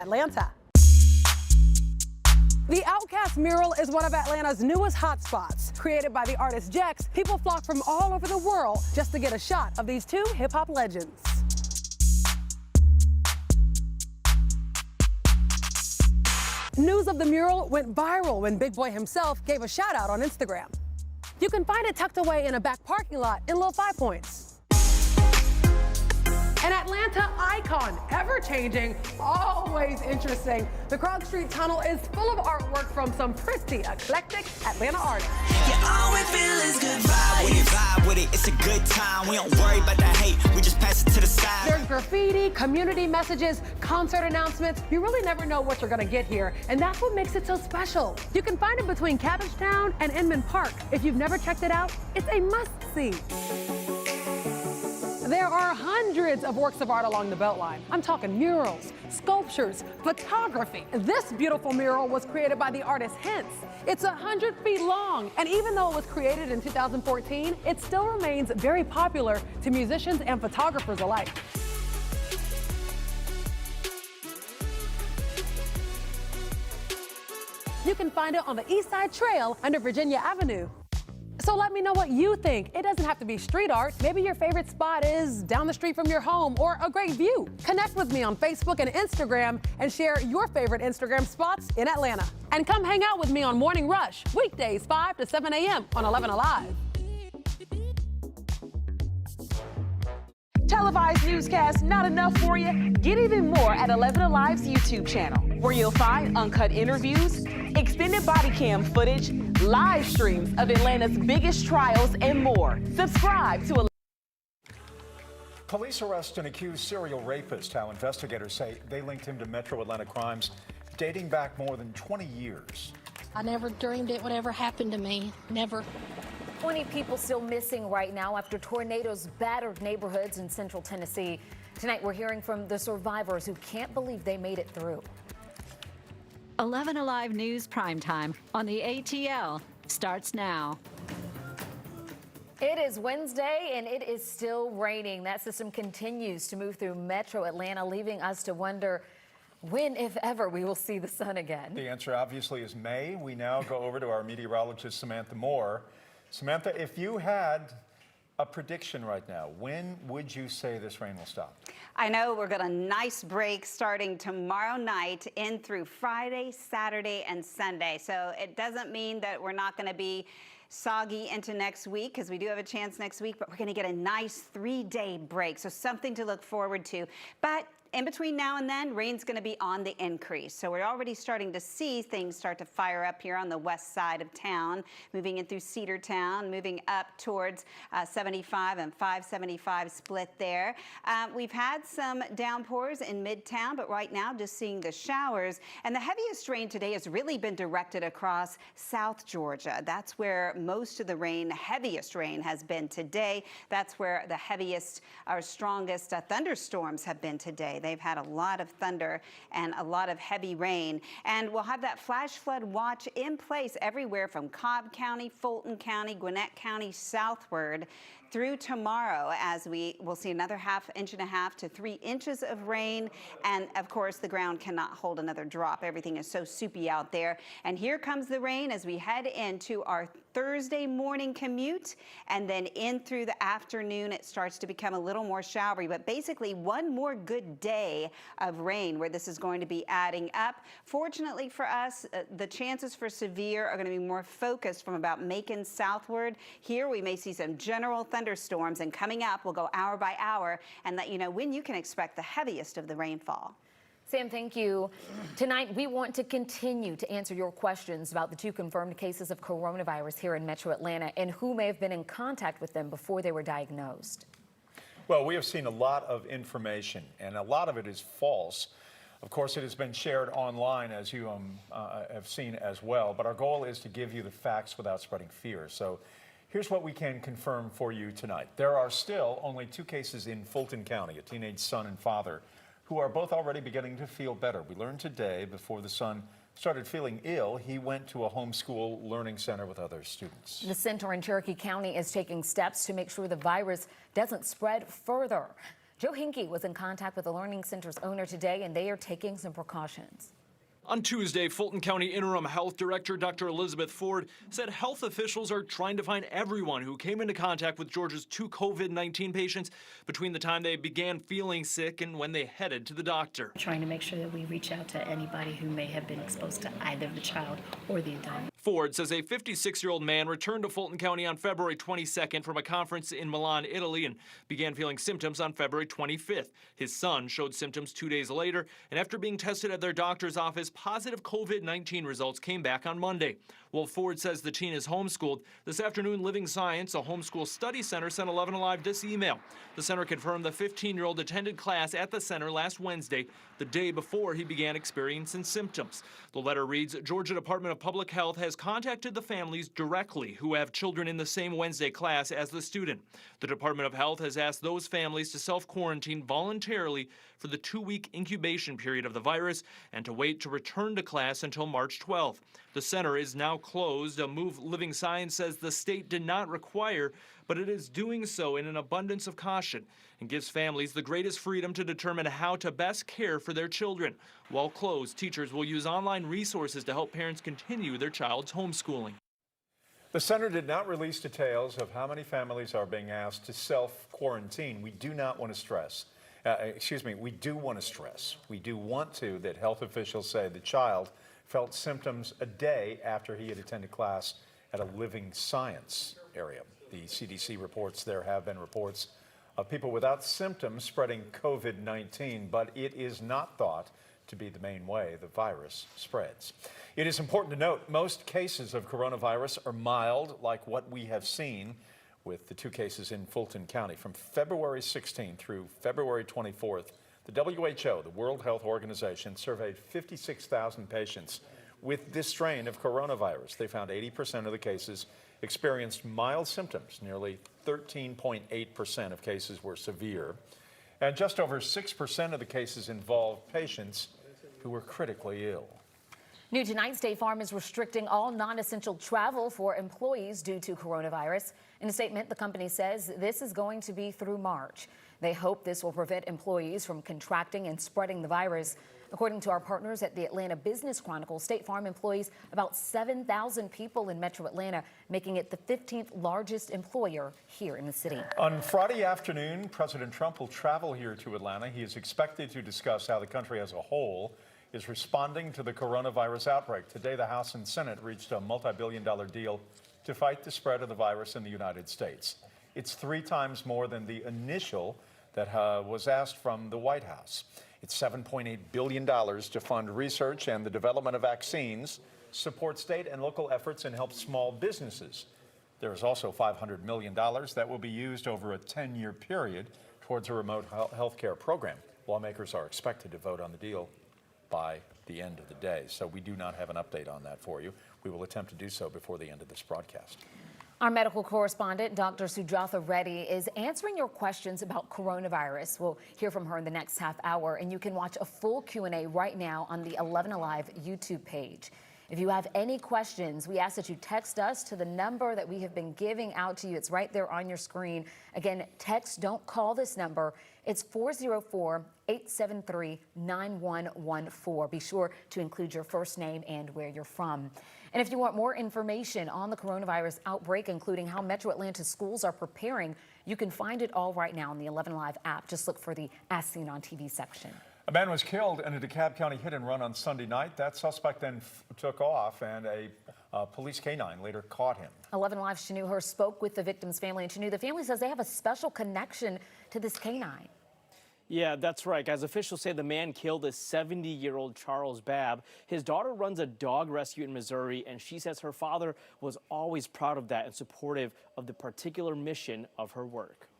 Atlanta. The Outcast Mural is one of Atlanta's newest hotspots. Created by the artist Jex, people flock from all over the world just to get a shot of these two hip-hop legends. News of the mural went viral when Big Boy himself gave a shout-out on Instagram. You can find it tucked away in a back parking lot in Little Five Points. An Atlanta icon, ever-changing, always interesting. The Krog Street Tunnel is full of artwork from some pretty eclectic Atlanta artists. Yeah, all we feel is good vibes. When you vibe with it, it's a good time. We don't worry about the hate, we just pass it to the side. There's graffiti, community messages, concert announcements. You really never know what you're gonna get here, and that's what makes it so special. You can find it between Cabbagetown and Inman Park. If you've never checked it out, it's a must-see. There are hundreds of works of art along the Beltline. I'm talking murals, sculptures, photography. This beautiful mural was created by the artist Hence. It's 100 feet long, and even though it was created in 2014, it still remains very popular to musicians and photographers alike. You can find it on the East Side Trail under Virginia Avenue. So let me know what you think. It doesn't have to be street art. Maybe your favorite spot is down the street from your home or a great view. Connect with me on Facebook and Instagram and share your favorite Instagram spots in Atlanta. And come hang out with me on Morning Rush, weekdays 5 to 7 a.m. on 11Alive. Televised newscasts not enough for you? Get even more at 11Alive's YouTube channel, where you'll find uncut interviews, extended body cam footage, live streams of Atlanta's biggest trials, and more. Subscribe to Police arrest an accused serial rapist. How investigators say they linked him to Metro Atlanta crimes dating back more than 20 years. I never dreamed it would ever happen to me. Never. 20 people still missing right now after tornadoes battered neighborhoods in central Tennessee. Tonight, we're hearing from the survivors who can't believe they made it through. 11Alive News Primetime on the ATL starts now. It is Wednesday and it is still raining. That system continues to move through Metro Atlanta, leaving us to wonder when, if ever, we will see the sun again. The answer obviously is May. We now go over to our meteorologist, Samantha Moore. Samantha, if you had a prediction right now, when would you say this rain will stop? I know we're got a nice break starting tomorrow night in through Friday, Saturday, and Sunday. So it doesn't mean that we're not going to be soggy into next week, because we do have a chance next week, but we're going to get a nice 3-day break. So something to look forward to. But in between now and then, rain's going to be on the increase. So we're already starting to see things start to fire up here on the west side of town, moving in through Cedartown, moving up towards 75 and 575 split there. We've had some downpours in Midtown, but right now just seeing the showers. And the heaviest rain today has really been directed across South Georgia. That's where most of the rain, heaviest rain, has been today. That's where the heaviest or strongest thunderstorms have been today. They've had a lot of thunder and a lot of heavy rain. And we'll have that flash flood watch in place everywhere from Cobb County, Fulton County, Gwinnett County southward through tomorrow, as we will see another 1.5 inches to 3 inches of rain. And of course, the ground cannot hold another drop. Everything is so soupy out there. And here comes the rain as we head into our Thursday morning commute, and then in through the afternoon, it starts to become a little more showery. But basically, one more good day of rain where this is going to be adding up. Fortunately for us, the chances for severe are going to be more focused from about Macon southward. Here, we may see some general thunderstorms, and coming up, we'll go hour by hour and let you know when you can expect the heaviest of the rainfall. Sam, thank you. Tonight, we want to continue to answer your questions about the 2 confirmed cases of coronavirus here in Metro Atlanta and who may have been in contact with them before they were diagnosed. Well, we have seen a lot of information, and a lot of it is false. Of course, it has been shared online, as you have seen as well, but our goal is to give you the facts without spreading fear. So here's what we can confirm for you tonight. There are still only 2 cases in Fulton County, a teenage son and father, who are both already beginning to feel better. We learned today, before the son started feeling ill, he went to a homeschool learning center with other students. The center in Cherokee County is taking steps to make sure the virus doesn't spread further. Joe Hinkie was in contact with the Learning Center's owner today, and they are taking some precautions. On Tuesday, Fulton County Interim Health Director Dr. Elizabeth Ford said health officials are trying to find everyone who came into contact with Georgia's 2 COVID-19 patients between the time they began feeling sick and when they headed to the doctor. Trying to make sure that we reach out to anybody who may have been exposed to either the child or the adult. Ford says a 56-year-old man returned to Fulton County on February 22nd from a conference in Milan, Italy, and began feeling symptoms on February 25th. His son showed symptoms 2 days later, and after being tested at their doctor's office, positive COVID-19 results came back on Monday. While Ford says the teen is homeschooled, this afternoon Living Science, a homeschool study center, sent 11Alive this email. The center confirmed the 15-year-old attended class at the center last Wednesday, the day before he began experiencing symptoms. The letter reads, Georgia Department of Public Health has contacted the families directly who have children in the same Wednesday class as the student. The Department of Health has asked those families to self-quarantine voluntarily for the 2-week incubation period of the virus and to wait to return to class until March 12th. The center is now closed, a move Living Science says the state did not require, but it is doing so in an abundance of caution and gives families the greatest freedom to determine how to best care for their children. While closed, teachers will use online resources to help parents continue their child's homeschooling. The center did not release details of how many families are being asked to self-quarantine. We do not want to stress. We do want to that health officials say the child felt symptoms a day after he had attended class at a Living Science area. The CDC reports there have been reports of people without symptoms spreading COVID-19, but it is not thought to be the main way the virus spreads. It is important to note most cases of coronavirus are mild, like what we have seen with the 2 cases in Fulton County. From February 16th through February 24th, the WHO, the World Health Organization, surveyed 56,000 patients with this strain of coronavirus. They found 80% of the cases experienced mild symptoms. Nearly 13.8% of cases were severe. And just over 6% of the cases involved patients who were critically ill. New tonight, State Farm is restricting all non-essential travel for employees due to coronavirus. In a statement, the company says this is going to be through March. They hope this will prevent employees from contracting and spreading the virus. According to our partners at the Atlanta Business Chronicle, State Farm employs about 7,000 people in Metro Atlanta, making it the 15th largest employer here in the city. On Friday afternoon, President Trump will travel here to Atlanta. He is expected to discuss how the country as a whole is responding to the coronavirus outbreak. Today, the House and Senate reached a multi-billion-dollar deal to fight the spread of the virus in the United States. It's 3 times more than the initial that was asked from the White House. It's $7.8 billion to fund research and the development of vaccines, support state and local efforts, and help small businesses. There is also $500 million that will be used over a 10-year period towards a remote health care program. Lawmakers are expected to vote on the deal by the end of the day. So we do not have an update on that for you. We will attempt to do so before the end of this broadcast. Our medical correspondent, Dr. Sujatha Reddy, is answering your questions about coronavirus. We'll hear from her in the next half hour, and you can watch a full Q&A right now on the 11Alive YouTube page. If you have any questions, we ask that you text us to the number that we have been giving out to you. It's right there on your screen. Again, text, don't call this number. It's 404-873-9114. Be sure to include your first name and where you're from. And if you want more information on the coronavirus outbreak, including how Metro Atlanta schools are preparing, you can find it all right now on the 11Alive app. Just look for the As Seen on TV section. A man was killed in a DeKalb County hit and run on Sunday night. That suspect then took off, and a police canine later caught him. 11Alive's Shanu Hur spoke with the victim's family, and Shanu, the family says they have a special connection to this canine. Yeah, that's right. As officials say, the man killed a 70-year-old Charles Babb. His daughter runs a dog rescue in Missouri, and she says her father was always proud of that and supportive of the particular mission of her work.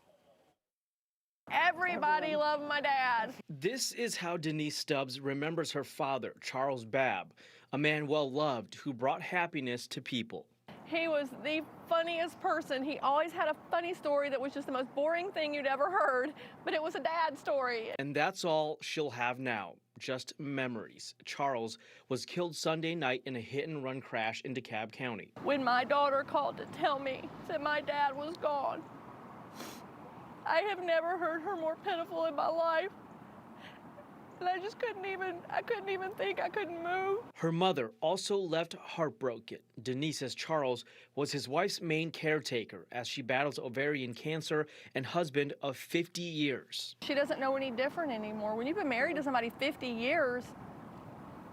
Everybody loved my dad. This is how Denise Stubbs remembers her father, Charles Babb, a man well-loved who brought happiness to people. He was the funniest person. He always had a funny story that was just the most boring thing you'd ever heard, but it was a dad story. And that's all she'll have now, just memories. Charles was killed Sunday night in a hit-and-run crash in DeKalb County. When my daughter called to tell me that my dad was gone, I have never heard her more pitiful in my life. And I just couldn't even think, I couldn't move. Her mother also left heartbroken. Denise says Charles was his wife's main caretaker as she battles ovarian cancer and husband of 50 years. She doesn't know any different anymore. When you've been married to somebody 50 years,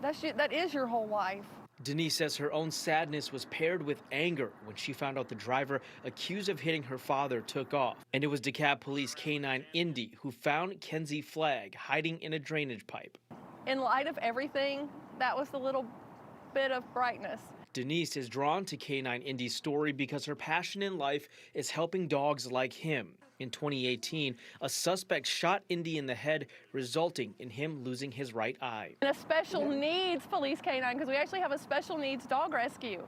that is your whole life. Denise says her own sadness was paired with anger when she found out the driver accused of hitting her father took off. And it was DeKalb Police K-9 Indy who found Kenzie Flagg hiding in a drainage pipe. In light of everything, that was the little bit of brightness. Denise is drawn to K-9 Indy's story because her passion in life is helping dogs like him. In 2018, a suspect shot Indy in the head, resulting in him losing his right eye. And a special needs police K-9, because we actually have a special needs dog rescue.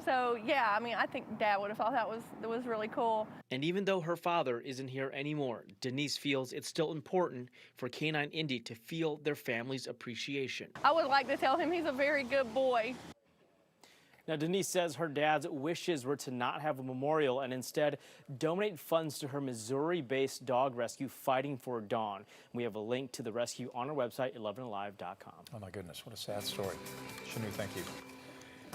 So yeah, I mean, I think Dad would have thought that was really cool. And even though her father isn't here anymore, Denise feels it's still important for K-9 Indy to feel their family's appreciation. I would like to tell him he's a very good boy. Now, Denise says her dad's wishes were to not have a memorial and instead donate funds to her Missouri-based dog rescue, Fighting for Dawn. We have a link to the rescue on our website, 11alive.com. Oh, my goodness, what a sad story. Shanu, thank you.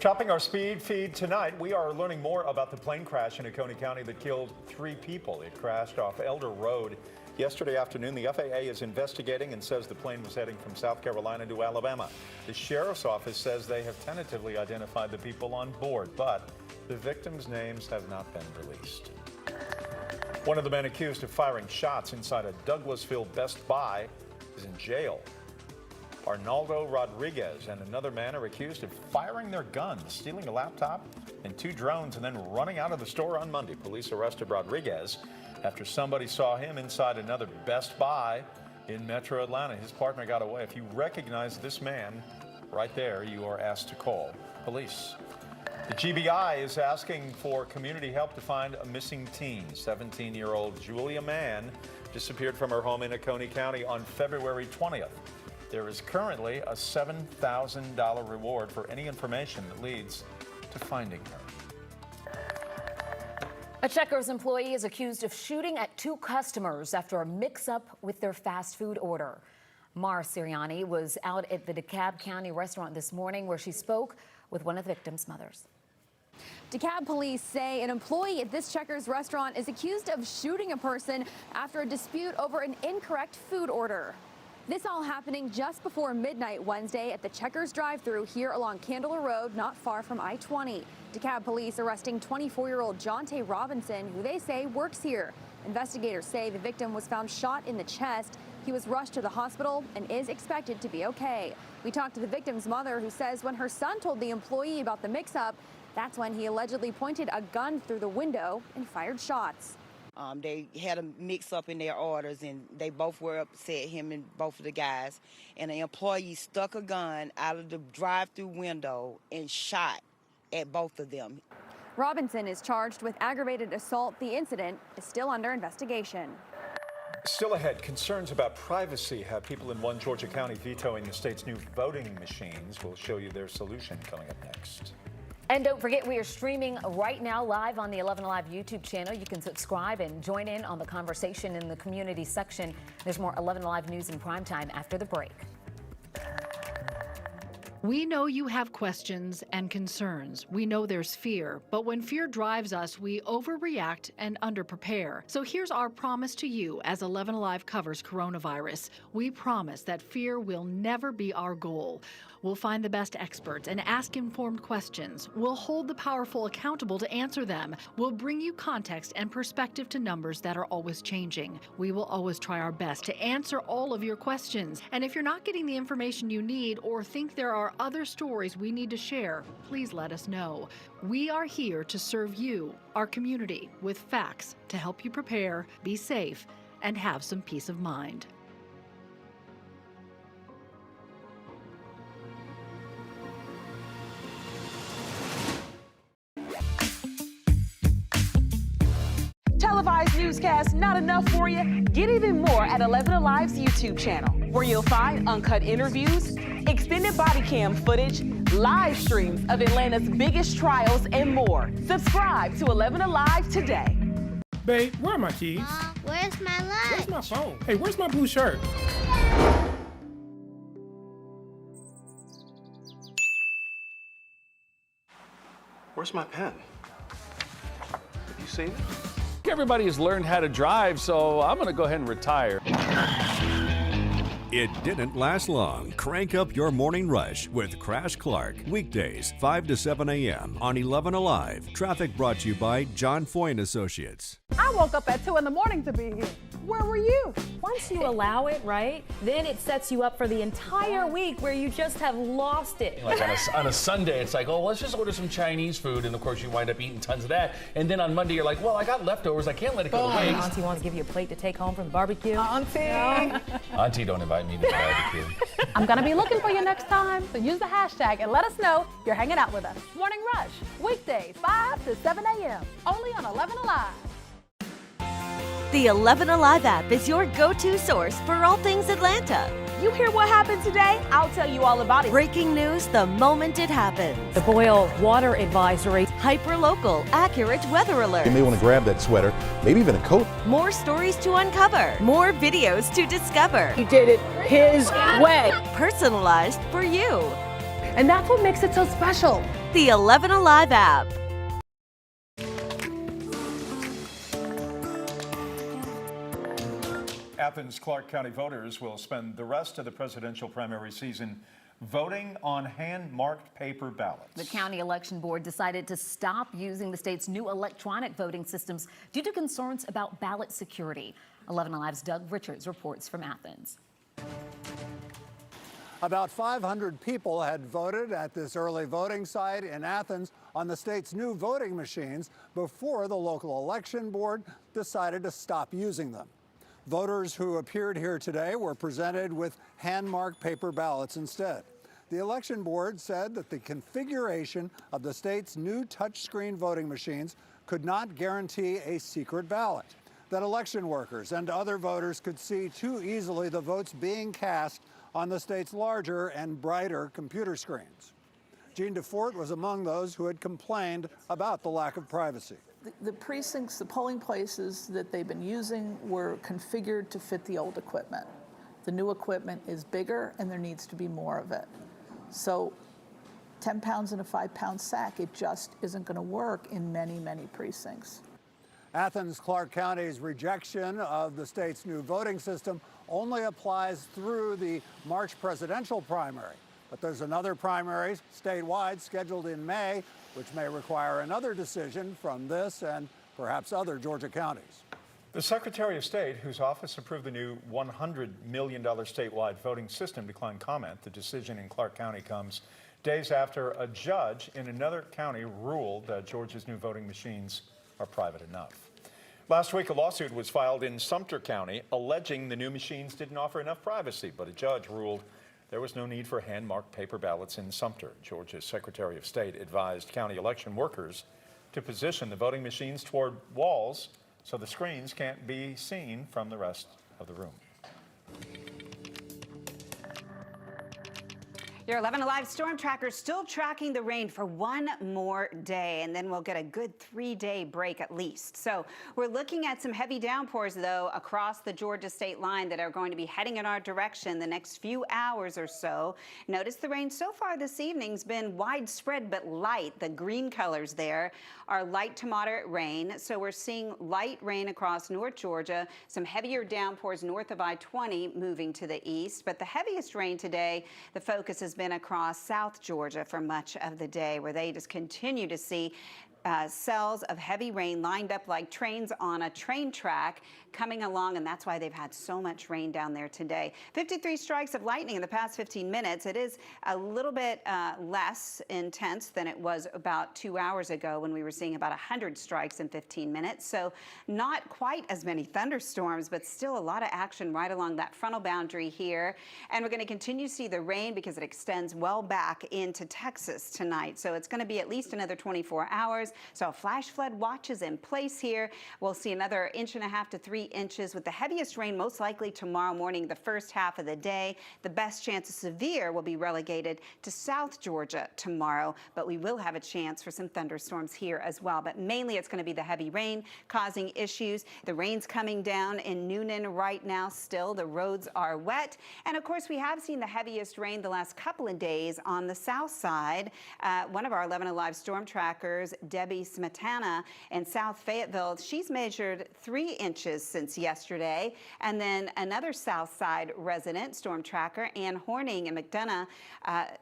Chopping our speed feed tonight, we are learning more about the plane crash in Oconee County that killed 3 people. It crashed off Elder Road yesterday afternoon. The FAA is investigating and says the plane was heading from South Carolina to Alabama. The sheriff's office says they have tentatively identified the people on board, but the victims' names have not been released. One of the men accused of firing shots inside a Douglasville Best Buy is in jail. Arnaldo Rodriguez and another man are accused of firing their guns, stealing a laptop and 2 drones, and then running out of the store on Monday. Police arrested Rodriguez after somebody saw him inside another Best Buy in Metro Atlanta. His partner got away. If you recognize this man right there, you are asked to call police. The GBI is asking for community help to find a missing teen. 17-year-old Julia Mann disappeared from her home in Oconee County on February 20th. There is currently a $7,000 reward for any information that leads to finding her. A Checkers employee is accused of shooting at 2 customers after a mix-up with their fast food order. Mara Sirianni was out at the DeKalb County restaurant this morning where she spoke with one of the victims' mothers. DeKalb police say an employee at this Checkers restaurant is accused of shooting a person after a dispute over an incorrect food order. This all happening just before midnight Wednesday at the Checkers drive-thru here along Candler Road, not far from I-20. DeKalb police arresting 24-year-old Jonte Robinson, who they say works here. Investigators say the victim was found shot in the chest. He was rushed to the hospital and is expected to be okay. We talked to the victim's mother, who says when her son told the employee about the mix-up, that's when he allegedly pointed a gun through the window and fired shots. They had a mix-up in their orders, and they both were upset, him and both of the guys. And the employee stuck a gun out of the drive-through window and shot at both of them. Robinson is charged with aggravated assault. The incident is still under investigation. Still ahead, concerns about privacy have people in one Georgia county vetoing the state's new voting machines. We'll show you their solution coming up next. And don't forget, we are streaming right now live on the 11Alive YouTube channel. You can subscribe and join in on the conversation in the community section. There's more 11Alive news in primetime after the break. We know you have questions and concerns. We know there's fear, but when fear drives us, we overreact and underprepare. So here's our promise to you as 11Alive covers coronavirus. We promise that fear will never be our goal. We'll find the best experts and ask informed questions. We'll hold the powerful accountable to answer them. We'll bring you context and perspective to numbers that are always changing. We will always try our best to answer all of your questions. And if you're not getting the information you need or think there are other stories we need to share, please let us know. We are here to serve you, our community, with facts to help you prepare, be safe, and have some peace of mind. Televised newscasts not enough for you? Get even more at 11Alive's YouTube channel, where you'll find uncut interviews, extended body cam footage, live streams of Atlanta's biggest trials, and more. Subscribe to 11Alive today. Babe, where are my keys? Where's Where's my lunch? Where's my phone? Hey, where's my blue shirt? Where's my pen? Have you seen it? Everybody has learned how to drive, so I'm going to go ahead and retire. It didn't last long. Crank up your morning rush with Crash Clark. Weekdays, 5 to 7 a.m. on 11Alive. Traffic brought to you by John Foy & Associates. I woke up at 2 in the morning to be here. Where were you? Once you allow it, right, then it sets you up for the entire week where you just have lost it. Like on a Sunday, it's like, oh, let's just order some Chinese food, and of course you wind up eating tons of that. And then on Monday, you're like, well, I got leftovers, I can't let it go to waste. Auntie wants to give you a plate to take home from the barbecue. Auntie! No. Auntie, don't invite me to the barbecue. I'm gonna be looking for you next time, so use the hashtag and let us know you're hanging out with us. Morning Rush, weekdays, 5 to 7 a.m., only on 11Alive. The 11Alive app is your go-to source for all things Atlanta. You hear what happened today? I'll tell you all about it. Breaking news the moment it happens. The boil water advisory. Hyper-local, accurate weather alerts. You may want to grab that sweater, maybe even a coat. More stories to uncover. More videos to discover. He did it his way. Personalized for you. And that's what makes it so special. The 11Alive app. Athens Clark County voters will spend the rest of the presidential primary season voting on hand-marked paper ballots. The county election board decided to stop using the state's new electronic voting systems due to concerns about ballot security. 11Alive's Doug Richards reports from Athens. About 500 people had voted at this early voting site in Athens on the state's new voting machines before the local election board decided to stop using them. Voters who appeared here today were presented with hand-marked paper ballots instead. The election board said that the configuration of the state's new touchscreen voting machines could not guarantee a secret ballot, that election workers and other voters could see too easily the votes being cast on the state's larger and brighter computer screens. Jean DeFort was among those who had complained about the lack of privacy. The precincts, the polling places that they've been using were configured to fit the old equipment. The new equipment is bigger and there needs to be more of it. So 10 pounds in a 5-pound sack, it just isn't going to work in many, many precincts. Athens Clark County's rejection of the state's new voting system only applies through the March presidential primary. But there's another primary statewide scheduled in May, which may require another decision from this and perhaps other Georgia counties. The Secretary of State, whose office approved the new $100 million statewide voting system, declined comment. The decision in Clark County comes days after a judge in another county ruled that Georgia's new voting machines are private enough. Last week, a lawsuit was filed in Sumter County alleging the new machines didn't offer enough privacy, but a judge ruled there was no need for hand-marked paper ballots in Sumter. Georgia's Secretary of State advised county election workers to position the voting machines toward walls so the screens can't be seen from the rest of the room. Your 11Alive storm tracker still tracking the rain for one more day, and then we'll get a good 3-day break at least. So we're looking at some heavy downpours, though, across the Georgia state line that are going to be heading in our direction the next few hours or so. Notice the rain so far this evening's been widespread but light. The green colors there are light to moderate rain. So we're seeing light rain across North Georgia, some heavier downpours north of I-20 moving to the east. But the heaviest rain today, the focus has been across South Georgia for much of the day, where they just continue to see cells of heavy rain lined up like trains on a train track coming along, and that's why they've had so much rain down there today. 53 strikes of lightning in the past 15 minutes. It is a little bit less intense than it was about 2 hours ago when we were seeing about 100 strikes in 15 minutes. So not quite as many thunderstorms, but still a lot of action right along that frontal boundary here. And we're going to continue to see the rain because it extends well back into Texas tonight. So it's going to be at least another 24 hours. So a flash flood watch is in place here. We'll see another 1.5 to 3 inches with the heaviest rain most likely tomorrow morning, the first half of the day. The best chance of severe will be relegated to South Georgia tomorrow, but we will have a chance for some thunderstorms here as well. But mainly it's going to be the heavy rain causing issues. The rain's coming down in Noonan right now still. The roads are wet. And of course, we have seen the heaviest rain the last couple of days on the south side. One of our 11Alive storm trackers, Debbie Smetana in South Fayetteville, she's measured 3 inches since yesterday. And then another south side resident, storm tracker, Ann Horning in McDonough,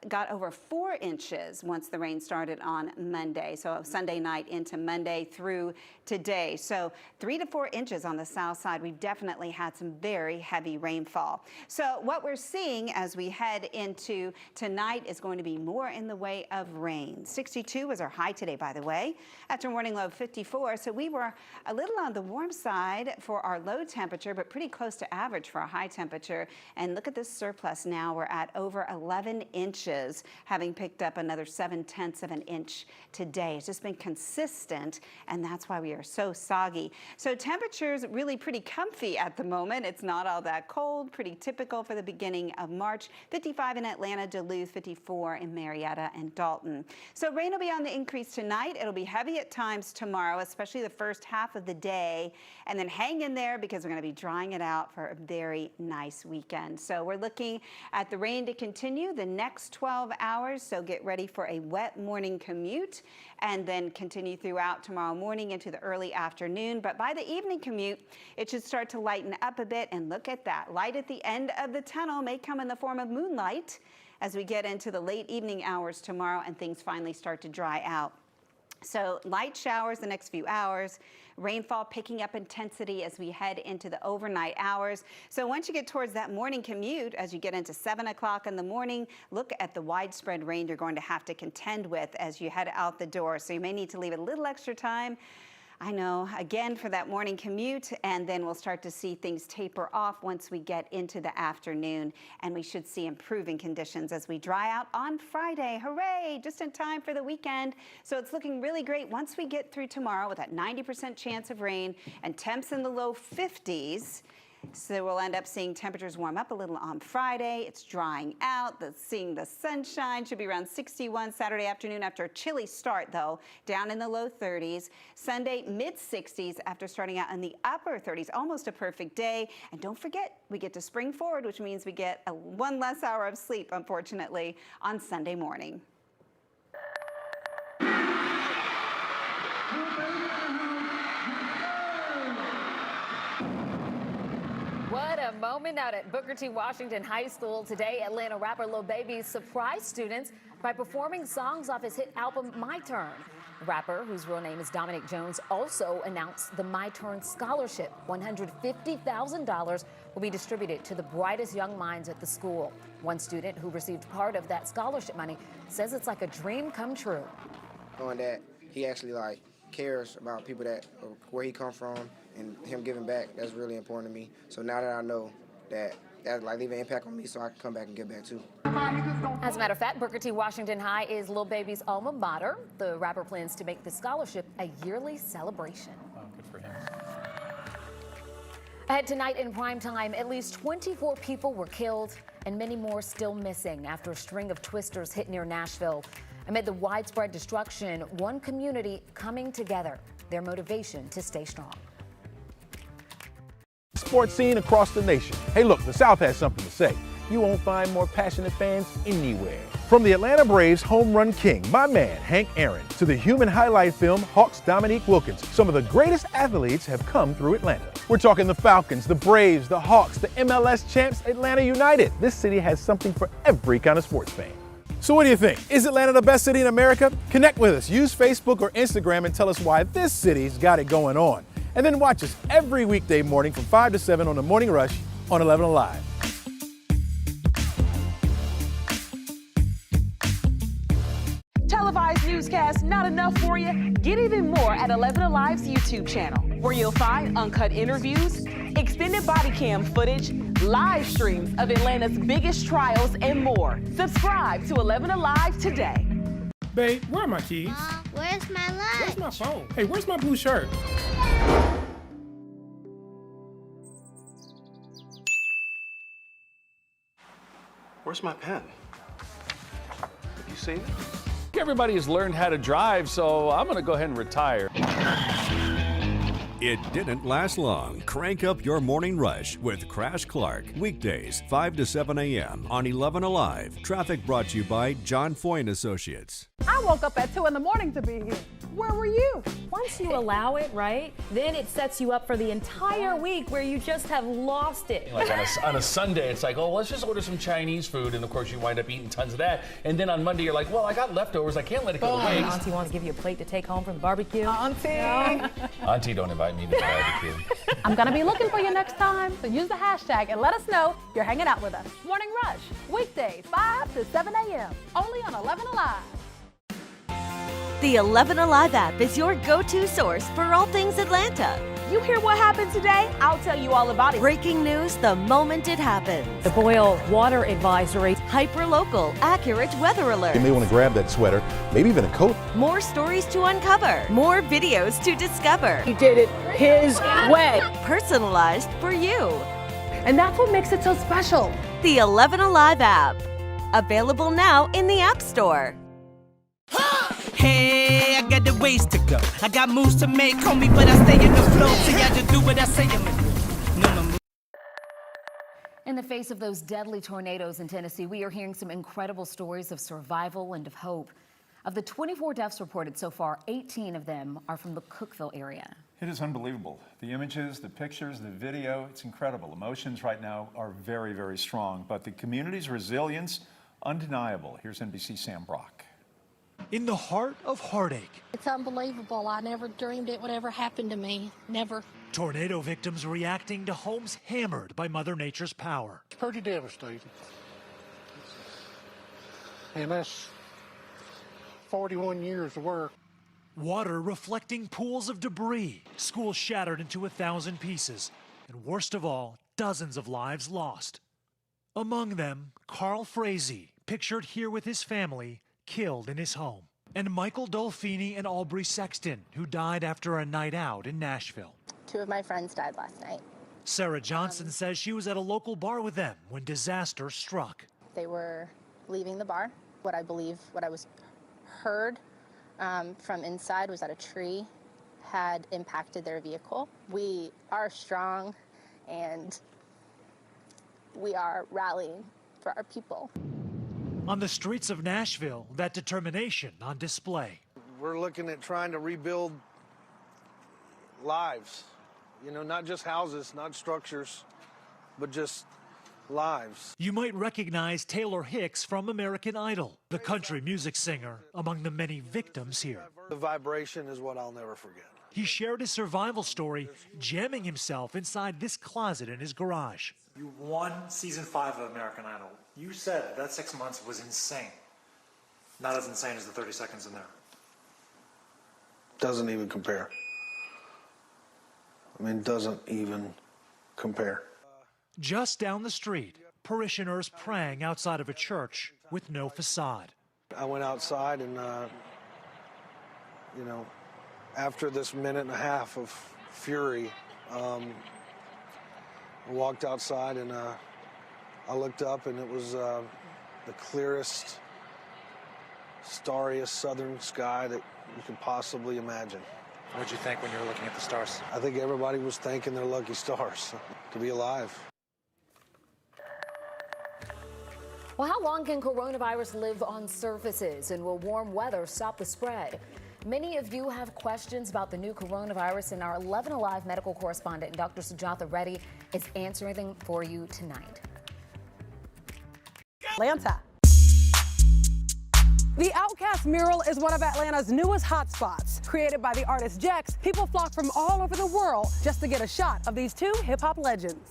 got over 4 inches once the rain started on Monday. So Sunday night into Monday through today. So 3 to 4 inches on the south side. We've definitely had some very heavy rainfall. So what we're seeing as we head into tonight is going to be more in the way of rain. 62 was our high today, by the way, after a morning low of 54. So we were a little on the warm side for our low temperature, but pretty close to average for our high temperature. And look at this surplus now. We're at over 11 inches, having picked up another 7/10 of an inch today. It's just been consistent, and that's why we are so soggy. So temperatures really pretty comfy at the moment. It's not all that cold, pretty typical for the beginning of March. 55 in Atlanta, Duluth, 54 in Marietta and Dalton. So rain will be on the increase tonight. It'll be heavy at times tomorrow, especially the first half of the day, and then hang in there because we're going to be drying it out for a very nice weekend. So we're looking at the rain to continue the next 12 hours. So get ready for a wet morning commute and then continue throughout tomorrow morning into the early afternoon. But by the evening commute, it should start to lighten up a bit. And look at that. Light at the end of the tunnel may come in the form of moonlight as we get into the late evening hours tomorrow and things finally start to dry out. So light showers the next few hours, rainfall picking up intensity as we head into the overnight hours. So once you get towards that morning commute, as you get into 7 o'clock in the morning, look at the widespread rain you're going to have to contend with as you head out the door. So you may need to leave a little extra time, I know, again, for that morning commute, and then we'll start to see things taper off once we get into the afternoon, and we should see improving conditions as we dry out on Friday. Hooray, just in time for the weekend. So it's looking really great once we get through tomorrow with that 90% chance of rain and temps in the low 50s. So we'll end up seeing temperatures warm up a little on Friday. It's drying out. Seeing the sunshine should be around 61 Saturday afternoon after a chilly start, though, down in the low 30s. Sunday, mid-60s after starting out in the upper 30s. Almost a perfect day. And don't forget, we get to spring forward, which means we get one less hour of sleep, unfortunately, on Sunday morning. What a moment out at Booker T. Washington High School today. Atlanta rapper Lil Baby surprised students by performing songs off his hit album, My Turn. The rapper, whose real name is Dominic Jones, also announced the My Turn Scholarship. $150,000 will be distributed to the brightest young minds at the school. One student who received part of that scholarship money says it's like a dream come true. Knowing that he actually cares about people where he come from, and him giving back, that's really important to me. So now that I know that leave an impact on me, so I can come back and give back too. As a matter of fact, Booker T. Washington High is Lil Baby's alma mater. The rapper plans to make the scholarship a yearly celebration. Oh, good for him. Ahead tonight in Primetime, at least 24 people were killed and many more still missing after a string of twisters hit near Nashville. Amid the widespread destruction, one community coming together, their motivation to stay strong. Sports scene across the nation. Hey, look, the South has something to say. You won't find more passionate fans anywhere. From the Atlanta Braves home run king, my man Hank Aaron, to the human highlight film Hawks Dominique Wilkins, some of the greatest athletes have come through Atlanta. We're talking the Falcons, the Braves, the Hawks, the MLS champs, Atlanta United. This city has something for every kind of sports fan. So what do you think? Is Atlanta the best city in America? Connect with us. Use Facebook or Instagram and tell us why this city's got it going on. And then watch us every weekday morning from 5 to 7 on The Morning Rush on 11Alive. Televised newscasts not enough for you? Get even more at 11Alive's YouTube channel, where you'll find uncut interviews, extended body cam footage, live streams of Atlanta's biggest trials, and more. Subscribe to 11Alive today. Babe, where are my keys? Where's my lunch? Where's my phone? Hey, where's my blue shirt? Where's my pen? Have you seen it? Everybody has learned how to drive, so I'm going to go ahead and retire. It didn't last long. Crank up your morning rush with Crash Clark. Weekdays, 5 to 7 a.m. on 11Alive. Traffic brought to you by John Foy & Associates. I woke up at 2 in the morning to be here. Where were you? Once you allow it, right, then it sets you up for the entire week where you just have lost it. Like on a Sunday, it's like, oh, let's just order some Chinese food. And of course, you wind up eating tons of that. And then on Monday, you're like, well, I got leftovers. I can't let it go to waste. Auntie wants to give you a plate to take home from the barbecue. Auntie. No. Auntie, don't invite me to the barbecue. I'm going to be looking for you next time, so use the hashtag and let us know you're hanging out with us. Morning Rush, weekdays, 5 to 7 a.m., only on 11Alive. The 11Alive app is your go-to source for all things Atlanta. You hear what happened today? I'll tell you all about it. Breaking news the moment it happens. The boil water advisory. Hyper-local, accurate weather alerts. You may want to grab that sweater, maybe even a coat. More stories to uncover. More videos to discover. He did it his way. Personalized for you. And that's what makes it so special. The 11Alive app. Available now in the App Store. Hey, I got the ways to go. I got moves to make, homie, but I stay in the flow. See, I just do what I say I'm gonna do. In the face of those deadly tornadoes in Tennessee, we are hearing some incredible stories of survival and of hope. Of the 24 deaths reported so far, 18 of them are from the Cookeville area. It is unbelievable. The images, the pictures, the video, it's incredible. Emotions right now are very, very strong, but the community's resilience, undeniable. Here's NBC's Sam Brock. In the heart of heartache. It's unbelievable. I never dreamed it would ever happen to me. Never. Tornado victims reacting to homes hammered by Mother Nature's power. It's pretty devastating. And that's 41 years of work. Water reflecting pools of debris, schools shattered into 1,000 pieces, and worst of all, dozens of lives lost. Among them, Carl Frazee, pictured here with his family, killed in his home, and Michael Dolfini and Aubrey Sexton, who died after a night out in Nashville. 2 of my friends died last night. Sarah Johnson says she was at a local bar with them when disaster struck. They were leaving the bar. What I was heard from inside was that a tree had impacted their vehicle. We are strong and we are rallying for our people. On the streets of Nashville, that determination on display. We're looking at trying to rebuild lives. You know, not just houses, not structures, but just lives. You might recognize Taylor Hicks from American Idol, the country music singer, among the many victims here. The vibration is what I'll never forget. He shared his survival story, jamming himself inside this closet in his garage. You won season 5 of American Idol. You said that 6 months was insane. Not as insane as the 30 seconds in there. Doesn't even compare. I mean, doesn't even compare. Just down the street, parishioners praying outside of a church with no facade. I went outside and, you know, after this minute and a half of fury, I walked outside and I looked up and it was the clearest, starriest southern sky that you could possibly imagine. What did you think when you were looking at the stars? I think everybody was thanking their lucky stars to be alive. Well, how long can coronavirus live on surfaces, and will warm weather stop the spread? Many of you have questions about the new coronavirus, and our 11Alive medical correspondent, Dr. Sujatha Reddy, is answering them for you tonight. Atlanta. The Outcast Mural is one of Atlanta's newest hotspots. Created by the artist Jex, people flock from all over the world just to get a shot of these 2 hip-hop legends.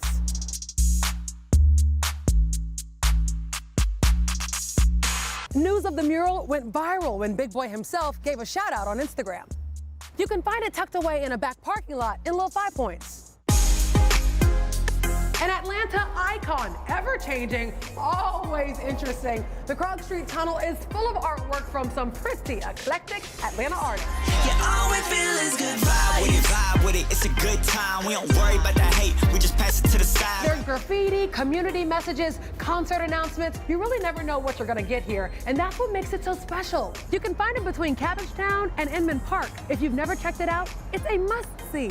News of the mural went viral when Big Boy himself gave a shout out on Instagram. You can find it tucked away in a back parking lot in Little 5 Points. An Atlanta icon, ever-changing, always interesting. The Krog Street Tunnel is full of artwork from some pretty eclectic Atlanta artists. All we feel is good vibe with it, it's a good time. We don't worry about the hate, we just pass it to the side. There's graffiti, community messages, concert announcements. You really never know what you're gonna get here, and that's what makes it so special. You can find it between Cabbagetown and Inman Park. If you've never checked it out, it's a must-see.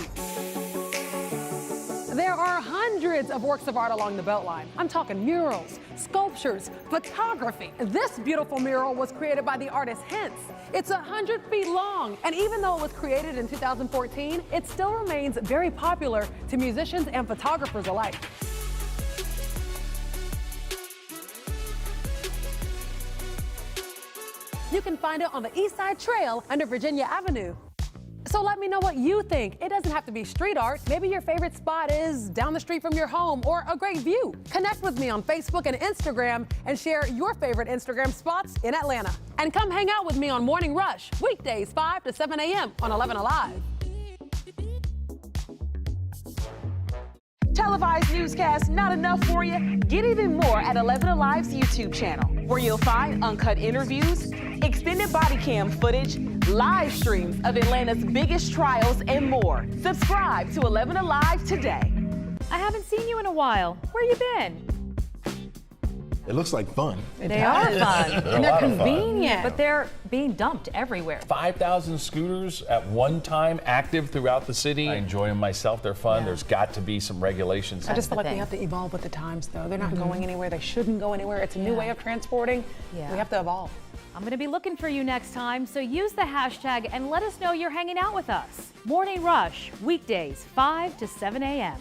There are hundreds of works of art along the Beltline. I'm talking murals, sculptures, photography. This beautiful mural was created by the artist Hints. It's 100 feet long, and even though it was created in 2014, it still remains very popular to musicians and photographers alike. You can find it on the East Side Trail under Virginia Avenue. So let me know what you think. It doesn't have to be street art. Maybe your favorite spot is down the street from your home or a great view. Connect with me on Facebook and Instagram and share your favorite Instagram spots in Atlanta. And come hang out with me on Morning Rush, weekdays 5 to 7 a.m. on 11Alive. Televised newscasts not enough for you? Get even more at 11Alive's YouTube channel, where you'll find uncut interviews, extended body cam footage, live streams of Atlanta's biggest trials, and more. Subscribe to 11Alive today. I haven't seen you in a while. Where you been? It looks like fun. They are fun. And they're convenient. But they're being dumped everywhere. 5,000 scooters at one time active throughout the city. I enjoy them myself. They're fun. There's got to be some regulations. I just feel like we have to evolve with the times, though. They're not going anywhere. They shouldn't go anywhere. It's a new way of transporting. We have to evolve. I'm going to be looking for you next time, so use the hashtag and let us know you're hanging out with us. Morning Rush, weekdays 5 to 7 a.m.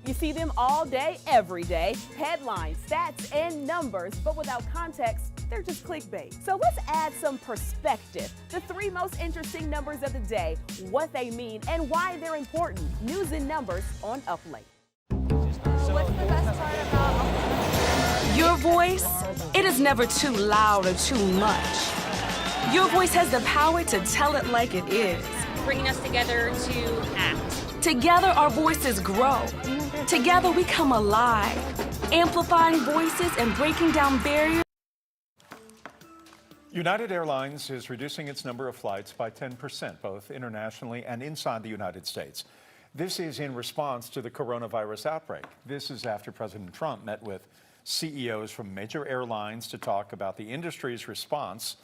You see them all day, every day. Headlines, stats, and numbers, but without context, they're just clickbait. So let's add some perspective. The 3 most interesting numbers of the day, what they mean, and why they're important. News and numbers on Up Late. What's the best part about your voice? It is never too loud or too much. Your voice has the power to tell it like it is. bringing us together to act? Together, our voices grow. Together, we come alive, amplifying voices and breaking down barriers. United Airlines is reducing its number of flights by 10%, both internationally and inside the United States. This is in response to the coronavirus outbreak. This is after President Trump met with CEOs from major airlines to talk about the industry's response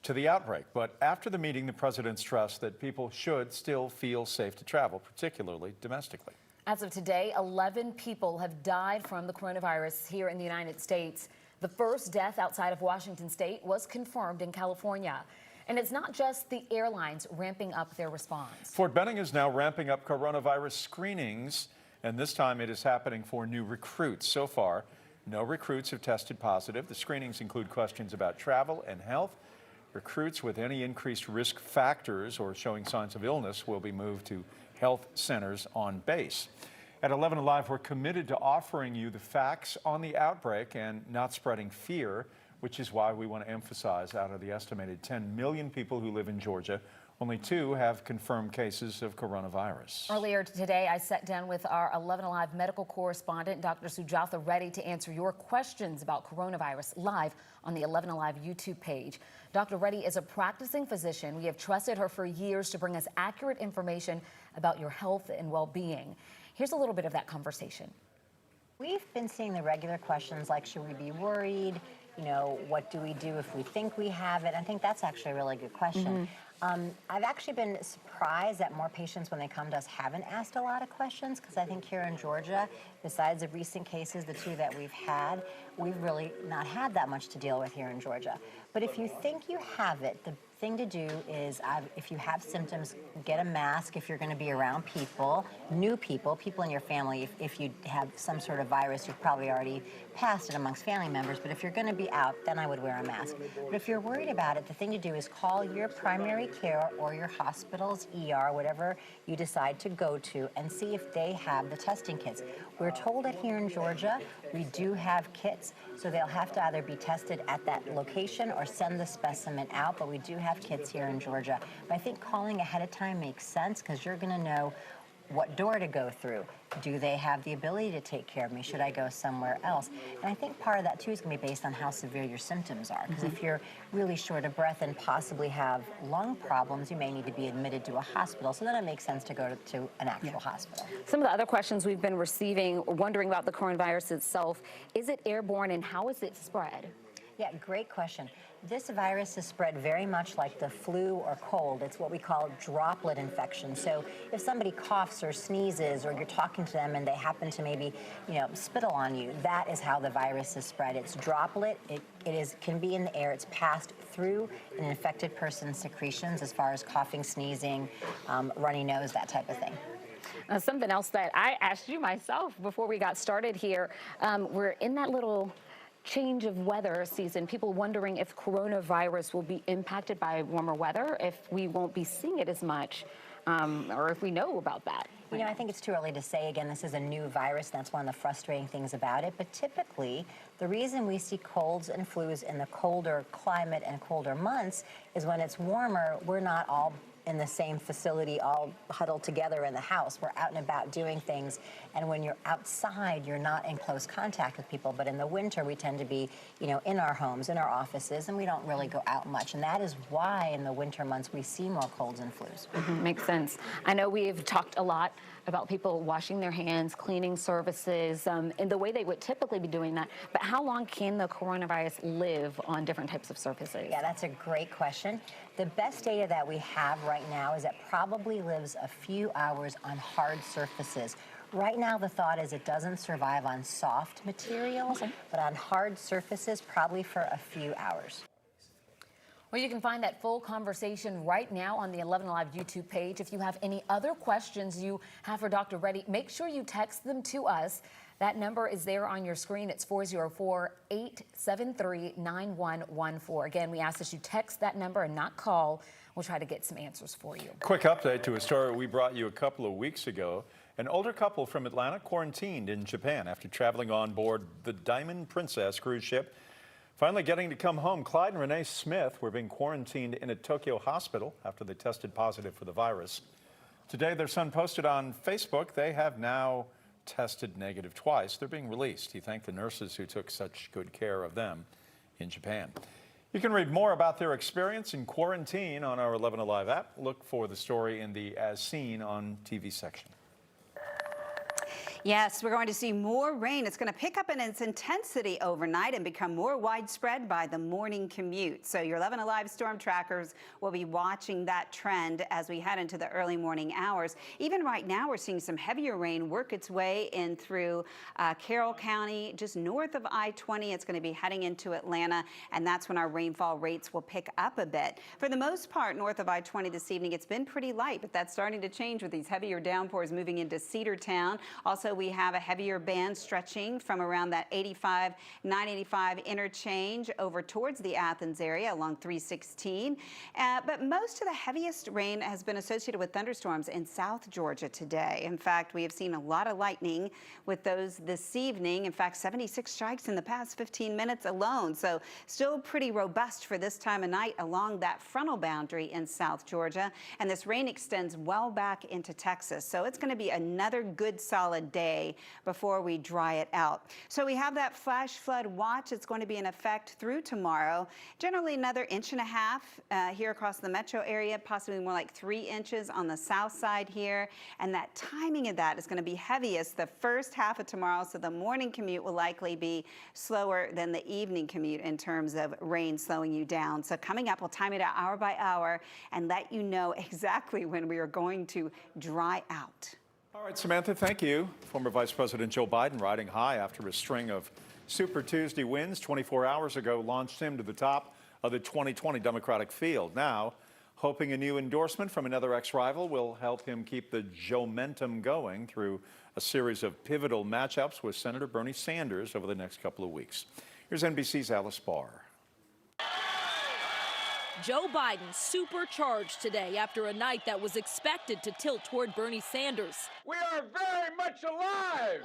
to the outbreak. But after the meeting, the president stressed that people should still feel safe to travel, particularly domestically. As of today, 11 people have died from the coronavirus here in the United States. The first death outside of Washington state was confirmed in California. And it's not just the airlines ramping up their response. Fort Benning is now ramping up coronavirus screenings, and this time it is happening for new recruits. So far, no recruits have tested positive. The screenings include questions about travel and health. Recruits with any increased risk factors or showing signs of illness will be moved to health centers on base. At 11Alive, we're committed to offering you the facts on the outbreak and not spreading fear, which is why we want to emphasize out of the estimated 10 million people who live in Georgia, only 2 have confirmed cases of coronavirus. Earlier today, I sat down with our 11Alive medical correspondent, Dr. Sujatha Reddy, to answer your questions about coronavirus live on the 11Alive YouTube page. Dr. Reddy is a practicing physician. We have trusted her for years to bring us accurate information about your health and well-being. Here's a little bit of that conversation. We've been seeing the regular questions like, should we be worried? You know, what do we do if we think we have it? I think that's actually a really good question. I've actually been surprised that more patients, when they come to us, haven't asked a lot of questions, because I think here in Georgia, besides the recent cases, the 2 that we've had, we've really not had that much to deal with here in Georgia. But if you think you have it, the thing to do is, if you have symptoms, get a mask if you're going to be around people, new people, people in your family. If you have some sort of virus, you've probably already passed it amongst family members. But if you're going to be out, then I would wear a mask. But if you're worried about it, the thing to do is call your primary care or your hospital's ER, whatever you decide to go to, and see if they have the testing kits. We're told that here in Georgia, we do have kits, so they'll have to either be tested at that location or send the specimen out, but we do have kits here in Georgia. But I think calling ahead of time makes sense, because you're going to know what door to go through. Do they have the ability to take care of me? Should I go somewhere else? And I think part of that, too, is going to be based on how severe your symptoms are. Because if you're really short of breath and possibly have lung problems, you may need to be admitted to a hospital. So then it makes sense to go to an actual hospital. Some of the other questions we've been receiving, wondering about the coronavirus itself, is it airborne and how is it spread? Yeah, great question. This virus is spread very much like the flu or cold. It's what we call droplet infection. So if somebody coughs or sneezes, or you're talking to them and they happen to maybe, spittle on you, that is how the virus is spread. It's droplet. It can be in the air. It's passed through an infected person's secretions as far as coughing, sneezing, runny nose, that type of thing. Something else that I asked you myself before we got started here, we're in that little change of weather season, people wondering if coronavirus will be impacted by warmer weather, if we won't be seeing it as much, or if we know about that. I think it's too early to say. Again, this is a new virus, and that's one of the frustrating things about it. But typically, the reason we see colds and flus in the colder climate and colder months is when it's warmer, we're not all in the same facility, all huddled together in the house. We're out and about doing things, and when you're outside, you're not in close contact with people. But in the winter, we tend to be, in our homes, in our offices, and we don't really go out much. And that is why in the winter months we see more colds and flus. Makes sense. I know we've talked a lot about people washing their hands, cleaning services, in the way they would typically be doing that. But how long can the coronavirus live on different types of surfaces? Yeah, that's a great question. The best data that we have right now is it probably lives a few hours on hard surfaces. Right now, the thought is it doesn't survive on soft materials, but on hard surfaces, probably for a few hours. Well, you can find that full conversation right now on the 11Alive YouTube page. If you have any other questions you have for Dr. Reddy, make sure you text them to us. That number is there on your screen. It's 404-873-9114. Again, we ask that you text that number and not call. We'll try to get some answers for you. Quick update to a story we brought you a couple of weeks ago. An older couple from Atlanta quarantined in Japan after traveling on board the Diamond Princess cruise ship. Finally getting to come home, Clyde and Renee Smith were being quarantined in a Tokyo hospital after they tested positive for the virus. Today, their son posted on Facebook they have now tested negative twice. They're being released. He thanked the nurses who took such good care of them in Japan. You can read more about their experience in quarantine on our 11Alive app. Look for the story in the As Seen on TV section. Yes, we're going to see more rain. It's going to pick up in its intensity overnight and become more widespread by the morning commute. So your 11Alive storm trackers will be watching that trend as we head into the early morning hours. Even right now, we're seeing some heavier rain work its way in through Carroll County, just north of I-20. It's going to be heading into Atlanta, and that's when our rainfall rates will pick up a bit. For the most part, north of I-20 this evening, it's been pretty light, but that's starting to change with these heavier downpours moving into Cedartown. Also, we have a heavier band stretching from around that 985 interchange over towards the Athens area along 316. But most of the heaviest rain has been associated with thunderstorms in South Georgia today. In fact, we have seen a lot of lightning with those this evening. In fact, 76 strikes in the past 15 minutes alone. So still pretty robust for this time of night along that frontal boundary in South Georgia. And this rain extends well back into Texas. So it's going to be another good solid day before we dry it out. So we have that flash flood watch. It's going to be in effect through tomorrow. Generally another 1.5 inches here across the metro area, possibly more like 3 inches on the south side here. And that timing of that is going to be heaviest the first half of tomorrow. So the morning commute will likely be slower than the evening commute in terms of rain slowing you down. So coming up, we'll time it out hour by hour and let you know exactly when we are going to dry out. All right, Samantha, thank you. Former Vice President Joe Biden riding high after a string of Super Tuesday wins 24 hours ago launched him to the top of the 2020 Democratic field. Now, hoping a new endorsement from another ex-rival will help him keep the Joe-mentum going through a series of pivotal matchups with Senator Bernie Sanders over the next couple of weeks. Here's NBC's Alice Barr. Joe Biden supercharged today after a night that was expected to tilt toward Bernie Sanders. We are very much alive!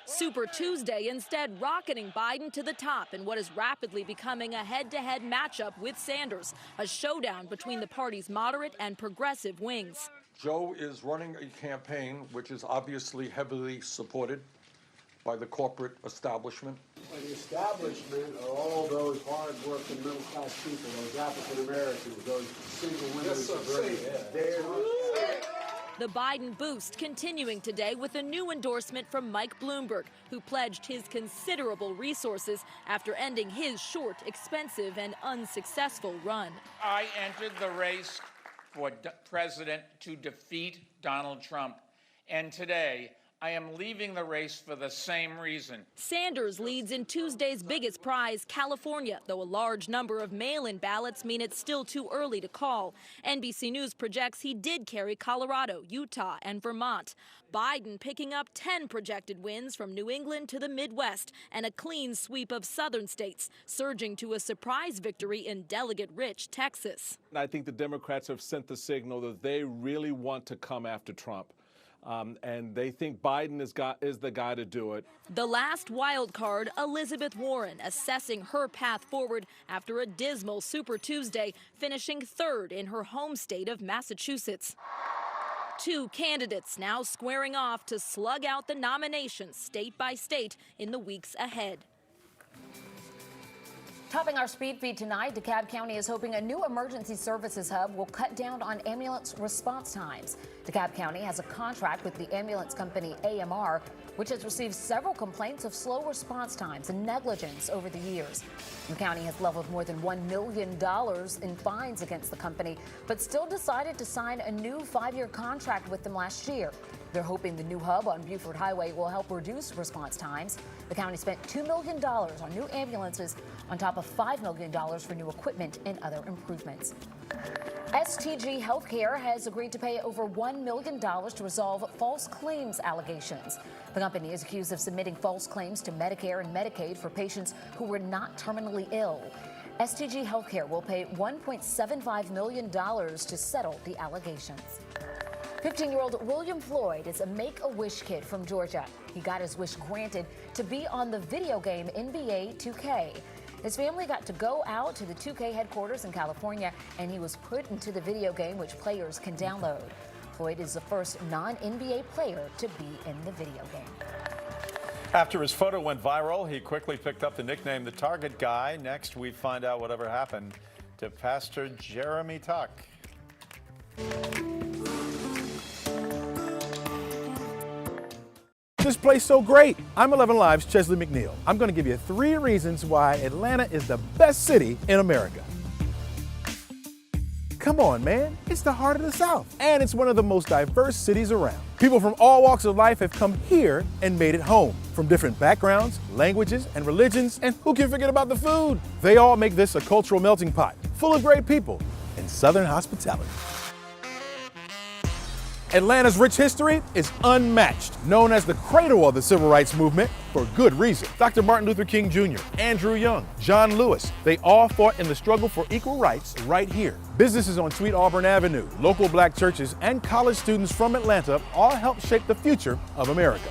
Super Tuesday instead rocketing Biden to the top in what is rapidly becoming a head-to-head matchup with Sanders, a showdown between the party's moderate and progressive wings. Joe is running a campaign which is obviously heavily supported by the corporate establishment. The establishment are all those hard-working middle-class people, those African Americans, those single women. Yes, sir. The Biden boost continuing today with a new endorsement from Mike Bloomberg, who pledged his considerable resources after ending his short, expensive, and unsuccessful run. I entered the race for president to defeat Donald Trump, and today I am leaving the race for the same reason. Sanders leads in Tuesday's biggest prize, California, though a large number of mail-in ballots mean it's still too early to call. NBC News projects he did carry Colorado, Utah, and Vermont. Biden picking up 10 projected wins from New England to the Midwest and a clean sweep of southern states, surging to a surprise victory in delegate-rich Texas. I think the Democrats have sent the signal that they really want to come after Trump. And they think Biden is the guy to do it. The last wild card, Elizabeth Warren, assessing her path forward after a dismal Super Tuesday, finishing third in her home state of Massachusetts. Two candidates now squaring off to slug out the nominations state by state in the weeks ahead. Topping our speed feed tonight, DeKalb County is hoping a new emergency services hub will cut down on ambulance response times. DeKalb County has a contract with the ambulance company AMR, which has received several complaints of slow response times and negligence over the years. The county has leveled more than $1 million in fines against the company, but still decided to sign a new 5-year contract with them last year. They're hoping the new hub on Buford Highway will help reduce response times. The county spent $2 million on new ambulances on top of $5 million for new equipment and other improvements. STG Healthcare has agreed to pay over $1 million to resolve false claims allegations. The company is accused of submitting false claims to Medicare and Medicaid for patients who were not terminally ill. STG Healthcare will pay $1.75 million to settle the allegations. 15-year-old William Floyd is a Make-A-Wish kid from Georgia. He got his wish granted to be on the video game NBA 2K. His family got to go out to the 2K headquarters in California, and he was put into the video game, which players can download. Floyd is the first non-NBA player to be in the video game. After his photo went viral, he quickly picked up the nickname The Target Guy. Next, we find out whatever happened to Pastor Jeremy Tuck. This place so great. I'm 11Alive's Chesley McNeil. I'm going to give you 3 reasons why Atlanta is the best city in America. Come on, man. It's the heart of the South. And it's one of the most diverse cities around. People from all walks of life have come here and made it home. From different backgrounds, languages, and religions. And who can forget about the food? They all make this a cultural melting pot, full of great people and Southern hospitality. Atlanta's rich history is unmatched, known as the cradle of the civil rights movement for good reason. Dr. Martin Luther King Jr., Andrew Young, John Lewis, they all fought in the struggle for equal rights right here. Businesses on Sweet Auburn Avenue, local black churches, and college students from Atlanta all helped shape the future of America.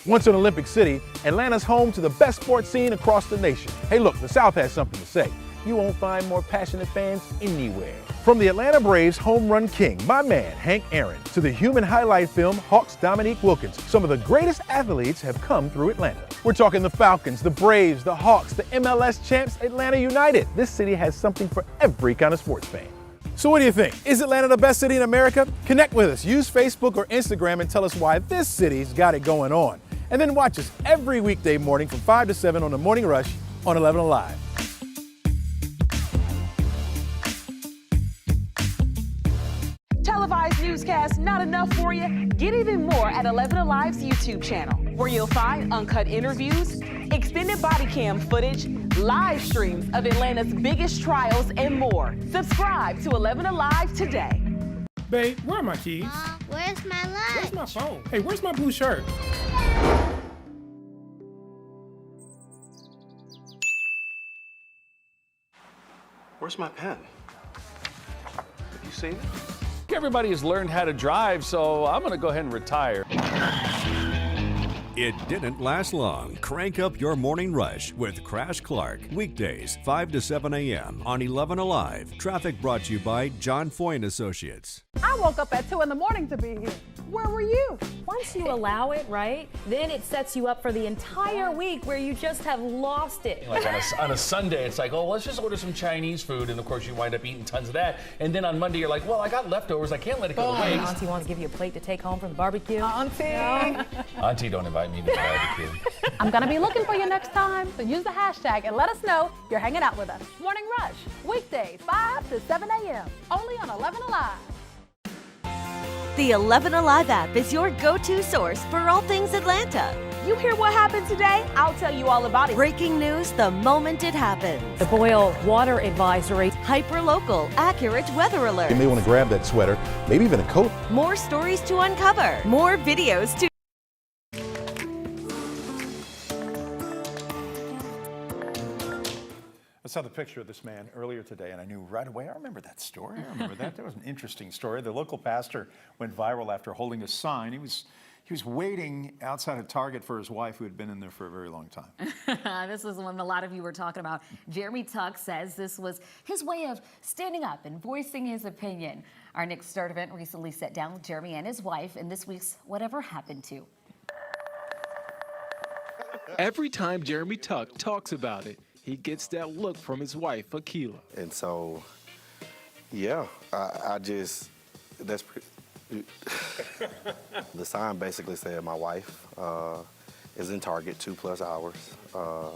Once an Olympic city, Atlanta's home to the best sports scene across the nation. Hey look, the South has something to say. You won't find more passionate fans anywhere. From the Atlanta Braves home run king, my man, Hank Aaron, to the human highlight film, Hawks' Dominique Wilkins, some of the greatest athletes have come through Atlanta. We're talking the Falcons, the Braves, the Hawks, the MLS champs, Atlanta United. This city has something for every kind of sports fan. So what do you think? Is Atlanta the best city in America? Connect with us. Use Facebook or Instagram and tell us why this city's got it going on. And then watch us every weekday morning from 5 to 7 on The Morning Rush on 11Alive. Televised newscasts not enough for you? Get even more at 11Alive's YouTube channel, where you'll find uncut interviews, extended body cam footage, live streams of Atlanta's biggest trials, and more. Subscribe to 11Alive today. Babe, where are my keys? Mom, where's my lunch? Where's my phone? Hey, where's my blue shirt? Where's my pen? Have you seen it? Everybody has learned how to drive, so I'm going to go ahead and retire. It didn't last long. Crank up your morning rush with Crash Clark. Weekdays, 5 to 7 a.m. on 11Alive. Traffic brought to you by John Foy & Associates. I woke up at 2 in the morning to be here. Where were you? Once you allow it, right, then it sets you up for the entire week where you just have lost it. Like on a Sunday, it's like, oh, let's just order some Chinese food, and of course you wind up eating tons of that. And then on Monday, you're like, well, I got leftovers, I can't let it go to waste. Auntie wants to give you a plate to take home from the barbecue. Auntie! Auntie, don't invite me to the barbecue. I'm gonna be looking for you next time, so use the hashtag and let us know you're hanging out with us. Morning Rush, weekdays, 5 to 7 a.m., only on 11Alive. The 11Alive app is your go-to source for all things Atlanta. You hear what happened today? I'll tell you all about it. Breaking news the moment it happens. The boil water advisory. Hyper-local, accurate weather alert. You may want to grab that sweater, maybe even a coat. More stories to uncover. More videos to... I saw the picture of this man earlier today, and I knew right away, I remember that story. I remember that. That was an interesting story. The local pastor went viral after holding a sign. He was waiting outside of Target for his wife, who had been in there for a very long time. This is one a lot of you were talking about. Jeremy Tuck says this was his way of standing up and voicing his opinion. Our Nick Sturdivant recently sat down with Jeremy and his wife in this week's Whatever Happened To. Every time Jeremy Tuck talks about it, he gets that look from his wife, Akila. And so, yeah, I just, that's pretty. The sign basically said my wife is in Target 2+ hours.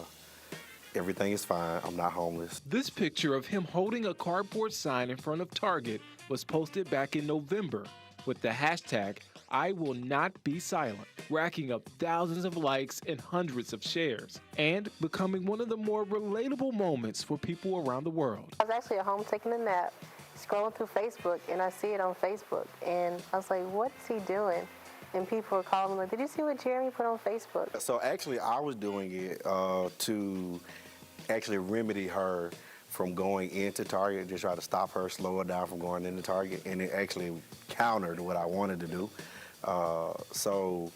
Everything is fine. I'm not homeless. This picture of him holding a cardboard sign in front of Target was posted back in November with the hashtag I will not be silent, racking up thousands of likes and hundreds of shares, and becoming one of the more relatable moments for people around the world. I was actually at home taking a nap, scrolling through Facebook, and I see it on Facebook, and I was like, what is he doing? And people were calling me like, did you see what Jeremy put on Facebook? So actually, I was doing it to actually remedy her from going into Target, just try to stop her, slow her down from going into Target, and it actually countered what I wanted to do. So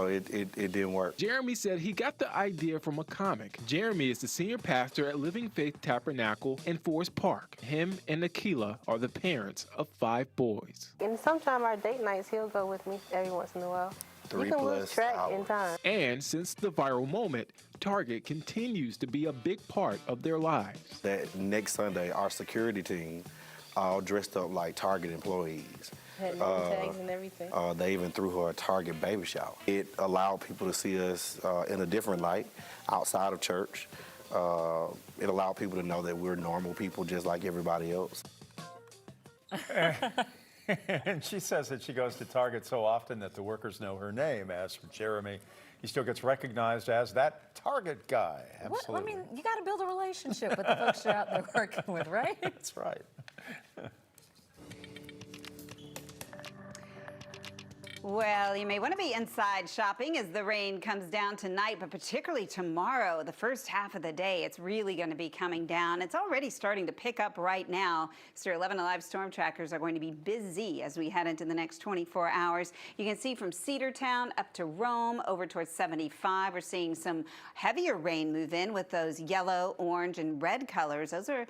it didn't work. Jeremy said he got the idea from a comic. Jeremy is the senior pastor at Living Faith Tabernacle in Forest Park. Him and Akila are the parents of 5 boys. And sometime our date nights, he'll go with me every once in a while. 3+ you can lose track hours. in time. And since the viral moment, Target continues to be a big part of their lives. That next Sunday, our security team all dressed up like Target employees. Had name tags and everything. They even threw her a Target baby shower. It allowed people to see us in a different light outside of church. It allowed people to know that we're normal people just like everybody else. And she says that she goes to Target so often that the workers know her name. As for Jeremy, he still gets recognized as that Target guy. Absolutely. What? I mean, you got to build a relationship with the folks you're out there working with, right? That's right. Well, you may want to be inside shopping as the rain comes down tonight, but particularly tomorrow, the first half of the day, it's really going to be coming down. It's already starting to pick up right now. So your 11Alive storm trackers are going to be busy as we head into the next 24 hours. You can see from Cedartown up to Rome over towards 75. We're seeing some heavier rain move in with those yellow, orange, and red colors. Those are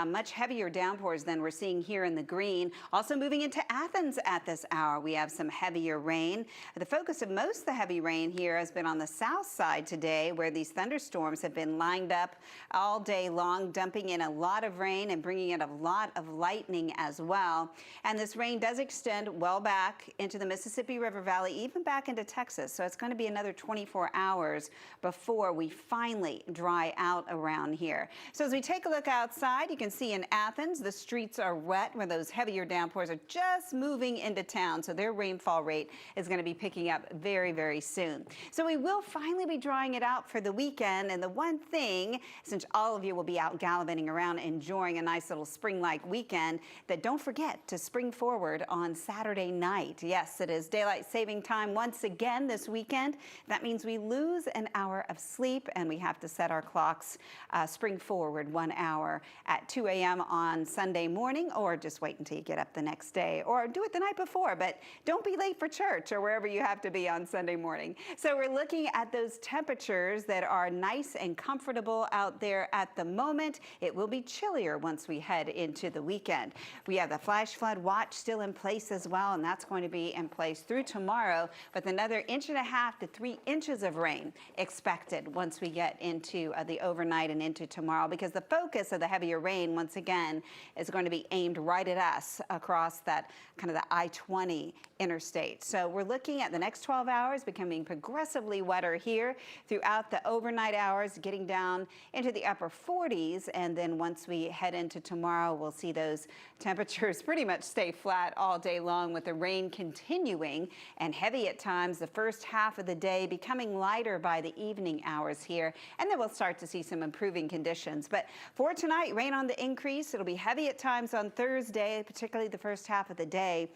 much heavier downpours than we're seeing here in the green. Also moving into Athens at this hour, we have some heavier rain. The focus of most of the heavy rain here has been on the south side today, where these thunderstorms have been lined up all day long, dumping in a lot of rain and bringing in a lot of lightning as well. And this rain does extend well back into the Mississippi River Valley, even back into Texas. So it's going to be another 24 hours before we finally dry out around here. So as we take a look outside, you can see in Athens, the streets are wet where those heavier downpours are just moving into town. So their rainfall rate is going to be picking up very, very soon. So we will finally be drawing it out for the weekend. And the one thing, since all of you will be out gallivanting around enjoying a nice little spring-like weekend, that don't forget to spring forward on Saturday night. Yes, it is daylight saving time once again this weekend. That means we lose an hour of sleep and we have to set our clocks spring forward 1 hour at 2 a.m. on Sunday morning, or just wait until you get up the next day, or do it the night before. But don't be late for church or wherever you have to be on Sunday morning. So we're looking at those temperatures that are nice and comfortable out there at the moment. It will be chillier once we head into the weekend. We have the flash flood watch still in place as well, and that's going to be in place through tomorrow, with another 1.5 to 3 inches of rain expected once we get into the overnight and into tomorrow, because the focus of the heavier rain once again is going to be aimed right at us across that kind of the I-20 interstate. So we're looking at the next 12 hours becoming progressively wetter here throughout the overnight hours, getting down into the upper 40s. And then once we head into tomorrow, we'll see those temperatures pretty much stay flat all day long, with the rain continuing and heavy at times the first half of the day, becoming lighter by the evening hours here. And then we'll start to see some improving conditions. But for tonight, rain on the increase. It'll be heavy at times on Thursday, particularly the first half of the day,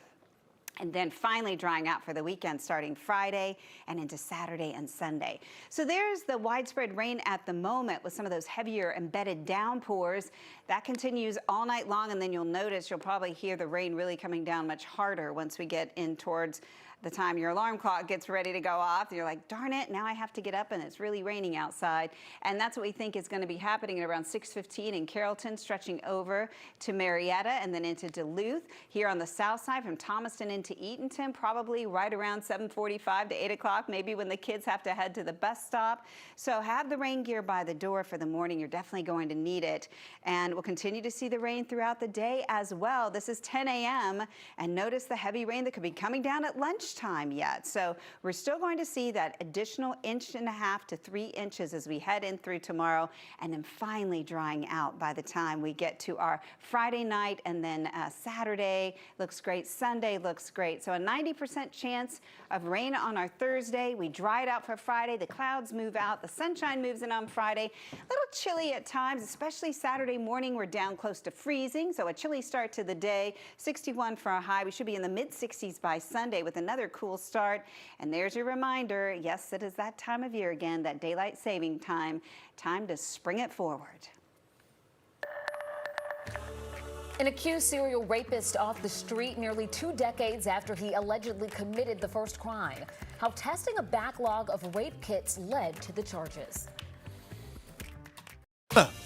and then finally drying out for the weekend starting Friday and into Saturday and Sunday. So there's the widespread rain at the moment with some of those heavier embedded downpours. That continues all night long, and then you'll notice you'll probably hear the rain really coming down much harder once we get in towards the time your alarm clock gets ready to go off. You're like, darn it, now I have to get up and it's really raining outside. And that's what we think is going to be happening at around 6:15 in Carrollton, stretching over to Marietta and then into Duluth. Here on the south side from Thomaston into Eatonton, probably right around 7:45 to 8 o'clock, maybe when the kids have to head to the bus stop. So have the rain gear by the door for the morning. You're definitely going to need it. And we'll continue to see the rain throughout the day as well. This is 10 a.m. and notice the heavy rain that could be coming down at lunchtime yet. So we're still going to see that additional 1.5 to 3 inches as we head in through tomorrow, and then finally drying out by the time we get to our Friday night, and then Saturday looks great, Sunday looks great. So a 90% chance of rain on our Thursday. We dry it out for Friday. The clouds move out. The sunshine moves in on Friday. A little chilly at times, especially Saturday morning. We're down close to freezing, so a chilly start to the day. 61 for a high. We should be in the mid-60s by Sunday with another cool start. And there's your reminder. Yes, it is that time of year again, that daylight saving time. Time to spring it forward. An accused serial rapist off the street nearly 2 decades after he allegedly committed the first crime. How testing a backlog of rape kits led to the charges.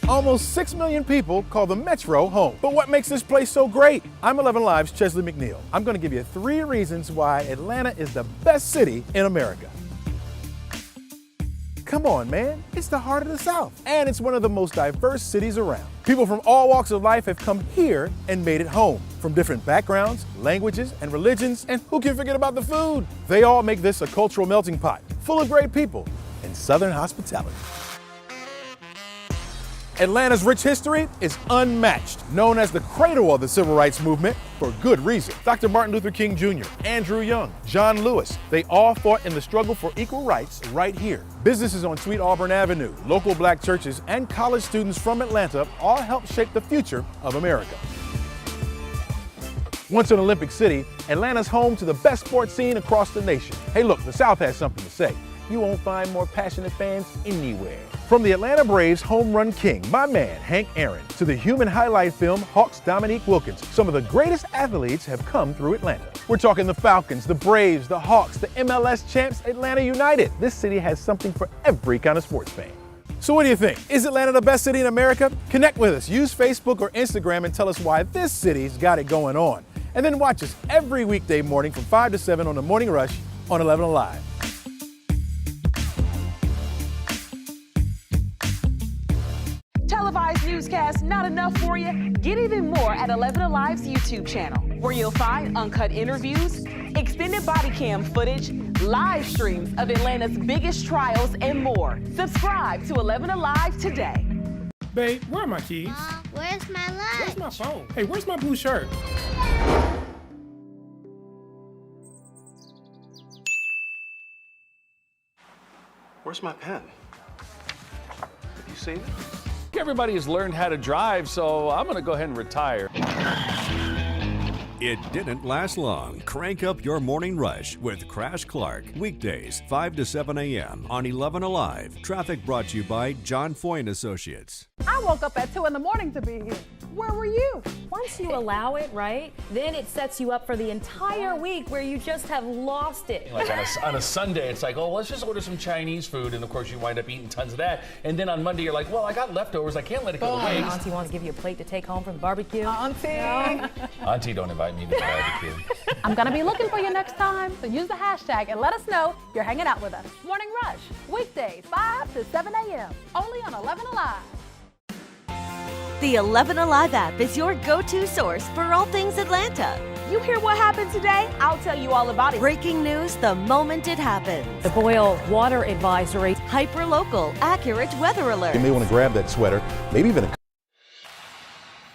Almost 6 million people call the Metro home. But what makes this place so great? I'm 11Alive's Chesley McNeil. I'm going to give you 3 reasons why Atlanta is the best city in America. Come on, man. It's the heart of the South. And it's one of the most diverse cities around. People from all walks of life have come here and made it home. From different backgrounds, languages, and religions. And who can forget about the food? They all make this a cultural melting pot, full of great people and Southern hospitality. Atlanta's rich history is unmatched, known as the cradle of the civil rights movement for good reason. Dr. Martin Luther King Jr., Andrew Young, John Lewis, they all fought in the struggle for equal rights right here. Businesses on Sweet Auburn Avenue, local black churches, and college students from Atlanta all helped shape the future of America. Once an Olympic city, Atlanta's home to the best sports scene across the nation. Hey look, the South has something to say. You won't find more passionate fans anywhere. From the Atlanta Braves home run king, my man Hank Aaron, to the human highlight film Hawks' Dominique Wilkins, some of the greatest athletes have come through Atlanta. We're talking the Falcons, the Braves, the Hawks, the MLS champs, Atlanta United. This city has something for every kind of sports fan. So what do you think? Is Atlanta the best city in America? Connect with us. Use Facebook or Instagram and tell us why this city's got it going on. And then watch us every weekday morning from 5 to 7 on The Morning Rush on 11Alive. Televised newscasts not enough for you? Get even more at 11Alive's YouTube channel, where you'll find uncut interviews, extended body cam footage, live streams of Atlanta's biggest trials, and more. Subscribe to 11Alive today. Babe, where are my keys? Mom, where's my lunch? Where's my phone? Hey, where's my blue shirt? Where's my pen? Have you seen it? Everybody has learned how to drive, so I'm going to go ahead and retire. It didn't last long. Crank up your morning rush with Crash Clark. Weekdays, 5 to 7 a.m. on 11Alive. Traffic brought to you by John Foy & Associates. I woke up at 2 in the morning to be here. Where were you? Once you allow it, right, then it sets you up for the entire week where you just have lost it. Like on a Sunday, it's like, oh, let's just order some Chinese food, and of course you wind up eating tons of that. And then on Monday, you're like, well, I got leftovers, I can't let it go to waste. Auntie wants to give you a plate to take home from the barbecue. Auntie. Auntie, don't invite me to the barbecue. I'm gonna be looking for you next time, so use the hashtag and let us know you're hanging out with us. Morning Rush, weekdays 5 to 7 a.m. only on 11Alive. The 11Alive app is your go-to source for all things Atlanta. You hear what happened today? I'll tell you all about it. Breaking news the moment it happens. The boil water advisory. Hyper-local, accurate weather alert. You may want to grab that sweater, maybe even a...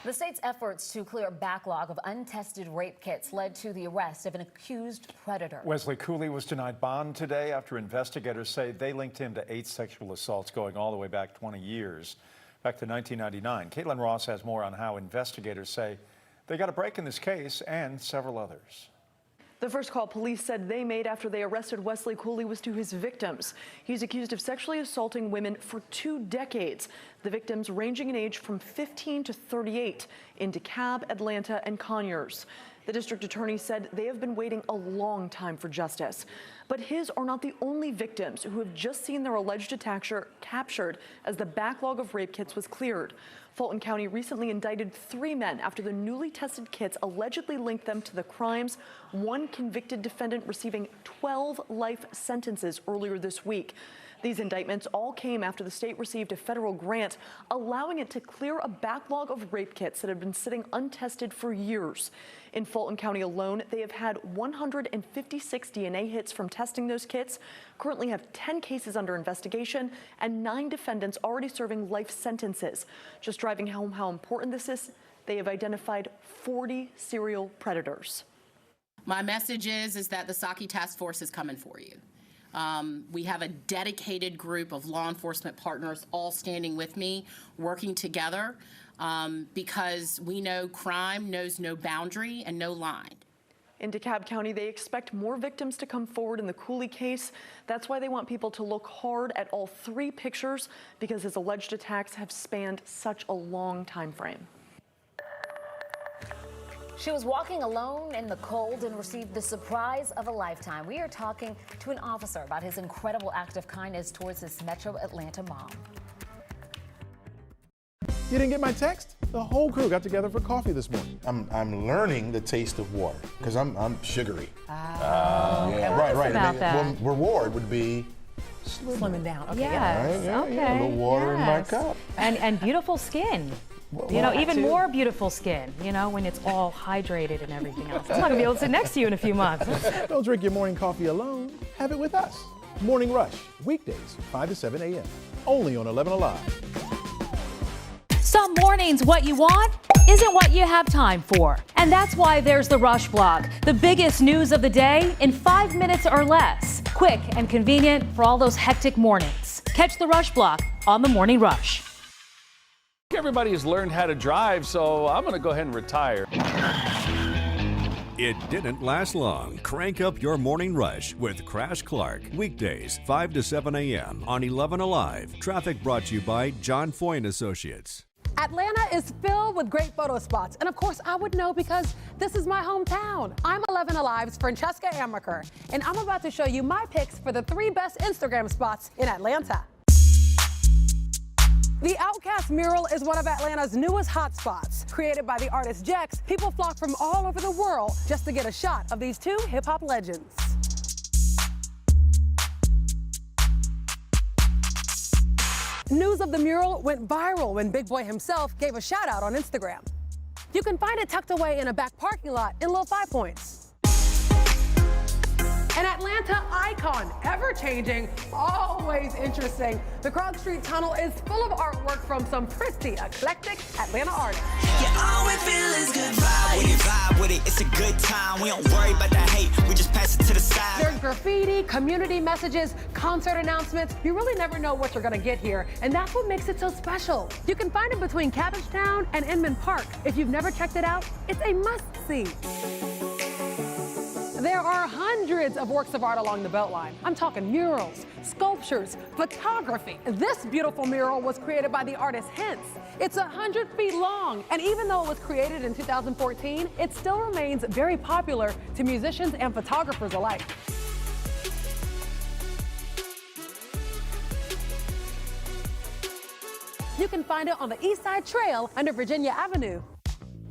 The state's efforts to clear a backlog of untested rape kits led to the arrest of an accused predator. Wesley Cooley was denied bond today after investigators say they linked him to 8 sexual assaults going all the way back 20 years, back to 1999. Caitlin Ross has more on how investigators say they got a break in this case and several others. The first call police said they made after they arrested Wesley Cooley was to his victims. He's accused of sexually assaulting women for 2 decades. The victims ranging in age from 15 to 38 in DeKalb, Atlanta, and Conyers. The district attorney said they have been waiting a long time for justice. But his are not the only victims who have just seen their alleged attacker captured as the backlog of rape kits was cleared. Fulton County recently indicted 3 men after the newly tested kits allegedly linked them to the crimes. One convicted defendant receiving 12 life sentences earlier this week. These indictments all came after the state received a federal grant allowing it to clear a backlog of rape kits that had been sitting untested for years. In Fulton County alone, they have had 156 DNA hits from testing those kits, currently have 10 cases under investigation, and 9 defendants already serving life sentences. Just driving home how important this is, they have identified 40 serial predators. My message is that the Psaki Task Force is coming for you. We have a dedicated group of law enforcement partners all standing with me, working together, because we know crime knows no boundary and no line. In DeKalb County, they expect more victims to come forward in the Cooley case. That's why they want people to look hard at all 3 pictures, because his alleged attacks have spanned such a long time frame. She was walking alone in the cold and received the surprise of a lifetime. We are talking to an officer about his incredible act of kindness towards this Metro Atlanta mom. You didn't get my text? The whole crew got together for coffee this morning. I'm learning the taste of water because I'm sugary. Yeah, right. About that. Well, reward would be Slimming down. Okay. Yes. Right, Okay. yeah, a little water in my cup. And beautiful skin. You know, even more beautiful skin, you know, when it's all hydrated and everything else. I'm not going to be able to sit next to you in a few months. Don't drink your morning coffee alone. Have it with us. Morning Rush, weekdays, 5 to 7 a.m. Only on 11Alive. Some mornings, what you want isn't what you have time for. And that's why there's the Rush Blog, the biggest news of the day in 5 minutes or less. Quick and convenient for all those hectic mornings. Catch the Rush Blog on the Morning Rush. Everybody has learned how to drive, so I'm going to go ahead and retire. It didn't last long. Crank up your morning rush with Crash Clark. Weekdays, 5 to 7 a.m. on 11Alive. Traffic brought to you by John Foy & Associates. Atlanta is filled with great photo spots. And of course, I would know because this is my hometown. I'm 11Alive's Francesca Amaker, and I'm about to show you my picks for the 3 best Instagram spots in Atlanta. The Outcast Mural is one of Atlanta's newest hotspots. Created by the artist Jex, people flock from all over the world just to get a shot of these 2 hip-hop legends. News of the mural went viral when Big Boy himself gave a shout out on Instagram. You can find it tucked away in a back parking lot in Little 5 Points. An Atlanta icon, ever-changing, always interesting. The Krog Street Tunnel is full of artwork from some pretty eclectic Atlanta artists. Yeah, all we feel is good vibe with it. It's a good time. We don't worry about the hate. We just pass it to the side. There's graffiti, community messages, concert announcements. You really never know what you're gonna get here, and that's what makes it so special. You can find it between Cabbagetown and Inman Park. If you've never checked it out, it's a must-see. There are hundreds of works of art along the Beltline. I'm talking murals, sculptures, photography. This beautiful mural was created by the artist Hence. It's 100 feet long, and even though it was created in 2014, it still remains very popular to musicians and photographers alike. You can find it on the East Side Trail under Virginia Avenue.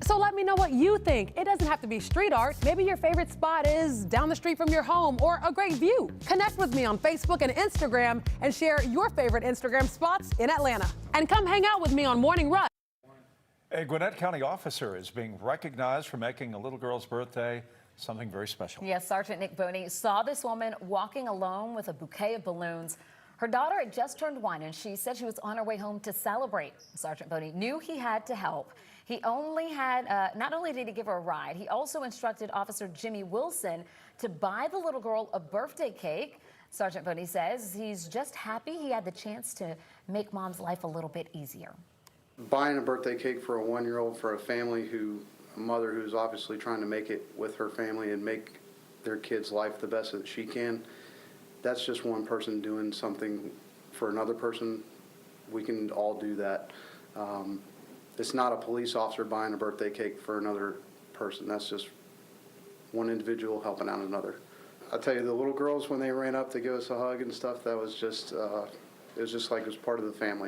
So let me know what you think. It doesn't have to be street art. Maybe your favorite spot is down the street from your home or a great view. Connect with me on Facebook and Instagram and share your favorite Instagram spots in Atlanta. And come hang out with me on Morning Rush. A Gwinnett County officer is being recognized for making a little girl's birthday something very special. Yes, Sergeant Nick Boney saw this woman walking alone with a bouquet of balloons. Her daughter had just turned 1, and she said she was on her way home to celebrate. Sergeant Boney knew he had to help. He only had, not only did he give her a ride, he also instructed Officer Jimmy Wilson to buy the little girl a birthday cake. Sergeant Boney says he's just happy he had the chance to make Mom's life a little bit easier. Buying a birthday cake for a 1-year-old for a mother who's obviously trying to make it with her family and make their kid's life the best that she can, that's just one person doing something for another person. We can all do that. It's not a police officer buying a birthday cake for another person. That's just one individual helping out another. I tell you, the little girls, when they ran up to give us a hug and stuff, that was just, it was just like it was part of the family.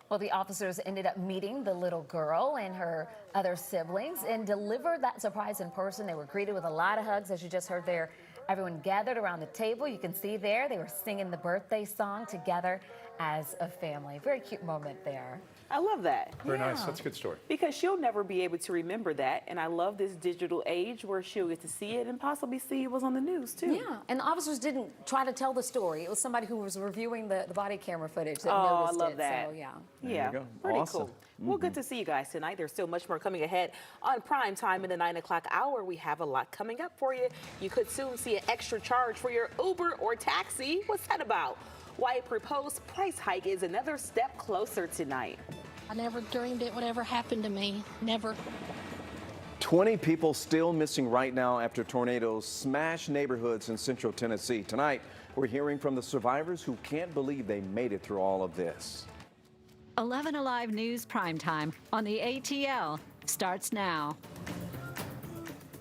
Well, the officers ended up meeting the little girl and her other siblings and delivered that surprise in person. They were greeted with a lot of hugs, as you just heard there. Everyone gathered around the table. You can see there they were singing the birthday song together as a family. Very cute moment there. I love that. Very nice. That's a good story. Because she'll never be able to remember that. And I love this digital age where she'll get to see it and possibly see it was on the news, too. Yeah, and the officers didn't try to tell the story. It was somebody who was reviewing the body camera footage that noticed it. I love that. So, yeah. Yeah, pretty cool. Well, good to see you guys tonight. There's still much more coming ahead on Primetime in the 9 o'clock hour. We have a lot coming up for you. You could soon see an extra charge for your Uber or taxi. What's that about? Why a proposed price hike is another step closer tonight. I never dreamed it would ever happen to me. Never. 20 people still missing right now after tornadoes smash neighborhoods in central Tennessee. Tonight, we're hearing from the survivors who can't believe they made it through all of this. 11Alive News Primetime on the ATL starts now.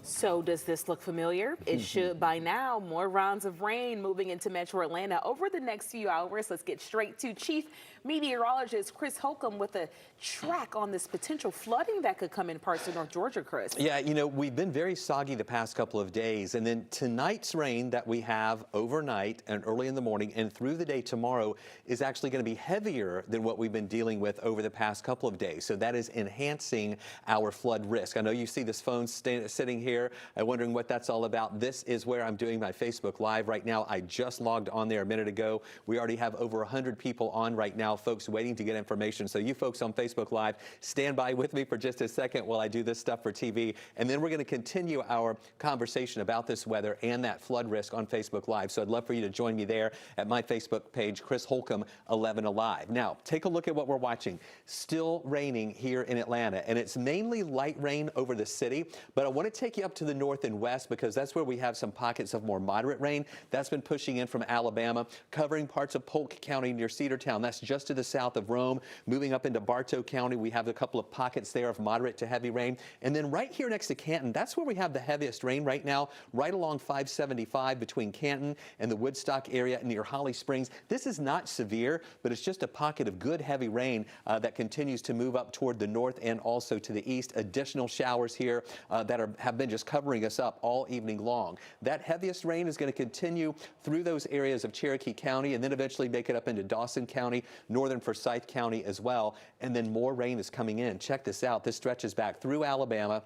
So does this look familiar? It should by now. More rounds of rain moving into Metro Atlanta over the next few hours. Let's get straight to Chief Meteorologist Chris Holcomb with a track on this potential flooding that could come in parts of North Georgia, Chris. Yeah, you know, we've been very soggy the past couple of days, and then tonight's rain that we have overnight and early in the morning and through the day tomorrow is actually going to be heavier than what we've been dealing with over the past couple of days. So that is enhancing our flood risk. I know you see this phone sitting here wondering what that's all about. This is where I'm doing my Facebook Live right now. I just logged on there a minute ago. We already have over 100 people on right now, folks waiting to get information. So you folks on Facebook Live, stand by with me for just a second while I do this stuff for TV. And then we're going to continue our conversation about this weather and that flood risk on Facebook Live. So I'd love for you to join me there at my Facebook page, Chris Holcomb, 11Alive. Now, take a look at what we're watching. Still raining here in Atlanta, and it's mainly light rain over the city. But I want to take you up to the north and west because that's where we have some pockets of more moderate rain. That's been pushing in from Alabama, covering parts of Polk County near Cedartown. That's just to the south of Rome. Moving up into Bartow County, we have a couple of pockets there of moderate to heavy rain. And then right here next to Canton, that's where we have the heaviest rain right now, right along 575 between Canton and the Woodstock area near Holly Springs. This is not severe, but it's just a pocket of good heavy rain that continues to move up toward the north and also to the east. Additional showers here that have been just covering us up all evening long. That heaviest rain is going to continue through those areas of Cherokee County and then eventually make it up into Dawson County, northern Forsyth County as well. And then more rain is coming in. Check this out. This stretches back through Alabama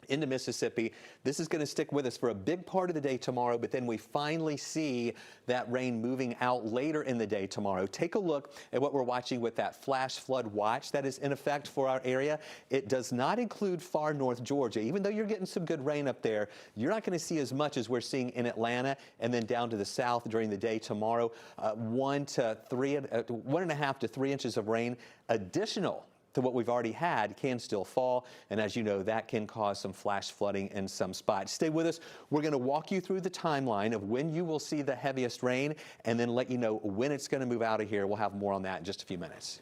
into Mississippi. This is going to stick with us for a big part of the day tomorrow, but then we finally see that rain moving out later in the day tomorrow. Take a look at what we're watching with that flash flood watch that is in effect for our area. It does not include far north Georgia. Even though you're getting some good rain up there, you're not going to see as much as we're seeing in Atlanta and then down to the south during the day tomorrow. 1.5 to 3 inches of rain additional to what we've already had can still fall. And as you know, that can cause some flash flooding in some spots. Stay with us. We're going to walk you through the timeline of when you will see the heaviest rain and then let you know when it's going to move out of here. We'll have more on that in just a few minutes.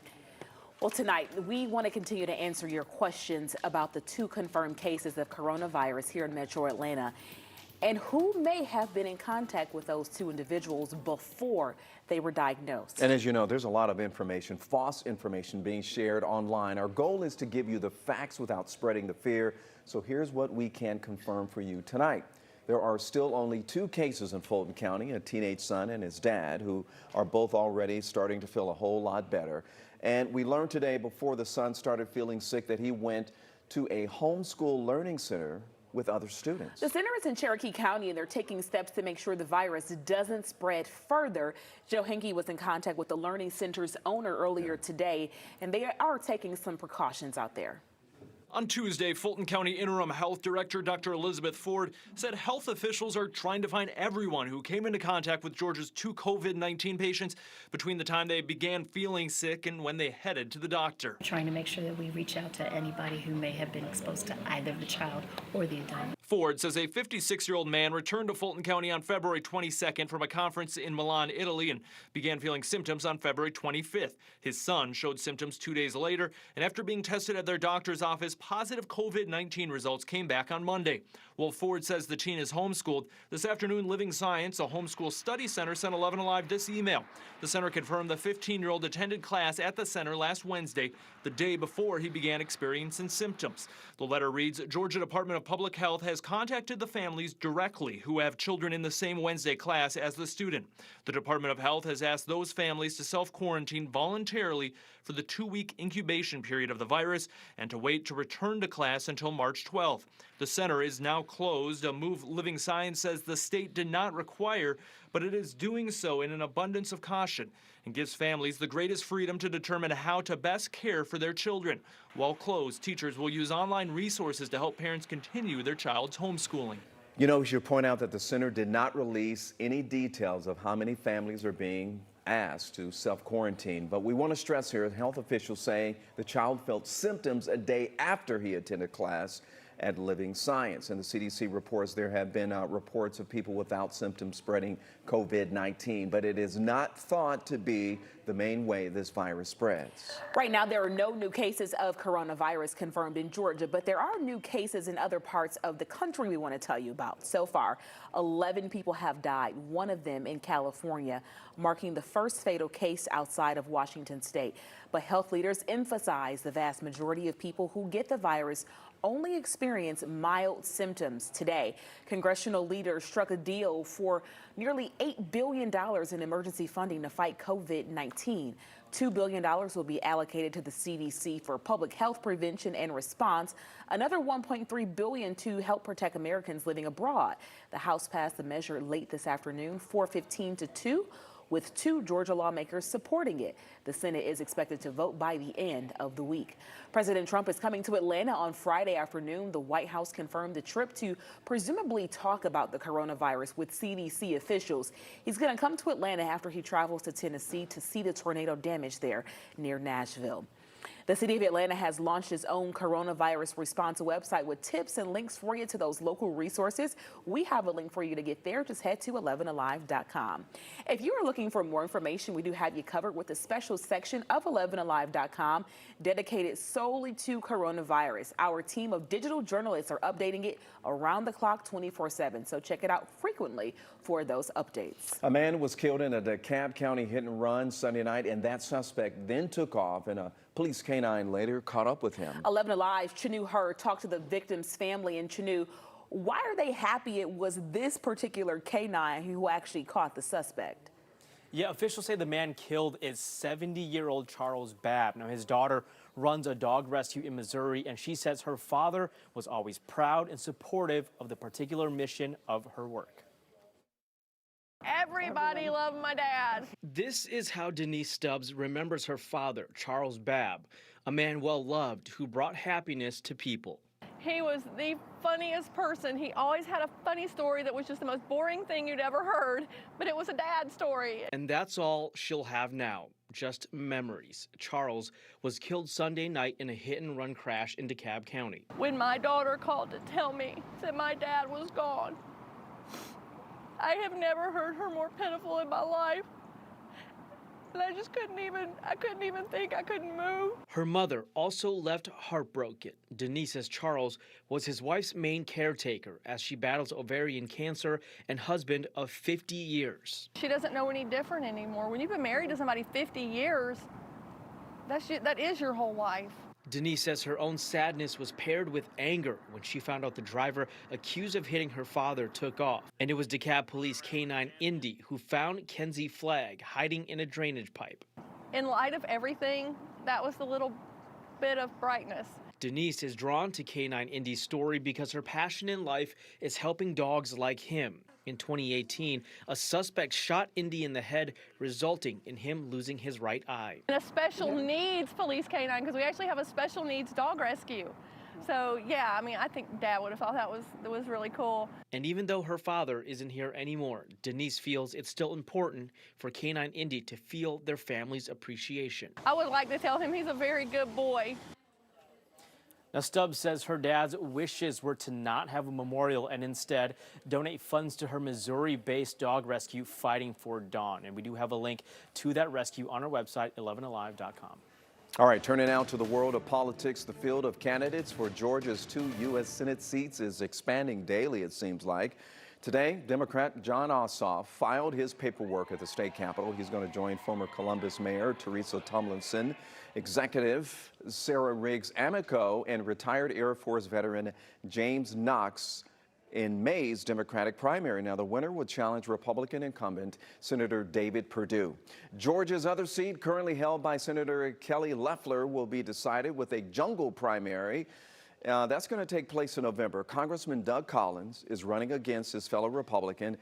Well, tonight, we want to continue to answer your questions about the 2 confirmed cases of coronavirus here in Metro Atlanta and who may have been in contact with those 2 individuals before they were diagnosed. And as you know, there's a lot of information, false information being shared online. Our goal is to give you the facts without spreading the fear. So here's what we can confirm for you tonight. There are still only 2 cases in Fulton County, a teenage son and his dad, who are both already starting to feel a whole lot better. And we learned today, before the son started feeling sick, that he went to a homeschool learning center with other students. The center is in Cherokee County, and they're taking steps to make sure the virus doesn't spread further. Joe Henke was in contact with the learning center's owner earlier today, and they are taking some precautions out there. On Tuesday, Fulton County Interim Health Director Dr. Elizabeth Ford said health officials are trying to find everyone who came into contact with Georgia's 2 COVID-19 patients between the time they began feeling sick and when they headed to the doctor. Trying to make sure that we reach out to anybody who may have been exposed to either the child or the adult. Ford says a 56-year-old man returned to Fulton County on February 22nd from a conference in Milan, Italy, and began feeling symptoms on February 25th. His son showed symptoms 2 days later, and after being tested at their doctor's office, positive COVID-19 results came back on Monday. While Ford says the teen is homeschooled, this afternoon Living Science, a homeschool study center, sent 11Alive this email. The center confirmed the 15-year-old attended class at the center last Wednesday, the day before he began experiencing symptoms. The letter reads, Georgia Department of Public Health has contacted the families directly who have children in the same Wednesday class as the student. The Department of Health has asked those families to self-quarantine voluntarily for the 2-week incubation period of the virus and to wait to return to class until March 12th. The center is now closed, a move Living Science says the state did not require, but it is doing so in an abundance of caution and gives families the greatest freedom to determine how to best care for their children. While closed, teachers will use online resources to help parents continue their child's homeschooling. You know, we should point out that the center did not release any details of how many families are being asked to self-quarantine. But we want to stress here, health officials saying the child felt symptoms a day after he attended class at Living Science. And the CDC reports there have been reports of people without symptoms spreading COVID-19, but it is not thought to be the main way this virus spreads. Right now, there are no new cases of coronavirus confirmed in Georgia, but there are new cases in other parts of the country we want to tell you about. So far, 11 people have died, one of them in California, marking the first fatal case outside of Washington state. But health leaders emphasize the vast majority of people who get the virus only experience mild symptoms. Today, congressional leaders struck a deal for nearly $8 billion in emergency funding to fight COVID-19. $2 billion will be allocated to the CDC for public health prevention and response. Another $1.3 billion to help protect Americans living abroad. The House passed the measure late this afternoon, 4:15 to 2. With 2 Georgia lawmakers supporting it. The Senate is expected to vote by the end of the week. President Trump is coming to Atlanta on Friday afternoon. The White House confirmed the trip to presumably talk about the coronavirus with CDC officials. He's going to come to Atlanta after he travels to Tennessee to see the tornado damage there near Nashville. The city of Atlanta has launched its own coronavirus response website with tips and links for you to those local resources. We have a link for you to get there. Just head to 11alive.com. If you are looking for more information, we do have you covered with a special section of 11alive.com dedicated solely to coronavirus. Our team of digital journalists are updating it around the clock 24/7. So check it out frequently for those updates. A man was killed in a DeKalb County hit and run Sunday night, and that suspect then took off, and a police canine later caught up with him. 11Alive, Chanu Hur talked to the victim's family. And Chanu, why are they happy it was this particular canine who actually caught the suspect? Yeah, officials say the man killed is 70-year-old Charles Babb. Now, his daughter runs a dog rescue in Missouri, and she says her father was always proud and supportive of the particular mission of her work. Everybody loved my dad. This is how Denise Stubbs remembers her father, Charles Babb, a man well-loved who brought happiness to people. He was the funniest person. He always had a funny story that was just the most boring thing you'd ever heard, but it was a dad story. And that's all she'll have now. just memories. Charles was killed Sunday night in a hit-and-run crash in DeKalb County. When my daughter called to tell me that my dad was gone, I have never heard her more pitiful in my life. And I just couldn't even think, I couldn't move. Her mother also left heartbroken. Denise says Charles was his wife's main caretaker as she battles ovarian cancer and husband of 50 years. She doesn't know any different anymore. When you've been married to somebody 50 years, that is your whole life. Denise says her own sadness was paired with anger when she found out the driver accused of hitting her father took off. And it was DeKalb Police K-9 Indy who found Kenzie Flagg hiding in a drainage pipe. In light of everything, that was the little bit of brightness. Denise is drawn to K-9 Indy's story because her passion in life is helping dogs like him. In 2018, a suspect shot Indy in the head, resulting in him losing his right eye. And a special needs police K-9, because we actually have a special needs dog rescue. So yeah, I mean, I think Dad would have thought that was really cool. And even though her father isn't here anymore, Denise feels it's still important for K-9 Indy to feel their family's appreciation. I would like to tell him he's a very good boy. Now, Stubbs says her dad's wishes were to not have a memorial and instead donate funds to her Missouri-based dog rescue, Fighting for Dawn. And we do have a link to that rescue on our website, 11alive.com. All right, turning now to the world of politics. The field of candidates for Georgia's 2 U.S. Senate seats is expanding daily, it seems like. Today, Democrat Jon Ossoff filed his paperwork at the state capitol. He's going to join former Columbus Mayor Teresa Tomlinson, Executive Sarah Riggs Amico, and retired Air Force veteran James Knox in May's Democratic primary. Now, the winner will challenge Republican incumbent Senator David Perdue. Georgia's other seat, currently held by Senator Kelly Loeffler, will be decided with a jungle primary. That's going to take place in November. Congressman Doug Collins is running against his fellow Republican,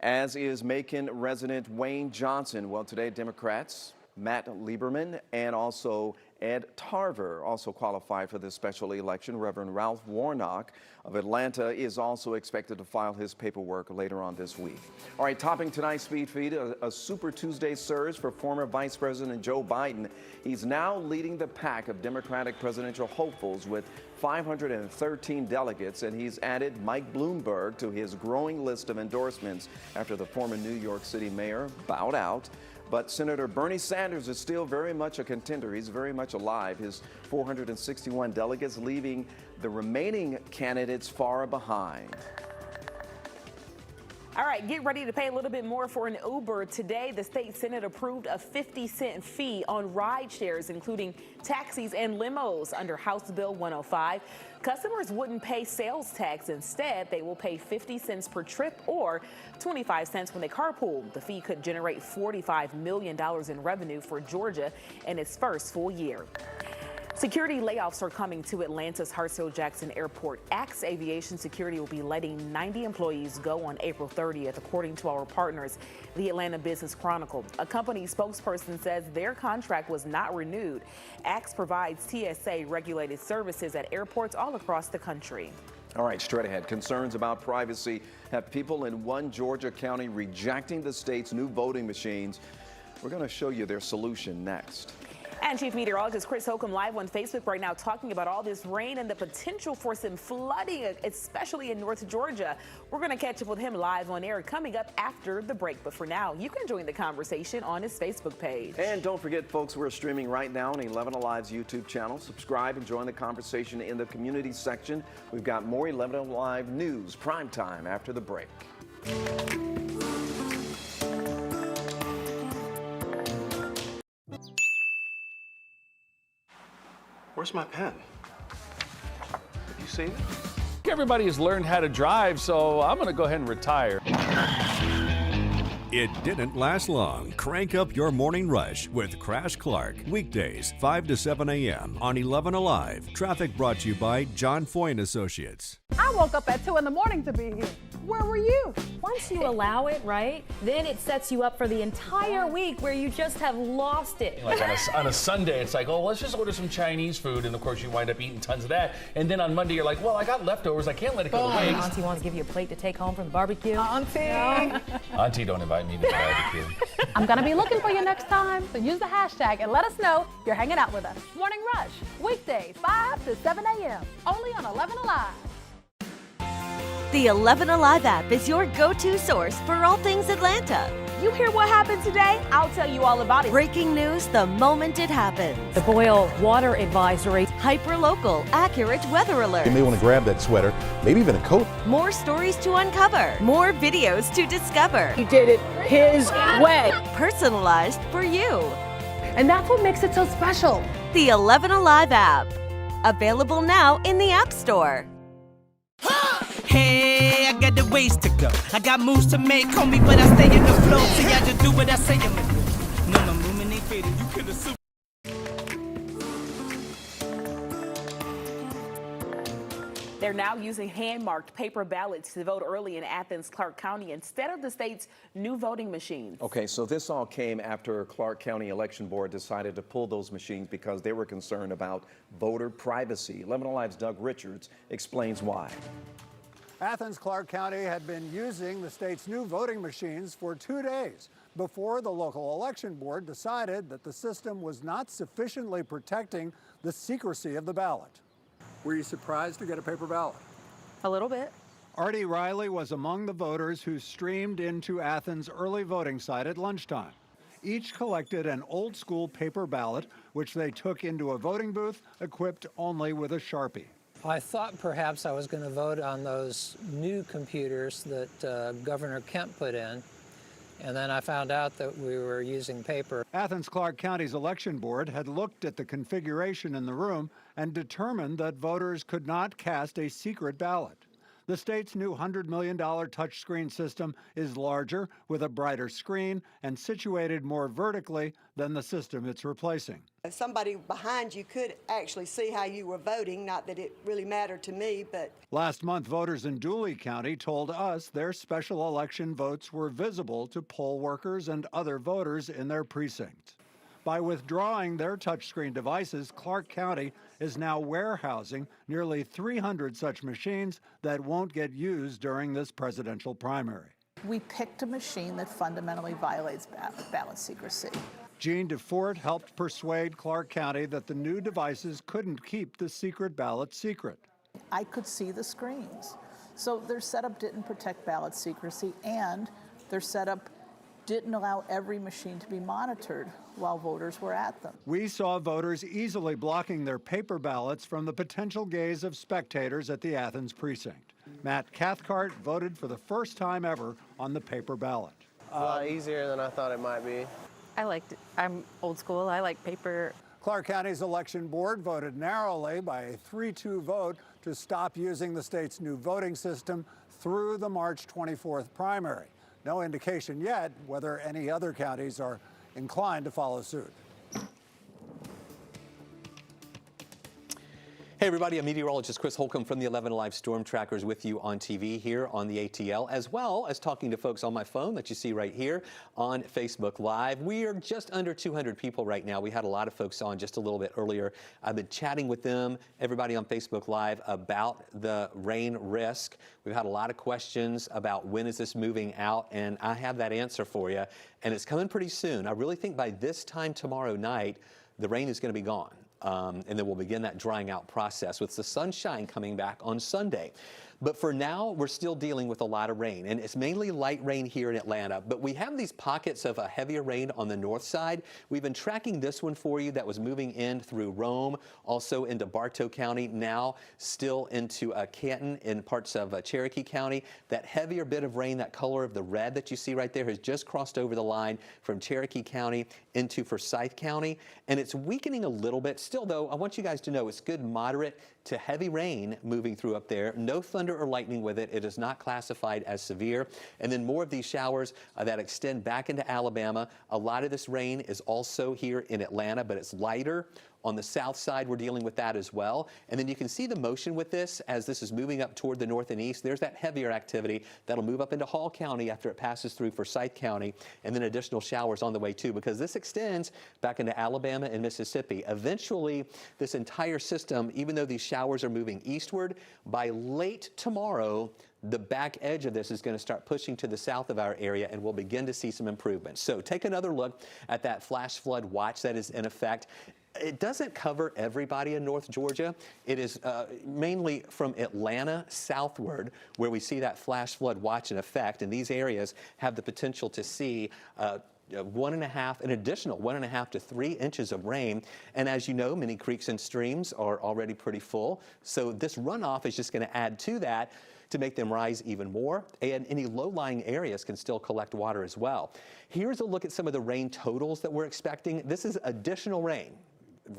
as is Macon resident Wayne Johnson. Well, today, Democrats Matt Lieberman and also Ed Tarver also qualified for this special election. Reverend Ralph Warnock of Atlanta is also expected to file his paperwork later on this week. All right, topping tonight's speed feed, a Super Tuesday surge for former Vice President Joe Biden. He's now leading the pack of Democratic presidential hopefuls with 513 delegates, and he's added Mike Bloomberg to his growing list of endorsements after the former New York City mayor bowed out. But Senator Bernie Sanders is still very much a contender. He's very much alive. His 461 delegates leaving the remaining candidates far behind. All right, get ready to pay a little bit more for an Uber. Today, the state Senate approved a 50-cent fee on ride shares, including taxis and limos under House Bill 105. Customers wouldn't pay sales tax. Instead, they will pay 50 cents per trip or 25 cents when they carpool. The fee could generate $45 million in revenue for Georgia in its first full year. Security layoffs are coming to Atlanta's Hartsfield-Jackson Airport. Axe Aviation Security will be letting 90 employees go on April 30th, according to our partners, the Atlanta Business Chronicle. A company spokesperson says their contract was not renewed. Axe provides TSA-regulated services at airports all across the country. All right, straight ahead. Concerns about privacy have people in one Georgia county rejecting the state's new voting machines. We're going to show you their solution next. And Chief Meteorologist Chris Holcomb live on Facebook right now talking about all this rain and the potential for some flooding, especially in North Georgia. We're going to catch up with him live on air coming up after the break. But for now, you can join the conversation on his Facebook page. And don't forget, folks, we're streaming right now on 11 Alive's YouTube channel. Subscribe and join the conversation in the community section. We've got more 11 Alive news, primetime after the break. Where's my pen? Have you seen it? Everybody has learned how to drive, so I'm going to go ahead and retire. It didn't last long. Crank up your morning rush with Crash Clark. Weekdays, 5 to 7 a.m. on 11 Alive. Traffic brought to you by John Foy & Associates. I woke up at 2 in the morning to be here. where were you? Once you allow it, right, then it sets you up for the entire week where you just have lost it. Like on a Sunday, it's like, oh, let's just order some Chinese food, and of course you wind up eating tons of that. And then on Monday, you're like, well, I got leftovers, I can't let it go to waste. Auntie wants to give you a plate to take home from the barbecue. Auntie. No. Auntie, don't invite me to the barbecue. I'm gonna be looking for you next time, so use the hashtag and let us know you're hanging out with us. Morning Rush, weekdays 5 to 7 a.m. only on 11Alive. The 11Alive app is your go-to source for all things Atlanta. You hear what happened today? I'll tell you all about it. Breaking news the moment it happens. The boil water advisory. Hyper-local, accurate weather alerts. You may want to grab that sweater, maybe even a coat. More stories to uncover. More videos to discover. He did it his way. Personalized for you. And that's what makes it so special. The 11Alive app. Available now in the App Store. Hey, I got the ways to go. I got moves to make, homie, but I stay in the flow. See, I just do what I say I'ma do. No, my movement ain't fading. You could assume. They're now using hand-marked paper ballots to vote early in Athens, Clark County, instead of the state's new voting machines. Okay, so this all came after Clark County Election Board decided to pull those machines because they were concerned about voter privacy. 11Alive's Doug Richards explains why. Athens, Clark County had been using the state's new voting machines for 2 days before the local election board decided that the system was not sufficiently protecting the secrecy of the ballot. Were you surprised to get a paper ballot? A little bit. Artie Riley was among the voters who streamed into Athens' early voting site at lunchtime. Each collected an old-school paper ballot, which they took into a voting booth equipped only with a Sharpie. I thought perhaps I was going to vote on those new computers that Governor Kemp put in, and then I found out that we were using paper. Athens Clark County's election board had looked at the configuration in the room and determined that voters could not cast a secret ballot. The state's new $100 million touchscreen system is larger, with a brighter screen, and situated more vertically than the system it's replacing. Somebody behind you could actually see how you were voting, not that it really mattered to me, but... Last month, voters in Dooley County told us their special election votes were visible to poll workers and other voters in their precincts. By withdrawing their touchscreen devices, Clark County is now warehousing nearly 300 such machines that won't get used during this presidential primary. We picked a machine that fundamentally violates ballot secrecy. Jean DeFort helped persuade Clark County that the new devices couldn't keep the secret ballot secret. I could see the screens. So their setup didn't protect ballot secrecy, and their setup didn't allow every machine to be monitored while voters were at them. We saw voters easily blocking their paper ballots from the potential gaze of spectators at the Athens precinct. Matt Cathcart voted for the first time ever on the paper ballot. A lot easier than I thought it might be. I liked it. I'm old school. I like paper. Clark County's election board voted narrowly by a 3-2 vote to stop using the state's new voting system through the March 24th primary. No indication yet whether any other counties are inclined to follow suit. Hey everybody, I'm meteorologist Chris Holcomb from the 11Alive Storm Trackers with you on TV here on the ATL, as well as talking to folks on my phone that you see right here on Facebook Live. We are just under 200 people right now. We had a lot of folks on just a little bit earlier. I've been chatting with them, everybody on Facebook Live, about the rain risk. We've had a lot of questions about when is this moving out, and I have that answer for you, and it's coming pretty soon. I really think by this time tomorrow night, the rain is going to be gone. And then we'll begin that drying out process with the sunshine coming back on Sunday. But for now, we're still dealing with a lot of rain, and it's mainly light rain here in Atlanta. But we have these pockets of a heavier rain on the north side. We've been tracking this one for you that was moving in through Rome, also into Bartow County, now still into Canton in parts of Cherokee County. That heavier bit of rain, that color of the red that you see right there, has just crossed over the line from Cherokee County into Forsyth County, and it's weakening a little bit. Still, though, I want you guys to know it's good moderate to heavy rain moving through up there. No thunder or lightning with it. It is not classified as severe. And then more of these showers that extend back into Alabama. A lot of this rain is also here in Atlanta, but it's lighter On the south side, we're dealing with that as well. And then you can see the motion with this as this is moving up toward the north and east. There's that heavier activity that'll move up into Hall County after it passes through Forsyth County, and then additional showers on the way too, because this extends back into Alabama and Mississippi. Eventually, this entire system, even though these showers are moving eastward, by late tomorrow, the back edge of this is going to start pushing to the south of our area, and we'll begin to see some improvements. So take another look at that flash flood watch that is in effect. It doesn't cover everybody in North Georgia. It is mainly from Atlanta southward where we see that flash flood watch in effect, and these areas have the potential to see an additional 1.5 to 3 inches of rain. And as you know, many creeks and streams are already pretty full. So this runoff is just going to add to that to make them rise even more. And any low-lying areas can still collect water as well. Here's a look at some of the rain totals that we're expecting. This is additional rain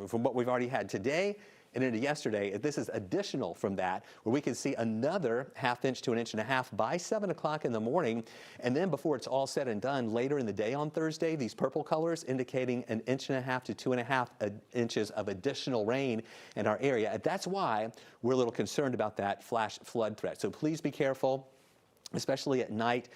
from what we've already had today and into yesterday. This is additional from that, where we can see another 1/2 inch to 1.5 inches by 7 o'clock in the morning. And then before it's all said and done, later in the day on Thursday, these purple colors indicating 1.5 inches to 2.5 inches of additional rain in our area. And that's why we're a little concerned about that flash flood threat. So please be careful, especially at night.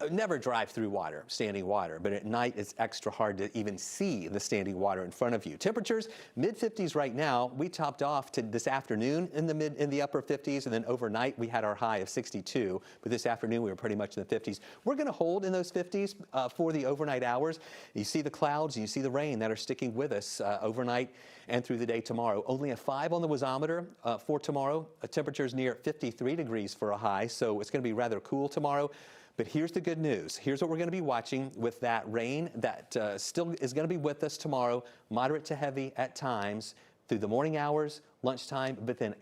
Never drive through water, standing water, but at night it's extra hard to even see the standing water in front of you. Temperatures mid-50s right now. We topped off to this afternoon in the upper 50s, and then overnight we had our high of 62. But this afternoon we were pretty much in the 50s. We're going to hold in those 50s for the overnight hours. You see the clouds and you see the rain that are sticking with us overnight and through the day tomorrow. Only a 5 on the wasometer for tomorrow. Temperatures near 53 degrees for a high, so it's going to be rather cool tomorrow. But here's the good news. Here's what we're going to be watching with that rain that still is going to be with us tomorrow, moderate to heavy at times through the morning hours, lunchtime, but then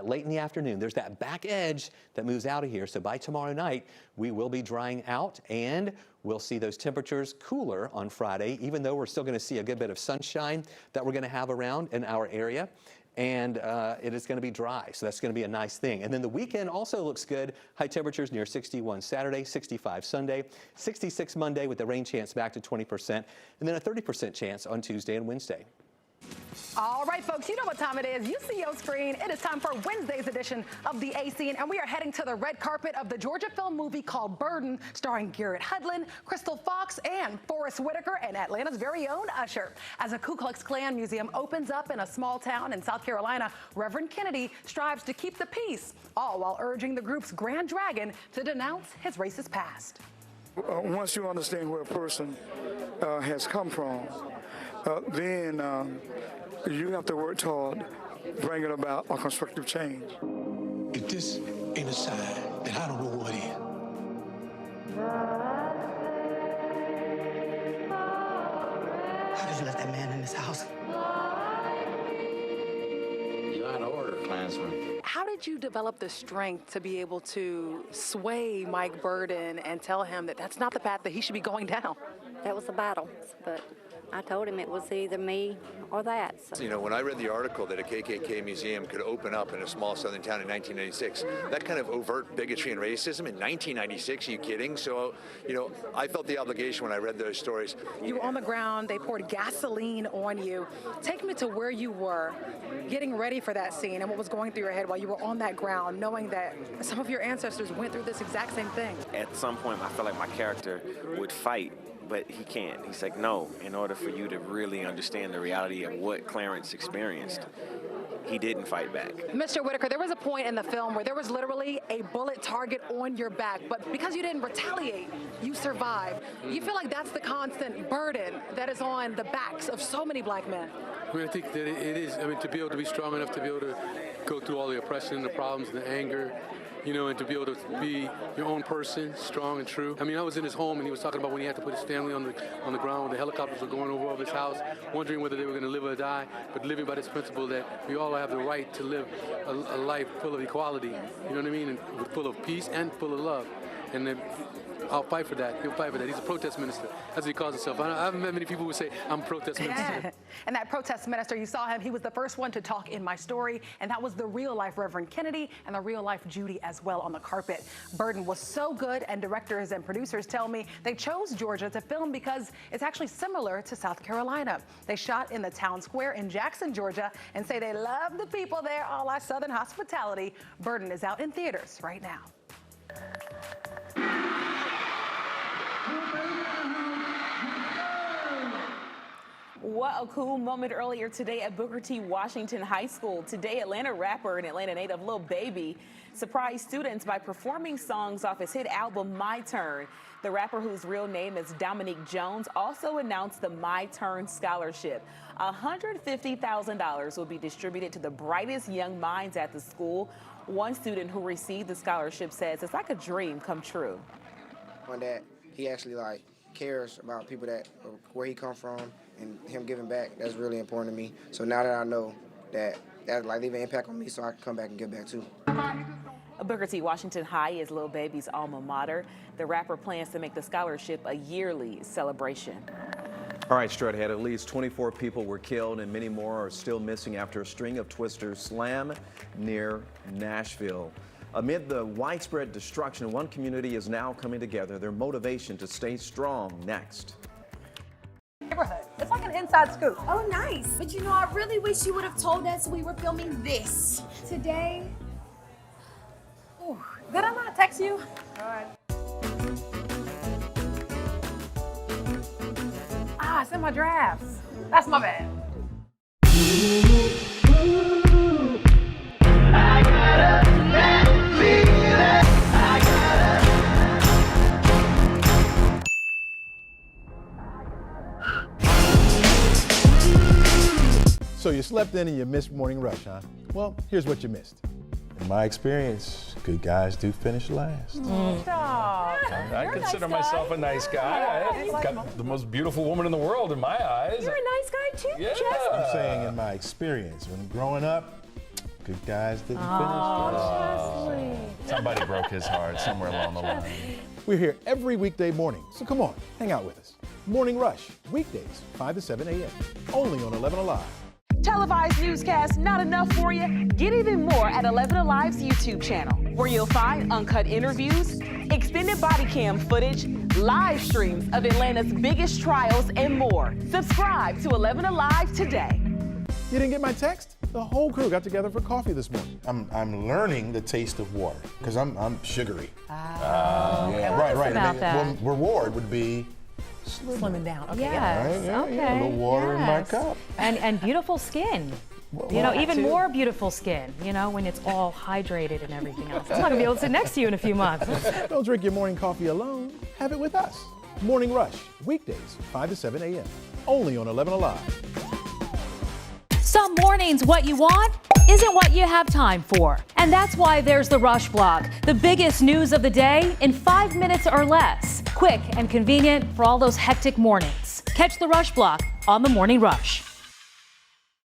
late in the afternoon. There's that back edge that moves out of here. So by tomorrow night, we will be drying out, and we'll see those temperatures cooler on Friday, even though we're still going to see a good bit of sunshine that we're going to have around in our area. And it is going to be dry, so that's going to be a nice thing. And then the weekend also looks good. High temperatures near 61 Saturday, 65 Sunday, 66 Monday with the rain chance back to 20%, and then a 30% chance on Tuesday and Wednesday. All right, folks, you know what time it is. You see your screen. It is time for Wednesday's edition of the A Scene, and we are heading to the red carpet of the Georgia film movie called Burden, starring Garrett Hudlin, Crystal Fox, and Forrest Whitaker, and Atlanta's very own Usher. As a Ku Klux Klan museum opens up in a small town in South Carolina, Reverend Kennedy strives to keep the peace, all while urging the group's Grand Dragon to denounce his racist past. Once you understand where a person has come from, then you have to work toward bringing about a constructive change. If this ain't a sign, then I don't know what is. How did you let that man in this house? You're out of order, Klansman. How did you develop the strength to be able to sway Mike Burden and tell him that that's not the path that he should be going down? That was a battle, but I told him it was either me or that. So. You know, when I read the article that a KKK museum could open up in a small southern town in 1996, that kind of overt bigotry and racism in 1996, are you kidding? So, you know, I felt the obligation when I read those stories. You were on the ground, they poured gasoline on you. Take me to where you were getting ready for that scene and what was going through your head while you were on that ground, knowing that some of your ancestors went through this exact same thing. At some point, I felt like my character would fight, but he can't. He's like, no, in order for you to really understand the reality of what Clarence experienced, he didn't fight back. Mr. Whitaker, there was a point in the film where there was literally a bullet target on your back, but because you didn't retaliate, you survived. You feel like that's the constant burden that is on the backs of so many black men. I mean, I think that it is, I mean, to be able to be strong enough to be able to go through all the oppression, the problems, and the anger, you know, and to be able to be your own person, strong and true. I mean, I was in his home, and he was talking about when he had to put his family on the ground when the helicopters were going over his house, wondering whether they were going to live or die, but living by this principle that we all have the right to live a life full of equality, you know what I mean, and full of peace and full of love. And that I'll fight for that. He'll fight for that. He's a protest minister. That's what he calls himself. I haven't met many people who say, I'm a protest minister. And that protest minister, you saw him, he was the first one to talk in my story, and that was the real-life Reverend Kennedy and the real-life Judy as well on the carpet. Burden was so good, and directors and producers tell me they chose Georgia to film because it's actually similar to South Carolina. They shot in the town square in Jackson, Georgia, and say they love the people there, all our Southern hospitality. Burden is out in theaters right now. What a cool moment earlier today at Booker T. Washington High School. Today, Atlanta rapper and Atlanta native Lil Baby surprised students by performing songs off his hit album, My Turn. The rapper, whose real name is Dominique Jones, also announced the My Turn Scholarship. $150,000 will be distributed to the brightest young minds at the school. One student who received the scholarship says it's like a dream come true. On that, he actually cares about people that where he come from and him giving back. That's really important to me. So now that I know that leave an impact on me, so I can come back and give back too. Booker T. Washington High is Lil Baby's alma mater. The rapper plans to make the scholarship a yearly celebration. All right, straight ahead, at least 24 people were killed and many more are still missing after a string of twisters slam near Nashville. Amid the widespread destruction, one community is now coming together. Their motivation to stay strong next. Neighborhood. It's like an inside scoop. Oh, nice. But you know, I really wish you would have told us we were filming this today. Ooh, did I not text you? All right. Ah, it's in my drafts. That's my bad. So you slept in and you missed Morning Rush, huh? Well, here's what you missed. In my experience, good guys do finish last. I consider myself a nice guy. I've got the most beautiful woman in the world in my eyes. You're a nice guy too, Yeah. I'm saying in my experience, when growing up, good guys didn't finish. Somebody broke his heart somewhere along the line. We're here every weekday morning, so come on, hang out with us. Morning Rush, weekdays, 5 to 7 a.m., only on 11Alive. Televised newscasts not enough for you? Get even more at 11Alive's YouTube channel, where you'll find uncut interviews, extended body cam footage, live streams of Atlanta's biggest trials, and more. Subscribe to 11Alive today. You didn't get my text? The whole crew got together for coffee this morning. I'm learning the taste of water, because I'm sugary. Yeah, right. About that. Well, reward would be slimming down. Okay, Yes, yeah, okay. a little water in my cup. And beautiful skin. You know, even more beautiful skin, you know, when it's all hydrated and everything else. I'm not gonna be able to sit next to you in a few months. Don't drink your morning coffee alone. Have it with us. Morning Rush, weekdays, 5 to 7 a.m., only on 11Alive. Some mornings, what you want isn't what you have time for. And that's why there's the Rush Block, the biggest news of the day in 5 minutes or less. Quick and convenient for all those hectic mornings. Catch the Rush Block on the Morning Rush.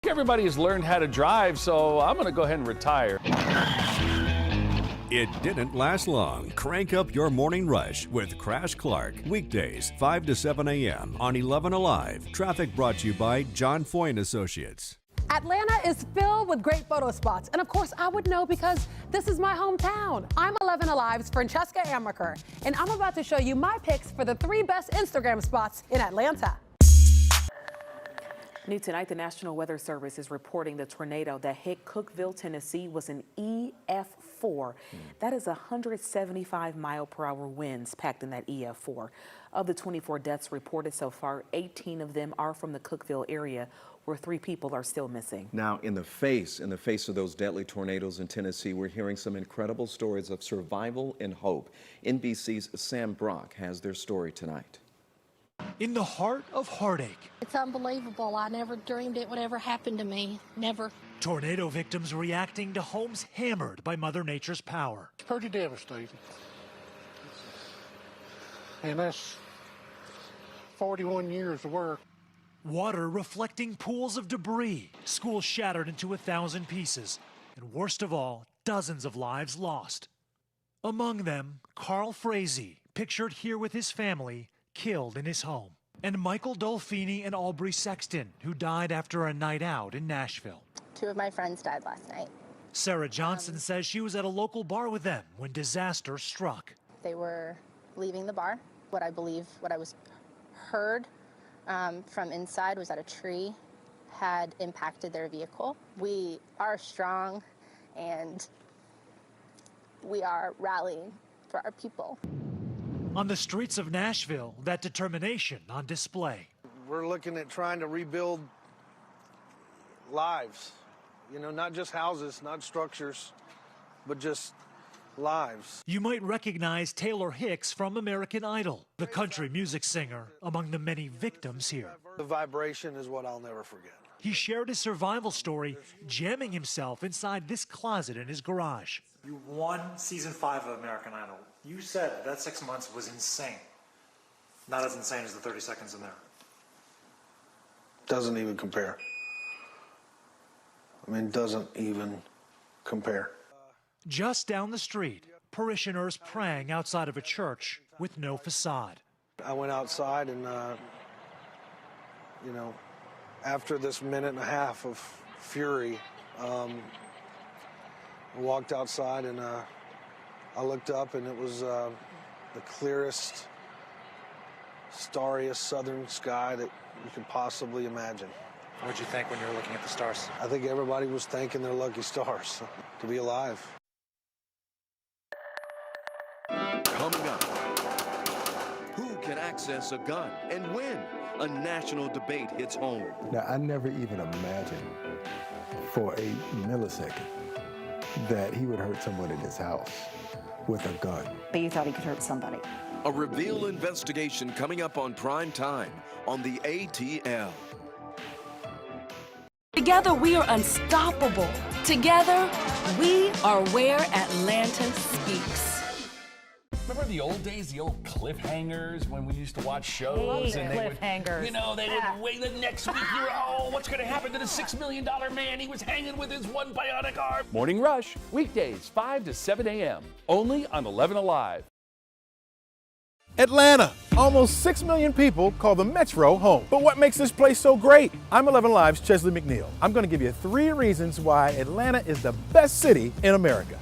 Everybody has learned how to drive, so I'm going to go ahead and retire. It didn't last long. Crank up your morning rush with Crash Clark. Weekdays, 5 to 7 a.m. on 11Alive. Traffic brought to you by John Foy & Associates. Atlanta is filled with great photo spots. And of course, I would know because this is my hometown. I'm 11Alive's Francesca Amaker, and I'm about to show you my picks for the 3 best Instagram spots in Atlanta. New tonight, the National Weather Service is reporting the tornado that hit Cookeville, Tennessee was an EF4. That is 175-mile-per-hour winds packed in that EF4. Of the 24 deaths reported so far, 18 of them are from the Cookeville area, where 3 people are still missing. Now, in the face of those deadly tornadoes in Tennessee, we're hearing some incredible stories of survival and hope. NBC's Sam Brock has their story tonight. In the heart of heartache, it's unbelievable. I never dreamed it would ever happen to me. Never. Tornado victims reacting to homes hammered by Mother Nature's power. It's pretty devastating. And that's 41 years of work. Water reflecting pools of debris, schools shattered into 1,000 pieces, and worst of all, dozens of lives lost. Among them, Carl Frazee, pictured here with his family, killed in his home. And Michael Dolfini and Aubrey Sexton, who died after a night out in Nashville. 2 of my friends died last night. Sarah Johnson says she was at a local bar with them when disaster struck. They were leaving the bar. What I was heard from inside was that a tree had impacted their vehicle. We are strong and we are rallying for our people. On the streets of Nashville, that determination on display. We're looking at trying to rebuild lives, you know, not just houses, not structures, but just lives. You might recognize Taylor Hicks from American Idol, the country music singer, among the many victims here. The vibration is what I'll never forget. He shared his survival story, jamming himself inside this closet in his garage. You won season 5 of American Idol. You said that 6 months was insane. Not as insane as the 30 seconds in there. Doesn't even compare. I mean, doesn't even compare. Just down the street, parishioners praying outside of a church with no facade. I went outside and, you know, after this minute and a half of fury, I walked outside and I looked up and it was the clearest, starriest southern sky that you can possibly imagine. What did you think when you were looking at the stars? I think everybody was thanking their lucky stars to be alive. Coming up, who can access a gun and when? A national debate hits home. Now, I never even imagined for a millisecond that he would hurt someone in his house with a gun. But you thought he could hurt somebody. A reveal investigation coming up on Primetime on the ATL. Together, we are unstoppable. Together, we are where Atlanta speaks. Remember the old days, the old cliffhangers when we used to watch shows? And cliffhangers. They would wait the next week. You're, what's going to happen to the $6 million man? He was hanging with his one bionic arm. Morning Rush, weekdays 5 to 7 a.m. Only on 11Alive. Atlanta. Almost 6 million people call the Metro home. But what makes this place so great? I'm 11Alive's Chesley McNeil. I'm going to give you 3 reasons why Atlanta is the best city in America.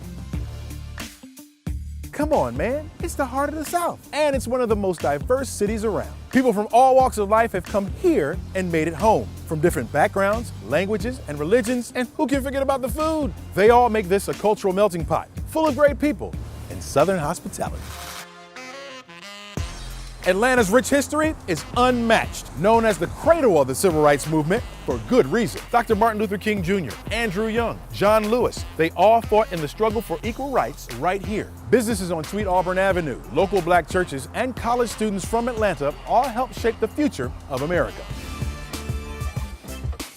Come on, man. It's the heart of the South. And it's one of the most diverse cities around. People from all walks of life have come here and made it home. From different backgrounds, languages, and religions. And who can forget about the food? They all make this a cultural melting pot, full of great people and Southern hospitality. Atlanta's rich history is unmatched, known as the cradle of the civil rights movement for good reason. Dr. Martin Luther King Jr., Andrew Young, John Lewis, they all fought in the struggle for equal rights right here. Businesses on Sweet Auburn Avenue, local black churches, and college students from Atlanta all helped shape the future of America.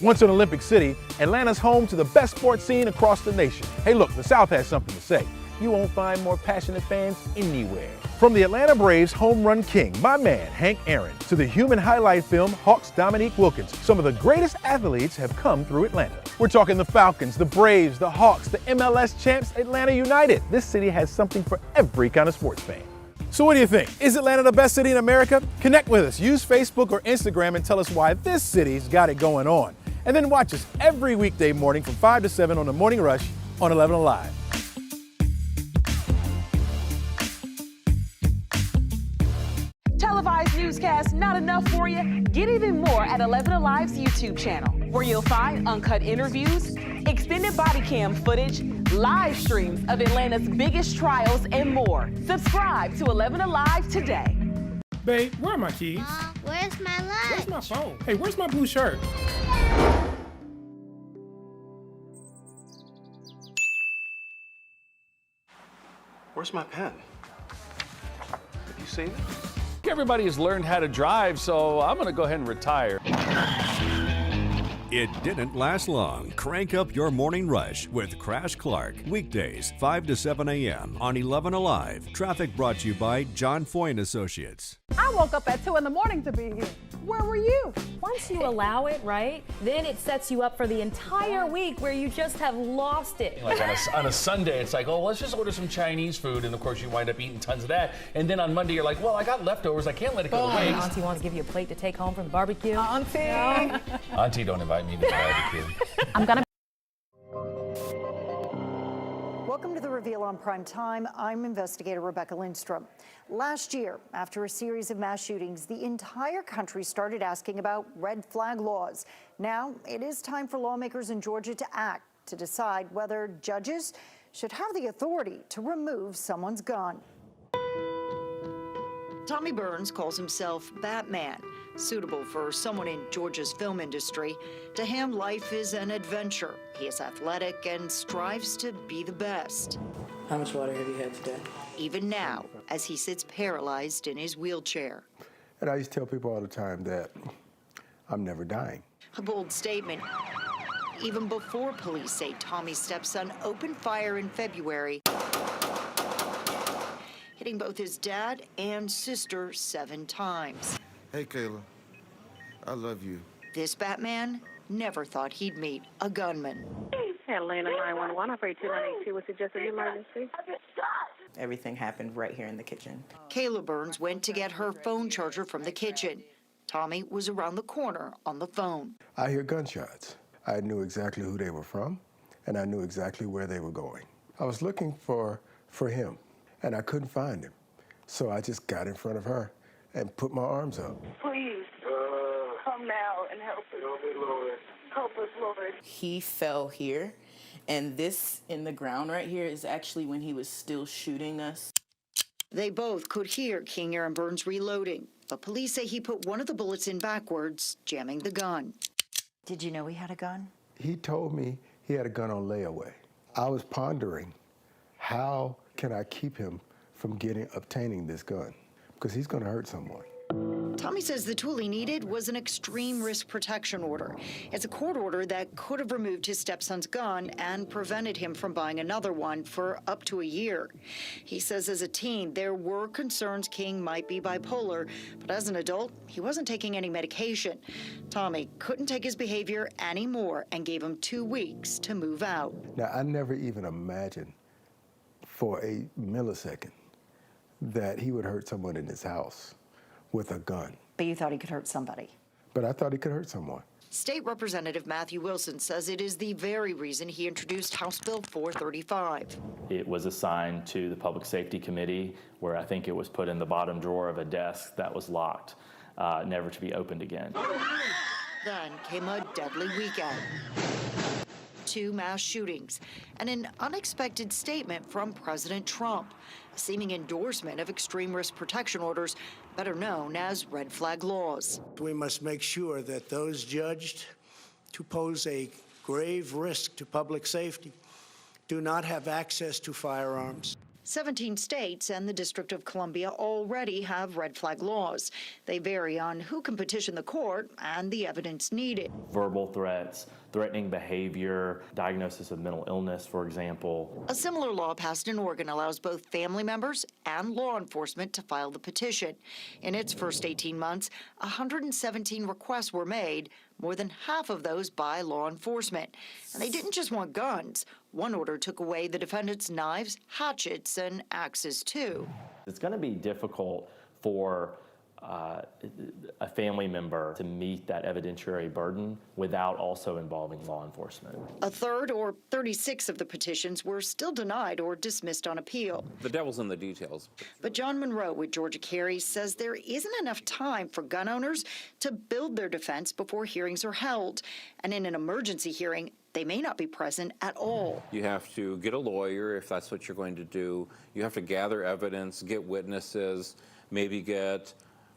Once an Olympic city, Atlanta's home to the best sports scene across the nation. Hey look, the South has something to say. You won't find more passionate fans anywhere. From the Atlanta Braves home run king, my man Hank Aaron, to the human highlight film Hawks Dominique Wilkins, some of the greatest athletes have come through Atlanta. We're talking the Falcons, the Braves, the Hawks, the MLS champs, Atlanta United. This city has something for every kind of sports fan. So what do you think? Is Atlanta the best city in America? Connect with us. Use Facebook or Instagram and tell us why this city's got it going on. And then watch us every weekday morning from 5 to 7 on the Morning Rush on 11Alive. Televised newscasts not enough for you? Get even more at 11Alive's YouTube channel, where you'll find uncut interviews, extended body cam footage, live streams of Atlanta's biggest trials, and more. Subscribe to 11Alive today. Babe, where are my keys? Where's my lunch? Where's my phone? Hey, where's my blue shirt? Where's my pen? Have you seen it? Everybody has learned how to drive, so I'm going to go ahead and retire. It didn't last long. Crank up your morning rush with Crash Clark. Weekdays, 5 to 7 a.m. on 11Alive. Traffic brought to you by John Foy & Associates. I woke up at 2 in the morning to be here. Where were you? Once you allow it, right, then it sets you up for the entire week where you just have lost it. Like on a Sunday, it's like, oh, let's just order some Chinese food, and of course you wind up eating tons of that. And then on Monday, you're like, well, I got leftovers, I can't let it go to waste. Auntie wants to give you a plate to take home from the barbecue. Auntie. No. Auntie, don't invite me to the barbecue. I'm gonna. Welcome to The Reveal on Primetime. I'm investigator Rebecca Lindstrom. Last year, after a series of mass shootings, the entire country started asking about red flag laws. Now, it is time for lawmakers in Georgia to act to decide whether judges should have the authority to remove someone's gun. Tommy Burns calls himself Batman, suitable for someone in Georgia's film industry. To him, life is an adventure. He is athletic and strives to be the best. How much water have you had today? Even now, as he sits paralyzed in his wheelchair. And I used to tell people all the time that I'm never dying. A bold statement, even before police say Tommy's stepson opened fire in February, hitting both his dad and sister 7 times. Hey, Kayla, I love you. This Batman never thought he'd meet a gunman. Atlanta 911, operator 2982, was it just an emergency? Everything happened right here in the kitchen. Kayla Burns went to get her phone charger from the kitchen. Tommy was around the corner on the phone. I hear gunshots. I knew exactly who they were from, and I knew exactly where they were going. I was looking for him, and I couldn't find him. So I just got in front of her and put my arms up. Please, come now and help us. Help us, Lord. He fell here, and this in the ground right here is actually when he was still shooting us. They both could hear King Aaron Burns reloading, but police say he put one of the bullets in backwards, jamming the gun. Did you know he had a gun? He told me he had a gun on layaway. I was pondering, how can I keep him from obtaining this gun? Because he's going to hurt someone. Tommy says the tool he needed was an extreme risk protection order. It's a court order that could have removed his stepson's gun and prevented him from buying another one for up to a year. He says as a teen, there were concerns King might be bipolar, but as an adult, he wasn't taking any medication. Tommy couldn't take his behavior anymore and gave him 2 weeks to move out. Now, I never even imagined for a millisecond that he would hurt someone in his house with a gun. But you thought he could hurt somebody? But I thought he could hurt someone. State Representative Matthew Wilson says it is the very reason he introduced House Bill 435. It was assigned to the Public Safety Committee, where I think it was put in the bottom drawer of a desk that was locked, never to be opened again. Then came a deadly weekend. 2 mass shootings, and an unexpected statement from President Trump, a seeming endorsement of extreme risk protection orders, better known as red flag laws. We must make sure that those judged to pose a grave risk to public safety do not have access to firearms. 17 states and the District of Columbia already have red flag laws. They vary on who can petition the court and the evidence needed. Verbal threats, threatening behavior, diagnosis of mental illness, for example. A similar law passed in Oregon allows both family members and law enforcement to file the petition. In its first 18 months, 117 requests were made, more than half of those by law enforcement. And they didn't just want guns. One order took away the defendant's knives, hatchets, and axes, too. It's going to be difficult for a family member to meet that evidentiary burden without also involving law enforcement. A third, or 36 of the petitions, were still denied or dismissed on appeal. The devil's in the details. But John Monroe with Georgia Carry says there isn't enough time for gun owners to build their defense before hearings are held. And in an emergency hearing, they may not be present at all. You have to get a lawyer if that's what you're going to do. You have to gather evidence, get witnesses, maybe get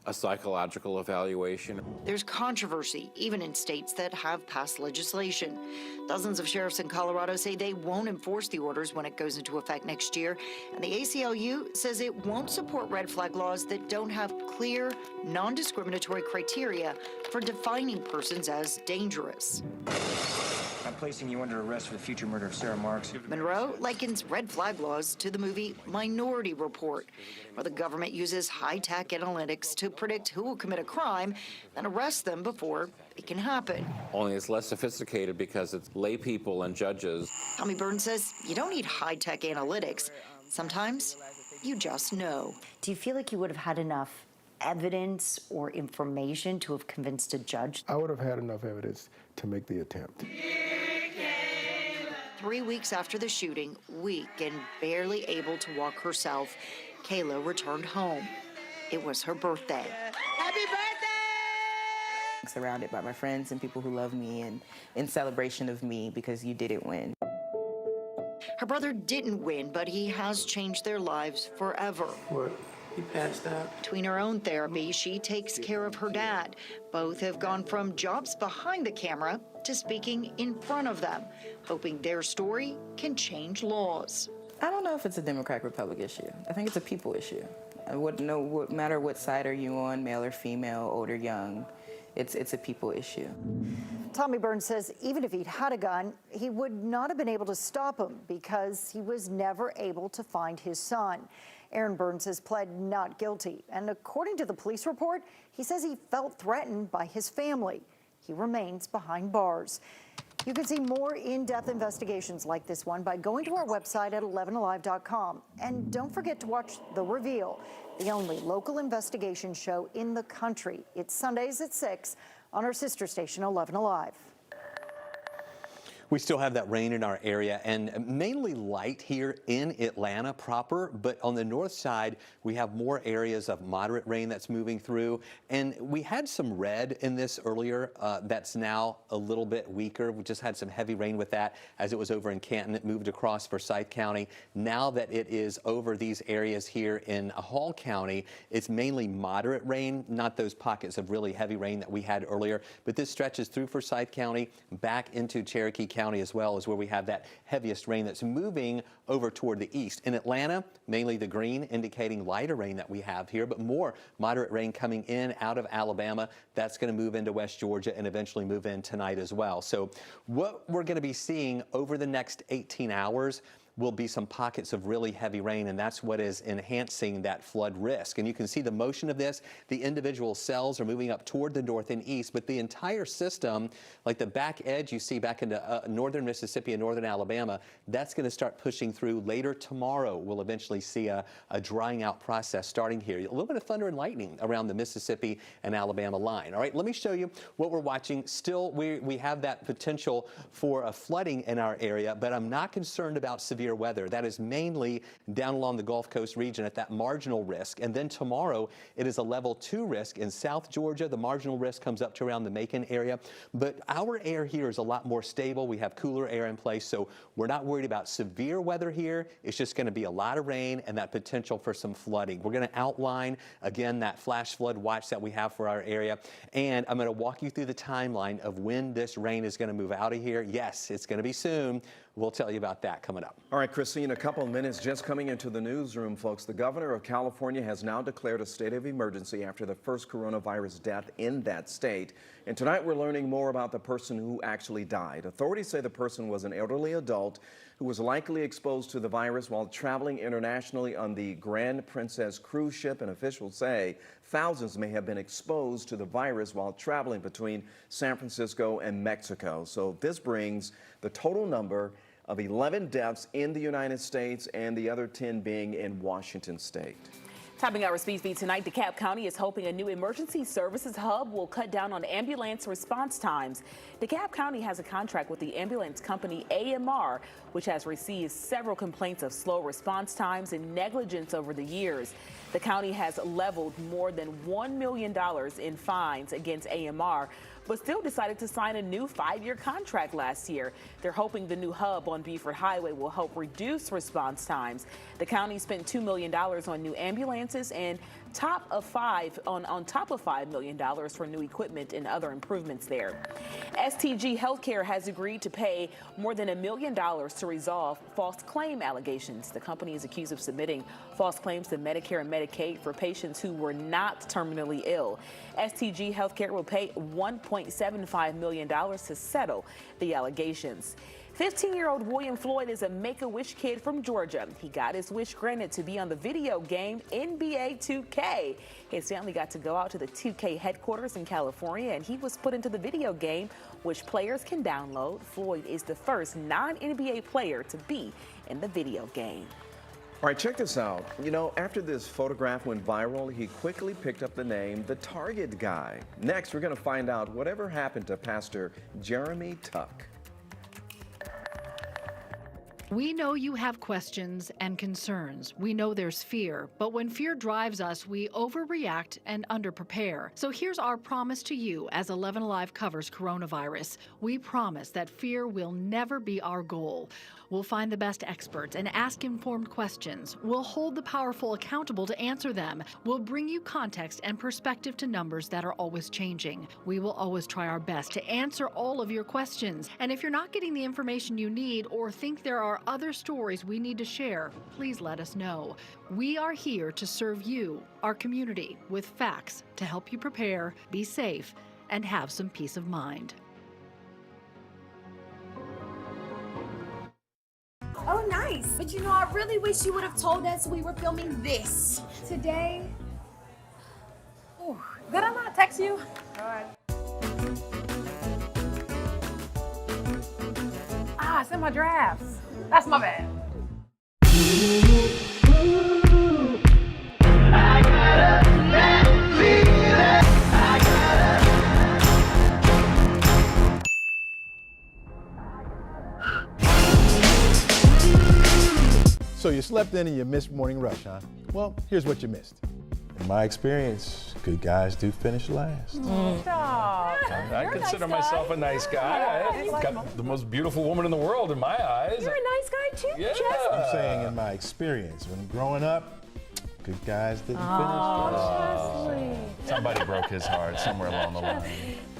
a psychological evaluation. There's controversy, even in states that have passed legislation. Dozens of sheriffs in Colorado say they won't enforce the orders when it goes into effect next year. And the ACLU says it won't support red flag laws that don't have clear, non-discriminatory criteria for defining persons as dangerous. placing you under arrest for the future murder of Sarah Marks. Monroe likens red flag laws to the movie Minority Report, where the government uses high-tech analytics to predict who will commit a crime and arrest them before it can happen. Only it's less sophisticated because it's lay people and judges. Tommy Burns says you don't need high-tech analytics. Sometimes you just know. Do you feel like you would have had enough evidence or information to have convinced a judge? I would have had enough evidence to make the attempt. 3 weeks after the shooting, weak and barely able to walk herself, Kayla returned home. It was her birthday. Happy birthday! Surrounded by my friends and people who love me and in celebration of me because you didn't win. Her brother didn't win, but he has changed their lives forever. What? He passed out? Between her own therapy, she takes care of her dad. Both have gone from jobs behind the camera to speaking in front of them, hoping their story can change laws. I don't know if it's a Democrat-Republic issue. I think it's a people issue. No matter what side are you on, male or female, old or young, it's a people issue. Tommy Burns says even if he'd had a gun, he would not have been able to stop him because he was never able to find his son. Aaron Burns has pled not guilty, and according to the police report, he says he felt threatened by his family. He remains behind bars. You can see more in-depth investigations like this one by going to our website at 11alive.com. And don't forget to watch The Reveal, the only local investigation show in the country. It's Sundays at 6 on our sister station, 11 Alive. We still have that rain in our area and mainly light here in Atlanta proper, but on the north side, we have more areas of moderate rain that's moving through. And we had some red in this earlier that's now a little bit weaker. We just had some heavy rain with that as it was over in Canton. It moved across Forsyth County. Now that it is over these areas here in Hall County, it's mainly moderate rain, not those pockets of really heavy rain that we had earlier. But this stretches through Forsyth County back into Cherokee County as well, is where we have that heaviest rain that's moving over toward the east. In Atlanta, mainly the green indicating lighter rain that we have here, but more moderate rain coming in out of Alabama. That's going to move into West Georgia and eventually move in tonight as well. So what we're going to be seeing over the next 18 hours will be some pockets of really heavy rain, and that's what is enhancing that flood risk. And you can see the motion of this. The individual cells are moving up toward the north and east, but the entire system, like the back edge you see back into northern Mississippi and northern Alabama, that's going to start pushing through later tomorrow. We'll eventually see a drying out process starting here. A little bit of thunder and lightning around the Mississippi and Alabama line. All right, let me show you what we're watching. Still, we have that potential for a flooding in our area, but I'm not concerned about severe weather. That is mainly down along the Gulf Coast region at that marginal risk. And then tomorrow, it is a level 2 risk in South Georgia. The marginal risk comes up to around the Macon area. But our air here is a lot more stable. We have cooler air in place, so we're not worried about severe weather here. It's just going to be a lot of rain and that potential for some flooding. We're going to outline, again, that flash flood watch that we have for our area. And I'm going to walk you through the timeline of when this rain is going to move out of here. Yes, it's going to be soon. We'll tell you about that coming up. All right, Christine, a couple of minutes just coming into the newsroom, folks. The governor of California has now declared a state of emergency after the first coronavirus death in that state. And tonight we're learning more about the person who actually died. Authorities say the person was an elderly adult who was likely exposed to the virus while traveling internationally on the Grand Princess cruise ship. And officials say thousands may have been exposed to the virus while traveling between San Francisco and Mexico. So this brings the total number of 11 deaths in the United States and the other 10 being in Washington state. Topping our speed feed tonight, DeKalb County is hoping a new emergency services hub will cut down on ambulance response times. DeKalb County has a contract with the ambulance company AMR, which has received several complaints of slow response times and negligence over the years. The county has leveled more than $1 million in fines against AMR, but still decided to sign a new 5-year contract last year. They're hoping the new hub on Beaufort Highway will help reduce response times. The county spent $2 million on new ambulances and top of $5 million for new equipment and other improvements there. STG Healthcare has agreed to pay more than $1 million to resolve false claim allegations. The company is accused of submitting false claims to Medicare and Medicaid for patients who were not terminally ill. STG Healthcare will pay $1.75 million to settle the allegations. 15-year-old William Floyd is a Make-A-Wish kid from Georgia. He got his wish granted to be on the video game NBA 2K. His family got to go out to the 2K headquarters in California, and he was put into the video game, which players can download. Floyd is the first non-NBA player to be in the video game. All right, check this out. You know, after this photograph went viral, he quickly picked up the name The Target Guy. Next, we're going to find out whatever happened to Pastor Jeremy Tuck. We know you have questions and concerns. We know there's fear, but when fear drives us, we overreact and underprepare. So here's our promise to you as 11Alive covers coronavirus. We promise that fear will never be our goal. We'll find the best experts and ask informed questions. We'll hold the powerful accountable to answer them. We'll bring you context and perspective to numbers that are always changing. We will always try our best to answer all of your questions. And if you're not getting the information you need or think there are other stories we need to share, please let us know. We are here to serve you, our community, with facts to help you prepare, be safe, and have some peace of mind. Oh, nice. But you know, I really wish you would have told us we were filming this today. Ooh, did I not text you? All right. Ah, it's in my drafts. That's my bad. So you slept in and you missed Morning Rush, huh? Well, here's what you missed. In my experience, good guys do finish last. I consider myself a nice guy. I've got the most beautiful woman in the world in my eyes. You're a nice guy too, Yeah. Jeff. I'm saying in my experience, when growing up, good guys didn't finish last. Somebody broke his heart somewhere along the line.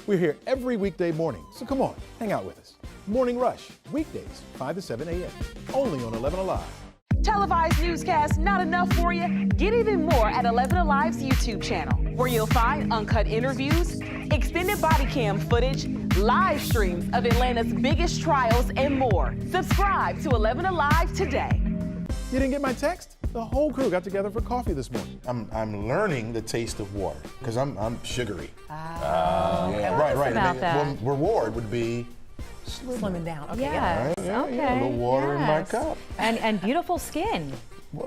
We're here every weekday morning, so come on, hang out with us. Morning Rush, weekdays, 5 to 7 a.m., only on 11Alive. Televised newscasts not enough for you? Get even more at 11Alive's YouTube channel, where you'll find uncut interviews, extended body cam footage, live streams of Atlanta's biggest trials, and more. Subscribe to 11Alive today. You didn't get my text? The whole crew got together for coffee this morning. I'm learning the taste of water, because I'm sugary. Yeah. Right. About that. Reward would be Slimming down. Okay. Yes. Yeah, Okay. a little water in my Yes. cup. And beautiful skin.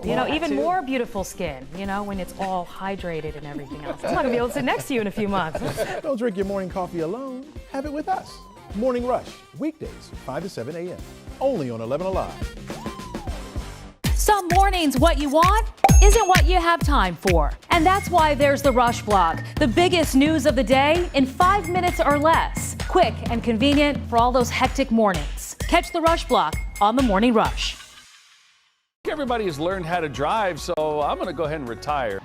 You know, even more beautiful skin, you know, when it's all hydrated and everything else. I'm not going to be able to sit next to you in a few months. Don't drink your morning coffee alone. Have it with us. Morning Rush, weekdays, 5 to 7 a.m., only on 11Alive. Some mornings, what you want isn't what you have time for. And that's why there's the Rush Blog, the biggest news of the day in 5 minutes or less. Quick and convenient for all those hectic mornings. Catch the Rush Blog on the Morning Rush. Everybody has learned how to drive, so I'm going to go ahead and retire.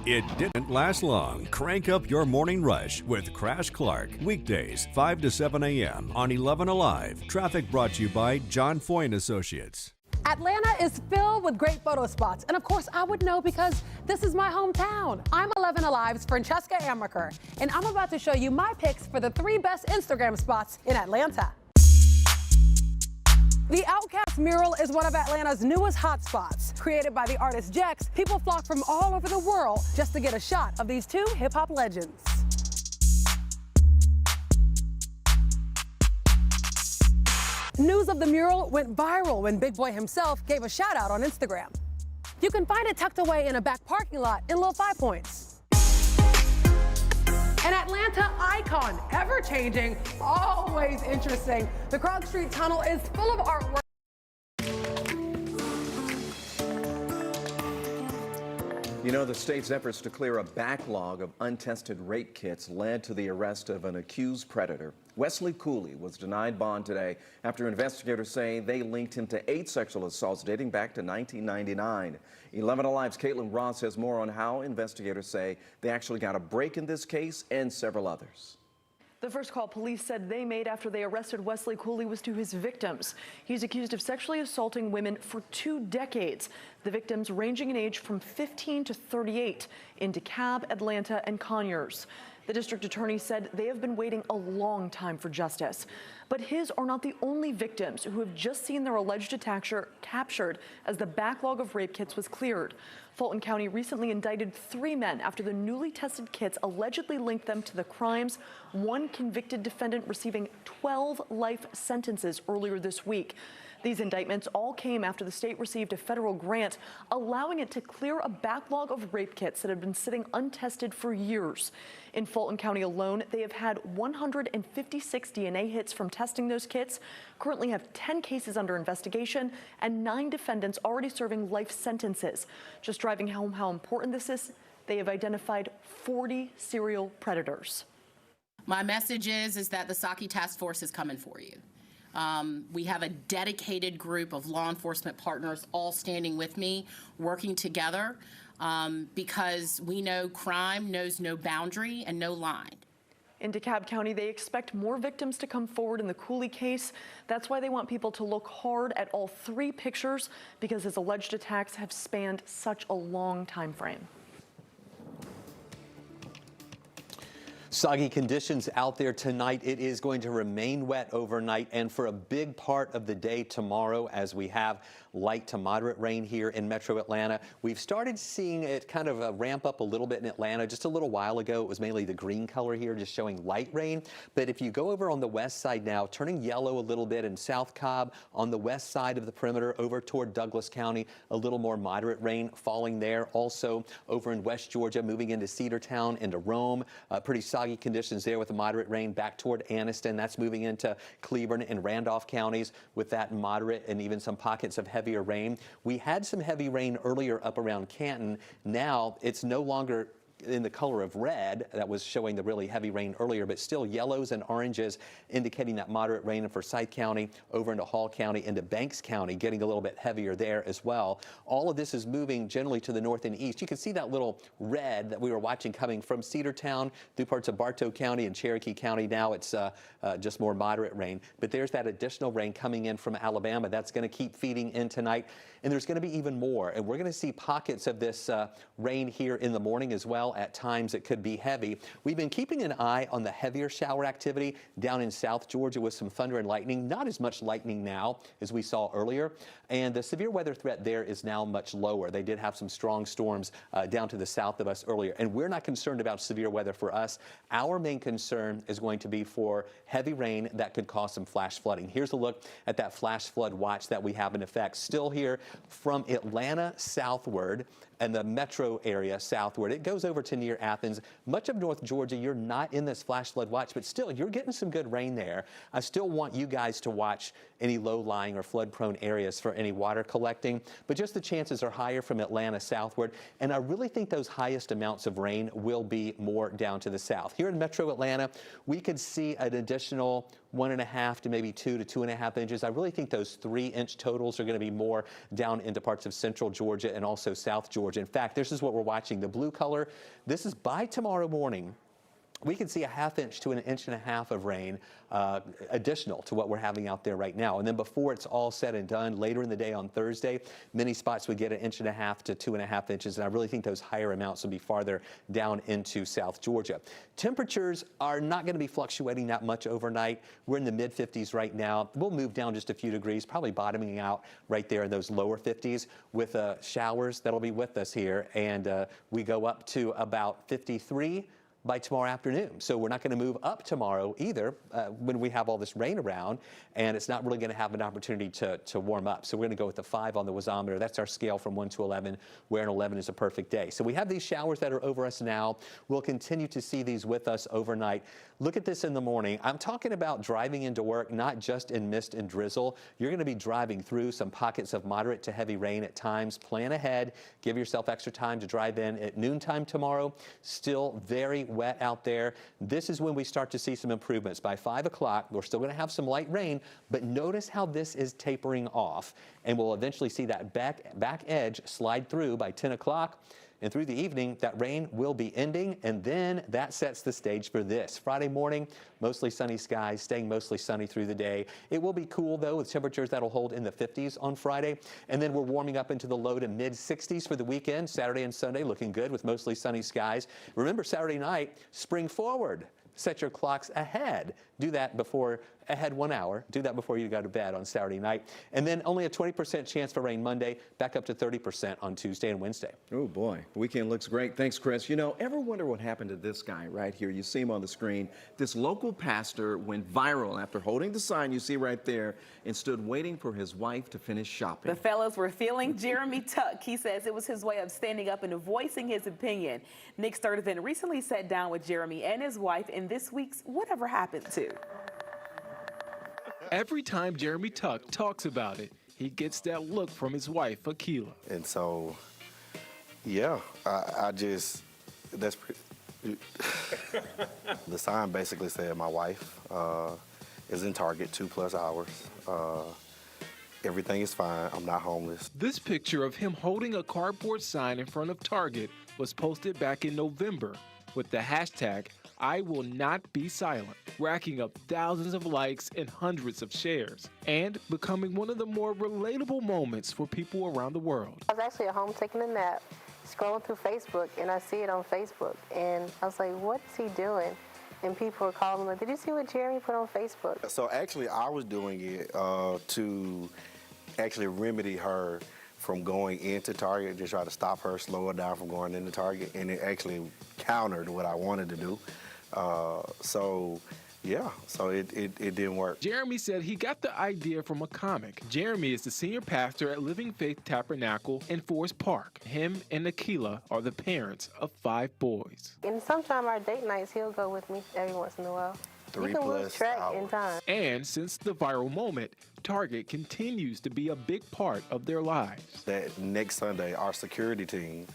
It didn't last long. Crank up your morning rush with Crash Clark. Weekdays, 5 to 7 a.m. on 11Alive. Traffic brought to you by John Foy & Associates. Atlanta is filled with great photo spots. And of course, I would know because this is my hometown. I'm 11Alive's Francesca Amaker, and I'm about to show you my picks for the 3 best Instagram spots in Atlanta. The Outcast Mural is one of Atlanta's newest hotspots. Created by the artist Jex, people flock from all over the world just to get a shot of these 2 hip-hop legends. News of the mural went viral when Big Boy himself gave a shout out on Instagram. You can find it tucked away in a back parking lot in Little 5 Points. An Atlanta icon, ever changing, always interesting. The Krog Street Tunnel is full of artwork. You know, the state's efforts to clear a backlog of untested rape kits led to the arrest of an accused predator. Wesley Cooley was denied bond today after investigators say they linked him to 8 sexual assaults dating back to 1999. 11Alive's Caitlin Ross has more on how investigators say they actually got a break in this case and several others. The first call police said they made after they arrested Wesley Cooley was to his victims. He's accused of sexually assaulting women for 2 decades. The victims ranging in age from 15 to 38 in DeKalb, Atlanta, and Conyers. The district attorney said they have been waiting a long time for justice. But his are not the only victims who have just seen their alleged attacker captured as the backlog of rape kits was cleared. Fulton County recently indicted 3 men after the newly tested kits allegedly linked them to the crimes. One convicted defendant receiving 12 life sentences earlier this week. These indictments all came after the state received a federal grant allowing it to clear a backlog of rape kits that had been sitting untested for years. In Fulton County alone, they have had 156 DNA hits from testing those kits, currently have 10 cases under investigation, and 9 defendants already serving life sentences. Just driving home how important this is, they have identified 40 serial predators. My message is that the Psaki Task Force is coming for you. We have a dedicated group of law enforcement partners all standing with me, working together, because we know crime knows no boundary and no line. In DeKalb County, they expect more victims to come forward in the Cooley case. That's why they want people to look hard at all 3 pictures, because his alleged attacks have spanned such a long time frame. Soggy conditions out there tonight. It is going to remain wet overnight and for a big part of the day tomorrow, as we have light to moderate rain here in metro Atlanta. We've started seeing it kind of ramp up a little bit in Atlanta. Just a little while ago, it was mainly the green color here, just showing light rain. But if you go over on the west side now, turning yellow a little bit in South Cobb, on the west side of the perimeter over toward Douglas County, a little more moderate rain falling there. Also over in West Georgia, moving into Cedartown, into Rome, pretty soggy conditions there with the moderate rain back toward Anniston. That's moving into Cleburne and Randolph counties with that moderate and even some pockets of heavier rain. We had some heavy rain earlier up around Canton. Now it's no longer in the color of red that was showing the really heavy rain earlier, but still yellows and oranges indicating that moderate rain in Forsyth County, over into Hall County, into Banks County, getting a little bit heavier there as well. All of this is moving generally to the north and east. You can see that little red that we were watching coming from Cedartown through parts of Bartow County and Cherokee County. Now it's just more moderate rain, but there's that additional rain coming in from Alabama. That's going to keep feeding in tonight, and there's going to be even more, and we're going to see pockets of this rain here in the morning as well. At times it could be heavy. We've been keeping an eye on the heavier shower activity down in South Georgia with some thunder and lightning. Not as much lightning now as we saw earlier, and the severe weather threat there is now much lower. They did have some strong storms down to the south of us earlier, and we're not concerned about severe weather for us. Our main concern is going to be for heavy rain that could cause some flash flooding. Here's a look at that flash flood watch that we have in effect. Still here from Atlanta southward and the metro area southward. It goes over to near Athens. Much of North Georgia, you're not in this flash flood watch, but still, you're getting some good rain there. I still want you guys to watch any low-lying or flood-prone areas for any water collecting, but just the chances are higher from Atlanta southward, and I really think those highest amounts of rain will be more down to the south. Here in metro Atlanta, we could see an additional 1.5 to maybe 2 to 2.5 inches. I really think those 3-inch totals are going to be more down into parts of central Georgia and also South Georgia. In fact, this is what we're watching. The blue color, this is by tomorrow morning. We can see a 1/2 inch to 1.5 inches of rain additional to what we're having out there right now. And then before it's all said and done, later in the day on Thursday, many spots would get 1.5 inches to 2.5 inches. And I really think those higher amounts will be farther down into South Georgia. Temperatures are not going to be fluctuating that much overnight. We're in the mid-50s right now. We'll move down just a few degrees, probably bottoming out right there in those lower 50s with showers that'll be with us here. And we go up to about 53 by tomorrow afternoon. So we're not going to move up tomorrow either when we have all this rain around, and it's not really going to have an opportunity to warm up. So we're going to go with the 5 on the wasometer. That's our scale from 1 to 11, where an 11 is a perfect day. So we have these showers that are over us now. We'll continue to see these with us overnight. Look at this in the morning. I'm talking about driving into work, not just in mist and drizzle. You're going to be driving through some pockets of moderate to heavy rain at times. Plan ahead. Give yourself extra time to drive in at noontime tomorrow. Still very wet out there. This is when we start to see some improvements. By 5 o'clock, we're still going to have some light rain, but notice how this is tapering off, and we'll eventually see that back edge slide through by 10 o'clock. And through the evening, that rain will be ending, and then that sets the stage for this. Friday morning, mostly sunny skies, staying mostly sunny through the day. It will be cool, though, with temperatures that'll hold in the 50s on Friday. And then we're warming up into the low to mid-60s for the weekend. Saturday and Sunday looking good with mostly sunny skies. Remember, Saturday night, spring forward. Set your clocks ahead. Do that ahead 1 hour. Do that before you go to bed on Saturday night. And then only a 20% chance for rain Monday, back up to 30% on Tuesday and Wednesday. Oh boy, weekend looks great. Thanks, Chris. You know, ever wonder what happened to this guy right here? You see him on the screen. This local pastor went viral after holding the sign you see right there and stood waiting for his wife to finish shopping. The fellas were feeling Jeremy Tuck. He says it was his way of standing up and voicing his opinion. Nick Sturtevant recently sat down with Jeremy and his wife in this week's Whatever Happened To. Every time Jeremy Tuck talks about it, he gets that look from his wife, Akila. And so, yeah, that's pretty. The sign basically said my wife is in Target 2+ hours. Everything is fine. I'm not homeless. This picture of him holding a cardboard sign in front of Target was posted back in November with the hashtag I will not be silent, racking up thousands of likes and hundreds of shares, and becoming one of the more relatable moments for people around the world. I was actually at home taking a nap, scrolling through Facebook, and I see it on Facebook, and I was like, what is he doing? And people were calling me like, did you see what Jeremy put on Facebook? So actually, I was doing it to actually remedy her from going into Target, just try to stop her, slow her down from going into Target, and it actually countered what I wanted to do. So it didn't work. Jeremy said he got the idea from a comic. Jeremy is the senior pastor at Living Faith Tabernacle in Forest Park. Him and Akila are the parents of 5 boys. And sometimes our date nights, he'll go with me every once in a while. 3+ you can lose track hours. in time. And since the viral moment, Target continues to be a big part of their lives. That next Sunday, our security team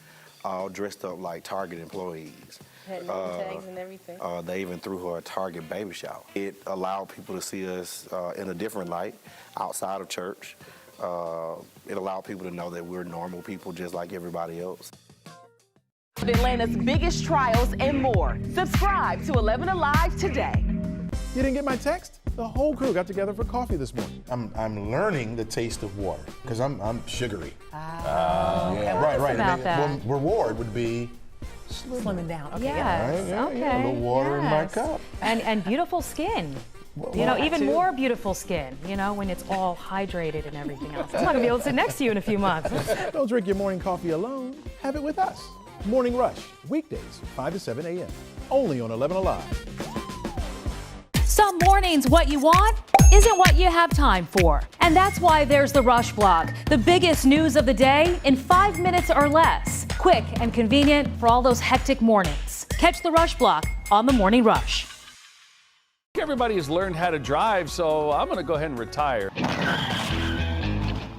all dressed up like Target employees. Had name tags and everything. They even threw her a Target baby shower. It allowed people to see us in a different light outside of church. It allowed people to know that we're normal people just like everybody else. Atlanta's biggest trials and more. Subscribe to 11Alive today. You didn't get my text? The whole crew got together for coffee this morning. I'm learning the taste of water because I'm sugary. Yeah. Right. About that. Well, reward would be Slimming down. Okay. Yes, yeah, okay. yeah, a little water in my cup. And beautiful skin. You know, even more beautiful skin, you know, when it's all hydrated and everything else. I'm not going to be able to sit next to you in a few months. Don't drink your morning coffee alone. Have it with us. Morning Rush, weekdays, 5 to 7 a.m. Only on 11Alive. Some mornings, what you want isn't what you have time for. And that's why there's the Rush Blog, the biggest news of the day in 5 minutes or less. Quick and convenient for all those hectic mornings. Catch the Rush Blog on the Morning Rush. Everybody has learned how to drive, so I'm going to go ahead and retire.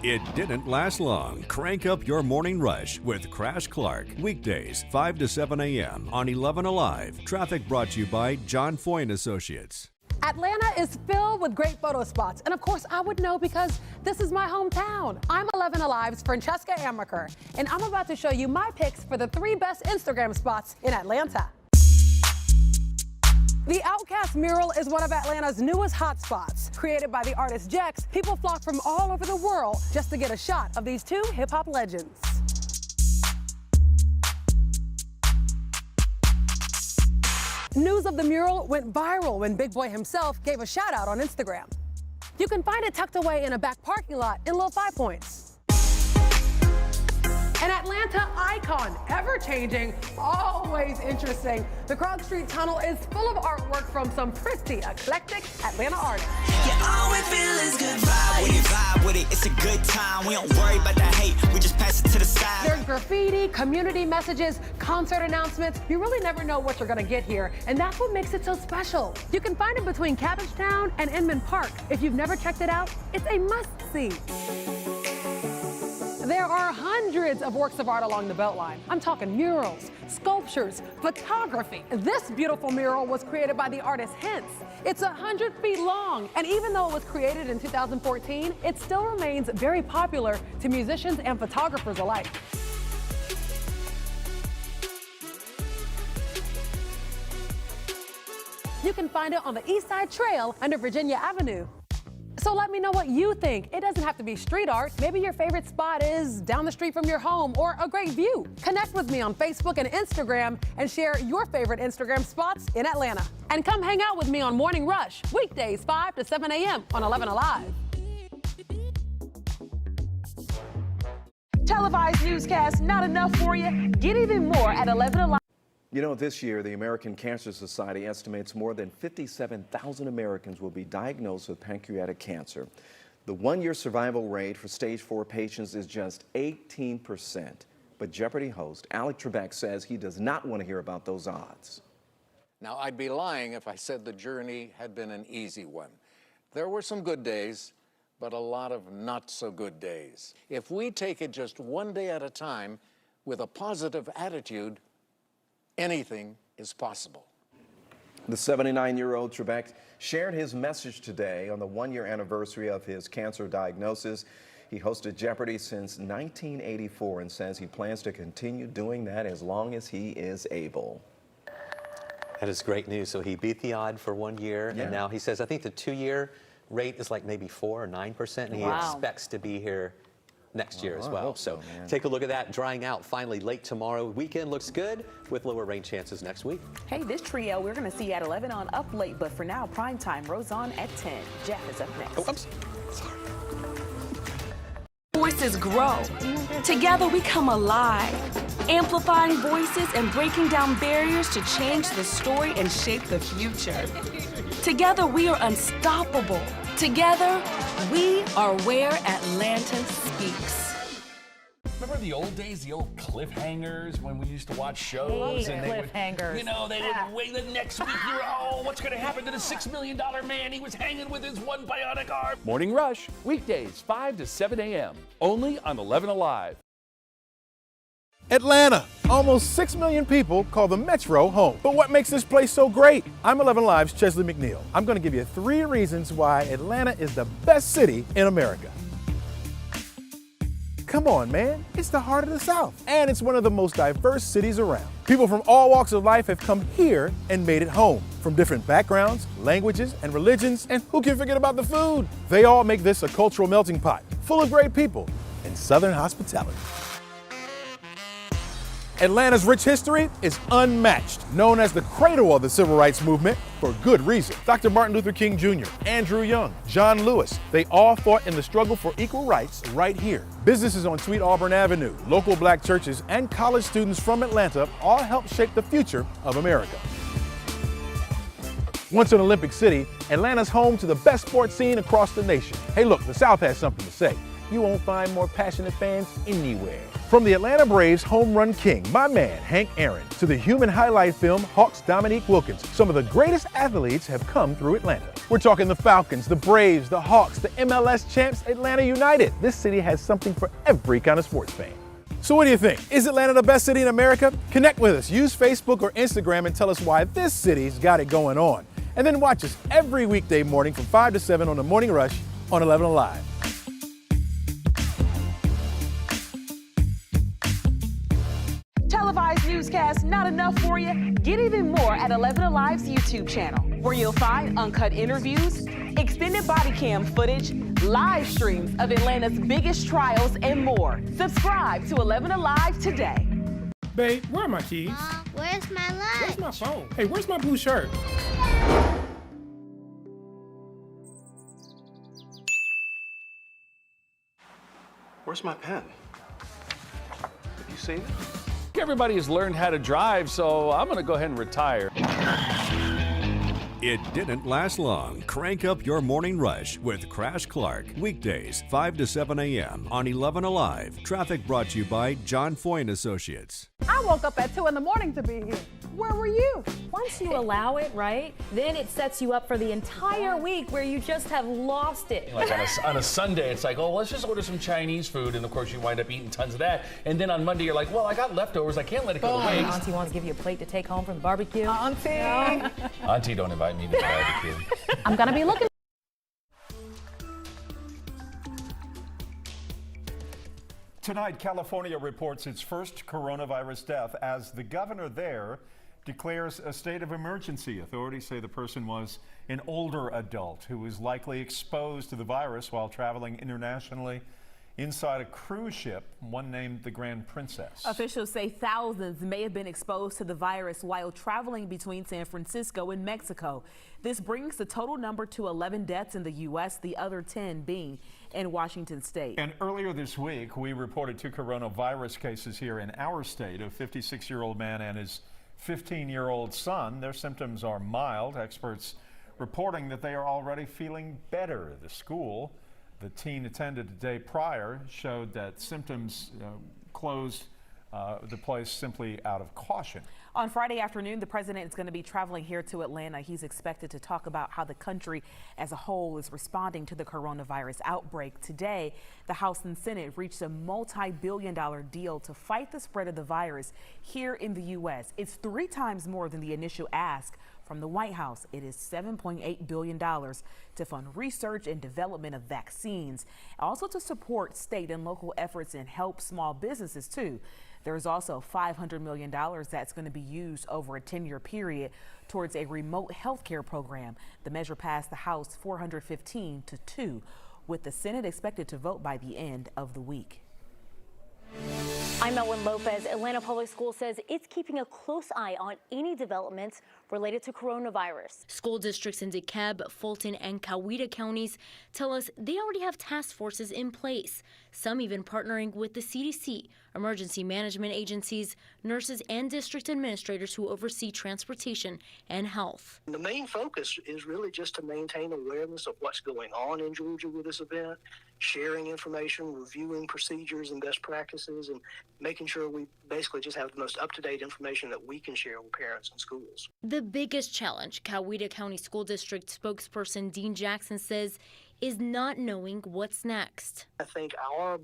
It didn't last long. Crank up your morning rush with Crash Clark. Weekdays, 5 to 7 a.m. on 11Alive. Traffic brought to you by John Foy & Associates. Atlanta is filled with great photo spots. And of course, I would know because this is my hometown. I'm 11Alive's Francesca Amaker, and I'm about to show you my picks for the 3 best Instagram spots in Atlanta. The Outcast Mural is one of Atlanta's newest hotspots. Created by the artist Jex, people flock from all over the world just to get a shot of these 2 hip-hop legends. News of the mural went viral when Big Boy himself gave a shout-out on Instagram. You can find it tucked away in a back parking lot in Little 5 Points. An Atlanta icon, ever-changing, always interesting. The Krog Street Tunnel is full of artwork from some pretty eclectic Atlanta artists. Yeah, all we feel is good vibe with it. It's a good time. We don't worry about the hate. We just pass it to the side. There's graffiti, community messages, concert announcements. You really never know what you're gonna get here, and that's what makes it so special. You can find it between Cabbagetown and Inman Park. If you've never checked it out, it's a must-see. There are are hundreds of works of art along the Beltline. I'm talking murals, sculptures, photography. This beautiful mural was created by the artist Hints. It's 100 feet long, and even though it was created in 2014, it still remains very popular to musicians and photographers alike. You can find it on the East Side Trail under Virginia Avenue. So let me know what you think. It doesn't have to be street art. Maybe your favorite spot is down the street from your home or a great view. Connect with me on Facebook and Instagram and share your favorite Instagram spots in Atlanta. And come hang out with me on Morning Rush, weekdays 5 to 7 a.m. on 11Alive. Televised newscast not enough for you? Get even more at 11Alive. You know, this year, the American Cancer Society estimates more than 57,000 Americans will be diagnosed with pancreatic cancer. The one-year survival rate for stage 4 patients is just 18%. But Jeopardy host Alec Trebek says he does not want to hear about those odds. Now, I'd be lying if I said the journey had been an easy one. There were some good days, but a lot of not so good days. If we take it just one day at a time with a positive attitude, anything is possible. The 79-year-old Trebek shared his message today on the one-year anniversary of his cancer diagnosis. He hosted Jeopardy since 1984 and says he plans to continue doing that as long as he is able. That is great news. So he beat the odd for 1 year, and now he says, I think the 2-year rate is like maybe 4 or 9%, and he expects to be here next year as well. So take a look at that, drying out finally late tomorrow. Weekend looks good with lower rain chances next week. Hey, this trio we're going to see at 11 on Up Late, but for now, Primetime rolls on at 10. Jeff is up next. Oh, I'm sorry. Voices grow. Together we come alive, amplifying voices and breaking down barriers to change the story and shape the future. Together we are unstoppable. Together we are where Atlanta speaks. Remember the old days, the old cliffhangers when we used to watch shows and they cliffhangers. would, you know, they would wait the next week. You're, oh, what's going to happen to the $6 Million Man? He was hanging with his one bionic arm. Morning Rush, weekdays 5 to 7 a.m. only on 11Alive. Atlanta. Almost 6 million people call the Metro home. But what makes this place so great? I'm 11Alive's Chesley McNeil. I'm going to give you 3 reasons why Atlanta is the best city in America. Come on, man. It's the heart of the South. And it's one of the most diverse cities around. People from all walks of life have come here and made it home. From different backgrounds, languages, and religions. And who can forget about the food? They all make this a cultural melting pot, full of great people and Southern hospitality. Atlanta's rich history is unmatched, known as the cradle of the civil rights movement for good reason. Dr. Martin Luther King Jr., Andrew Young, John Lewis, they all fought in the struggle for equal rights right here. Businesses on Sweet Auburn Avenue, local black churches, and college students from Atlanta all helped shape the future of America. Once an Olympic city, Atlanta's home to the best sports scene across the nation. Hey look, the South has something to say. You won't find more passionate fans anywhere. From the Atlanta Braves home run king, my man Hank Aaron, to the human highlight film Hawks Dominique Wilkins, some of the greatest athletes have come through Atlanta. We're talking the Falcons, the Braves, the Hawks, the MLS champs, Atlanta United. This city has something for every kind of sports fan. So what do you think? Is Atlanta the best city in America? Connect with us. Use Facebook or Instagram and tell us why this city's got it going on. And then watch us every weekday morning from 5 to 7 on the Morning Rush on 11Alive. Televised newscast not enough for you? Get even more at 11Alive's YouTube channel, where you'll find uncut interviews, extended body cam footage, live streams of Atlanta's biggest trials, and more. Subscribe to 11Alive today. Babe, where are my keys? Mom, where's my lunch? Where's my phone? Hey, where's my blue shirt? Where's my pen? Have you seen it? Everybody has learned how to drive, so I'm going to go ahead and retire. It didn't last long. Crank up your morning rush with Crash Clark. Weekdays, 5 to 7 a.m. on 11Alive. Traffic brought to you by John Foy & Associates. I woke up at 2 in the morning to be here. Where were you? Once you allow it, right, then it sets you up for the entire week where you just have lost it. Like on a Sunday, it's like, oh, let's just order some Chinese food, and of course you wind up eating tons of that. And then on Monday, you're like, well, I got leftovers, I can't let it go to waste. Auntie wants to give you a plate to take home from the barbecue. Auntie. No. Auntie, don't invite me to the barbecue. I'm gonna be looking. Tonight, California reports its first coronavirus death as the governor there declares a state of emergency. Authorities say the person was an older adult who was likely exposed to the virus while traveling internationally inside a cruise ship, one named the Grand Princess. Officials say thousands may have been exposed to the virus while traveling between San Francisco and Mexico. This brings the total number to 11 deaths in the U.S., the other 10 being in Washington state. And earlier this week, we reported 2 coronavirus cases here in our state, a 56-year-old man and his 15-year-old son. Their symptoms are mild. Experts reporting that they are already feeling better. The school the teen attended the day prior showed that symptoms closed the place simply out of caution. On Friday afternoon, the president is going to be traveling here to Atlanta. He's expected to talk about how the country as a whole is responding to the coronavirus outbreak. Today, the House and Senate reached a multi-billion-dollar deal to fight the spread of the virus here in the U.S. It's 3 times more than the initial ask from the White House. It is $7.8 billion to fund research and development of vaccines, also to support state and local efforts and help small businesses too. There's also $500 million that's going to be used over a 10-year period towards a remote healthcare program. The measure passed the House 415-2, with the Senate expected to vote by the end of the week. I'm Elwin Lopez. Atlanta Public Schools says it's keeping a close eye on any developments related to coronavirus. School districts in DeKalb, Fulton, and Coweta counties tell us they already have task forces in place, some even partnering with the CDC, emergency management agencies, nurses, and district administrators who oversee transportation and health. The main focus is really just to maintain awareness of what's going on in Georgia with this event, sharing information, reviewing procedures and best practices, and making sure we basically just have the most up-to-date information that we can share with parents and schools. The biggest challenge, Coweta County School District spokesperson Dean Jackson says, is not knowing what's next. I think our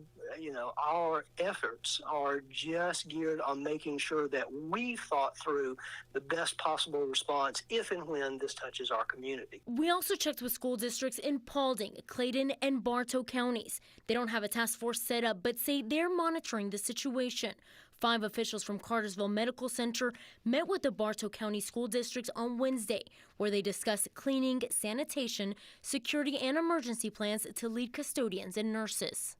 efforts are just geared on making sure that we thought through the best possible response if and when this touches our community. We also checked with school districts in Paulding, Clayton, and Bartow counties. They don't have a task force set up, but say they're monitoring the situation. 5 officials from Cartersville Medical Center met with the Bartow County School District on Wednesday, where they discussed cleaning, sanitation, security, and emergency plans to lead custodians and nurses.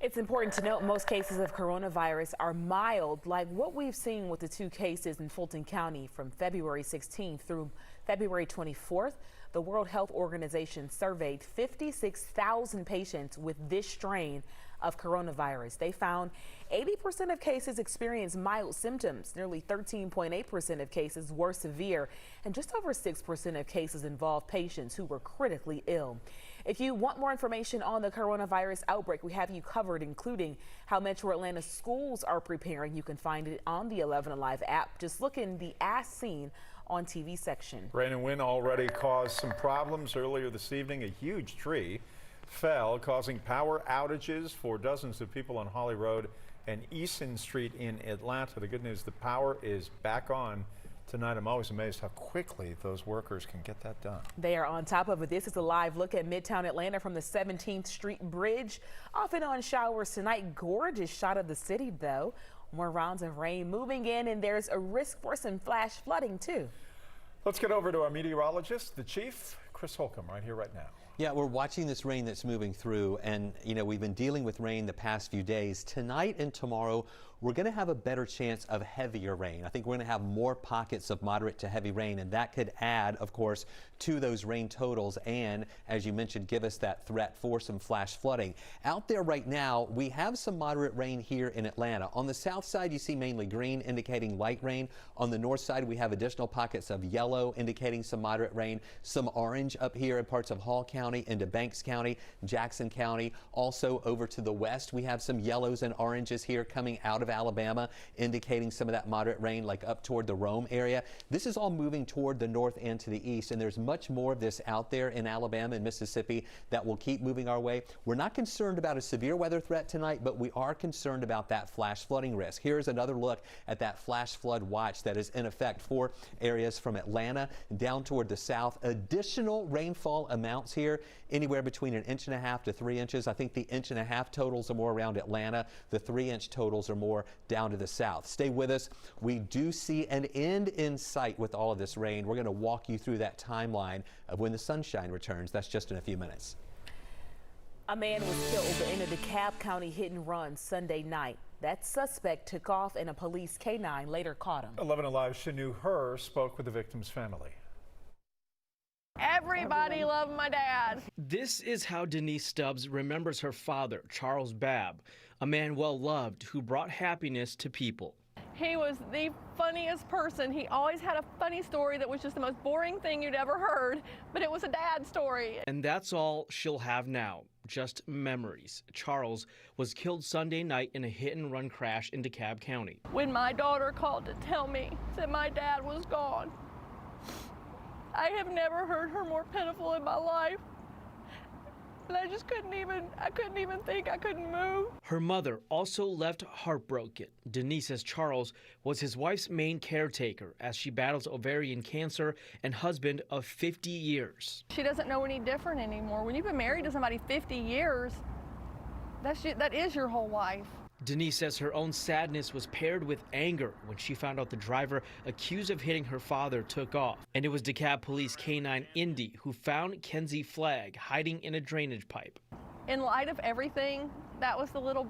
It's important to note most cases of coronavirus are mild, like what we've seen with the 2 cases in Fulton County from February 16th through February 24th. The World Health Organization surveyed 56,000 patients with this strain of coronavirus. They found 80% of cases experienced mild symptoms. Nearly 13.8% of cases were severe, and just over 6% of cases involved patients who were critically ill. If you want more information on the coronavirus outbreak, we have you covered, including how Metro Atlanta schools are preparing. You can find it on the 11Alive app. Just look in the As Seen on TV section. Rain and wind already caused some problems earlier this evening. A huge tree fell, causing power outages for dozens of people on Holly Road and Easton Street in Atlanta. The good news, the power is back on tonight. I'm always amazed how quickly those workers can get that done. They are on top of it. This is a live look at Midtown Atlanta from the 17th Street Bridge. Off and on showers tonight. Gorgeous shot of the city, though. More rounds of rain moving in, and there's a risk for some flash flooding, too. Let's get over to our meteorologist, the chief, Chris Holcomb, right here, right now. Yeah, we're watching this rain that's moving through, and we've been dealing with rain the past few days. Tonight and tomorrow, we're going to have a better chance of heavier rain. I think we're going to have more pockets of moderate to heavy rain, and that could add, of course, to those rain totals and, as you mentioned, give us that threat for some flash flooding. Out there right now, we have some moderate rain here in Atlanta. On the south side, you see mainly green, indicating light rain. On the north side, we have additional pockets of yellow, indicating some moderate rain. Some orange up here in parts of Hall County into Banks County, Jackson County. Also over to the west, we have some yellows and oranges here coming out of Alabama, indicating some of that moderate rain like up toward the Rome area. This is all moving toward the north and to the east, and there's much more of this out there in Alabama and Mississippi that will keep moving our way. We're not concerned about a severe weather threat tonight, but we are concerned about that flash flooding risk. Here's another look at that flash flood watch that is in effect for areas from Atlanta down toward the south. Additional rainfall amounts here, anywhere between 1.5 inches to 3 inches. I think the 1.5 inch totals are more around Atlanta. The 3-inch totals are more down to the south. Stay with us. We do see an end in sight with all of this rain. We're going to walk you through that timeline of when the sunshine returns. That's just in a few minutes. A man was killed in a DeKalb County hit and run Sunday night. That suspect took off and a police K-9 later caught him. 11Alive Shanu Her spoke with the victim's family. Everybody loved my dad. This is how Denise Stubbs remembers her father, Charles Babb, a man well loved who brought happiness to people. He was the funniest person. He always had a funny story that was just the most boring thing you'd ever heard, but it was a dad story. And that's all she'll have now, just memories. Charles was killed Sunday night in a hit-and-run crash in DeKalb County. When my daughter called to tell me that my dad was gone, I have never heard her more pitiful in my life. And I just couldn't even think, I couldn't move. Her mother also left heartbroken. Denise says Charles was his wife's main caretaker as she battles ovarian cancer and husband of 50 years. She doesn't know any different anymore. When you've been married to somebody 50 years, that is your whole life. Denise says her own sadness was paired with anger when she found out the driver accused of hitting her father took off. And it was DeKalb Police K-9 Indy who found Kenzie Flagg hiding in a drainage pipe. In light of everything, that was the little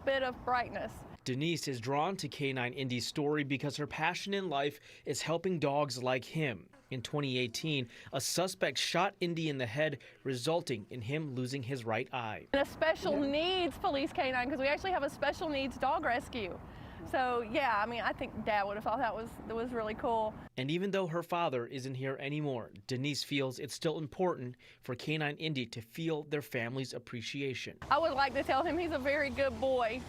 bit of brightness. Denise is drawn to K-9 Indy's story because her passion in life is helping dogs like him. In 2018, a suspect shot Indy in the head, resulting in him losing his right eye. And a special needs police K-9, because we actually have a special needs dog rescue. So yeah, I mean, I think Dad would have thought that was really cool. And even though her father isn't here anymore, Denise feels it's still important for K-9 Indy to feel their family's appreciation. I would like to tell him he's a very good boy.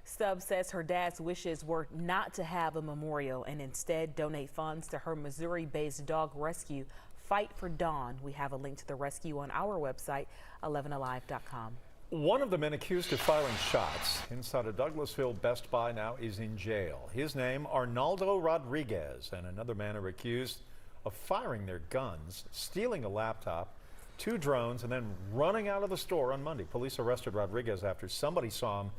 Stubbs says her dad's wishes were not to have a memorial and instead donate funds to her Missouri-based dog rescue, Fight for Dawn. We have a link to the rescue on our website, 11alive.com. One of the men accused of firing shots inside a Douglasville Best Buy now is in jail. His name, Arnaldo Rodriguez, and another man are accused of firing their guns, stealing a laptop, 2 drones, and then running out of the store on Monday. Police arrested Rodriguez after somebody saw him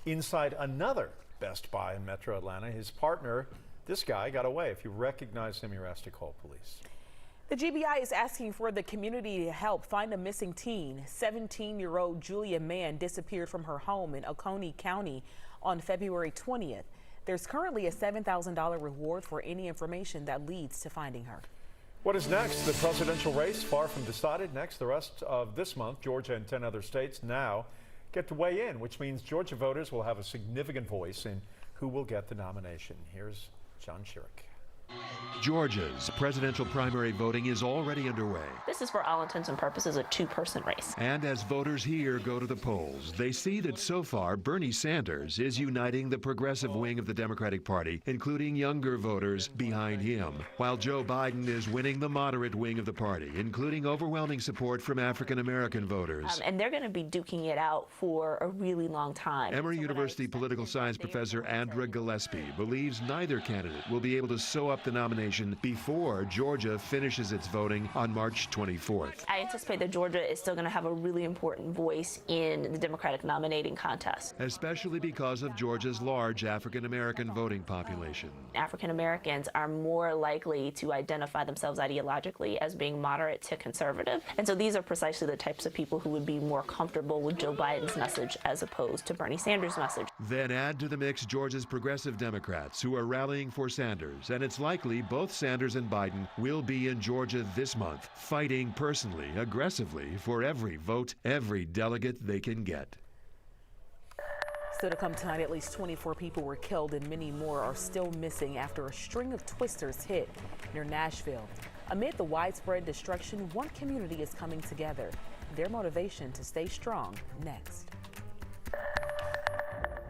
inside another Best Buy in Metro Atlanta. His partner, this guy, got away. If you recognize him, you're asked to call police. The GBI is asking for the community to help find a missing teen. 17-year-old Julia Mann disappeared from her home in Oconee County on February 20th. There's currently a $7,000 reward for any information that leads to finding her. What is next? The presidential race far from decided. Next, the rest of this month, Georgia and 10 other states now get to weigh in, which means Georgia voters will have a significant voice in who will get the nomination. Here's John Schierick. Georgia's presidential primary voting is already underway. This is, for all intents and purposes, a two-person race. And as voters here go to the polls, they see that so far Bernie Sanders is uniting the progressive wing of the Democratic Party, including younger voters behind him, while Joe Biden is winning the moderate wing of the party, including overwhelming support from African-American voters. And they're going to be duking it out for a really long time. Emory University political science professor Andra Gillespie believes neither candidate will be able to sew up the nomination before Georgia finishes its voting on March 24th. I anticipate that Georgia is still going to have a really important voice in the Democratic nominating contest. Especially because of Georgia's large African-American voting population. African Americans are more likely to identify themselves ideologically as being moderate to conservative. And so these are precisely the types of people who would be more comfortable with Joe Biden's message as opposed to Bernie Sanders' message. Then add to the mix Georgia's progressive Democrats who are rallying for Sanders, and it's likely both Sanders and Biden will be in Georgia this month, fighting personally, aggressively for every vote, every delegate they can get. Still to come tonight, at least 24 people were killed and many more are still missing after a string of twisters hit near Nashville. Amid the widespread destruction, one community is coming together. Their motivation to stay strong next.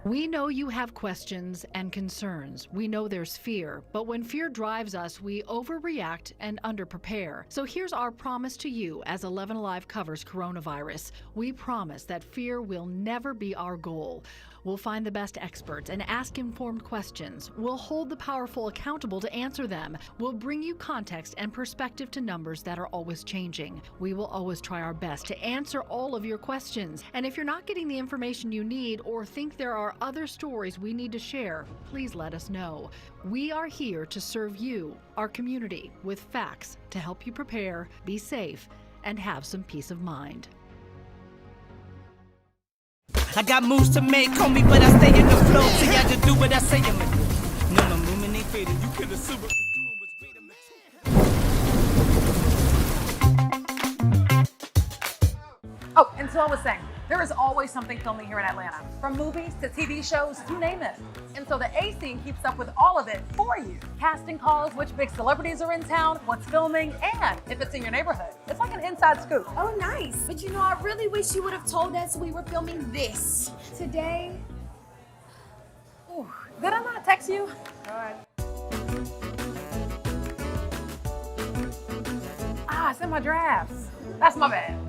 We know you have questions and concerns. We know there's fear, but when fear drives us, we overreact and underprepare. So here's our promise to you as 11Alive covers coronavirus. We promise that fear will never be our goal. We'll find the best experts and ask informed questions. We'll hold the powerful accountable to answer them. We'll bring you context and perspective to numbers that are always changing. We will always try our best to answer all of your questions. And if you're not getting the information you need or think there are other stories we need to share, please let us know. We are here to serve you, our community, with facts to help you prepare, be safe, and have some peace of mind. I got moves to make, homie, but I stay in the flow. See, I just do what I say I'm gonna do. No, movement ain't faded. You could assume what the doing was great. Oh, and so I was saying, there is always something filming here in Atlanta. From movies to TV shows, you name it. And so the A Scene keeps up with all of it for you. Casting calls, which big celebrities are in town, what's filming, and if it's in your neighborhood. It's like an inside scoop. Oh, nice. But you know, I really wish you would have told us we were filming this today. Ooh, did I not text you? All right. Ah, it's in my drafts. That's my bad.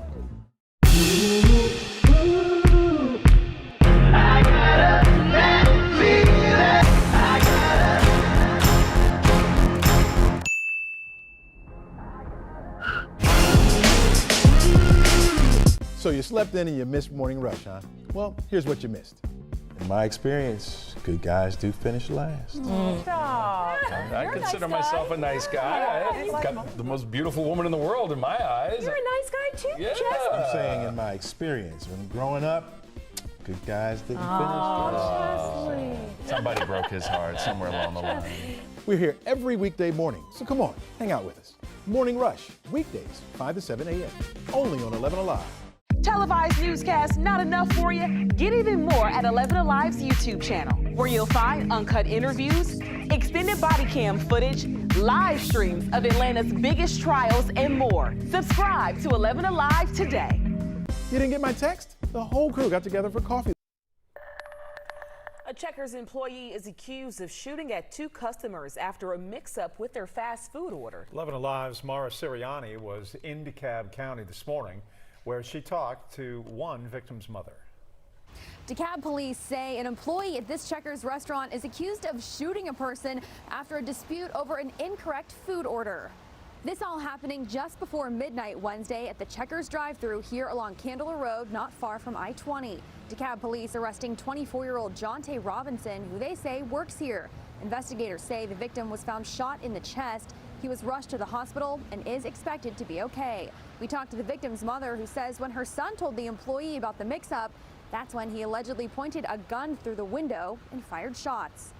So you slept in and you missed Morning Rush, huh? Well, here's what you missed. In my experience, good guys do finish last. I consider myself a nice guy. I've got the most beautiful woman in the world in my eyes. You're a nice guy too, Yeah. Chester. I'm saying in my experience, when growing up, good guys didn't finish. Somebody broke his heart somewhere along the line. We're here every weekday morning, so come on, hang out with us. Morning Rush, weekdays, 5 to 7 a.m., only on 11Alive. Televised newscasts not enough for you? Get even more at 11Alive's YouTube channel, where you'll find uncut interviews, extended body cam footage, live streams of Atlanta's biggest trials, and more. Subscribe to 11Alive today. You didn't get my text? The whole crew got together for coffee. A Checkers employee is accused of shooting at two customers after a mix-up with their fast food order. 11Alive's Mara Sirianni was in DeKalb County this morning, where she talked to one victim's mother. DeKalb police say an employee at this Checkers restaurant is accused of shooting a person after a dispute over an incorrect food order. This all happening just before midnight Wednesday at the Checkers drive-thru here along Candler Road, not far from I-20. DeKalb police arresting 24-year-old Jonte Robinson, who they say works here. Investigators say the victim was found shot in the chest. He was rushed to the hospital and is expected to be okay. We talked to the victim's mother, who says when her son told the employee about the mix-up, that's when he allegedly pointed a gun through the window and fired shots.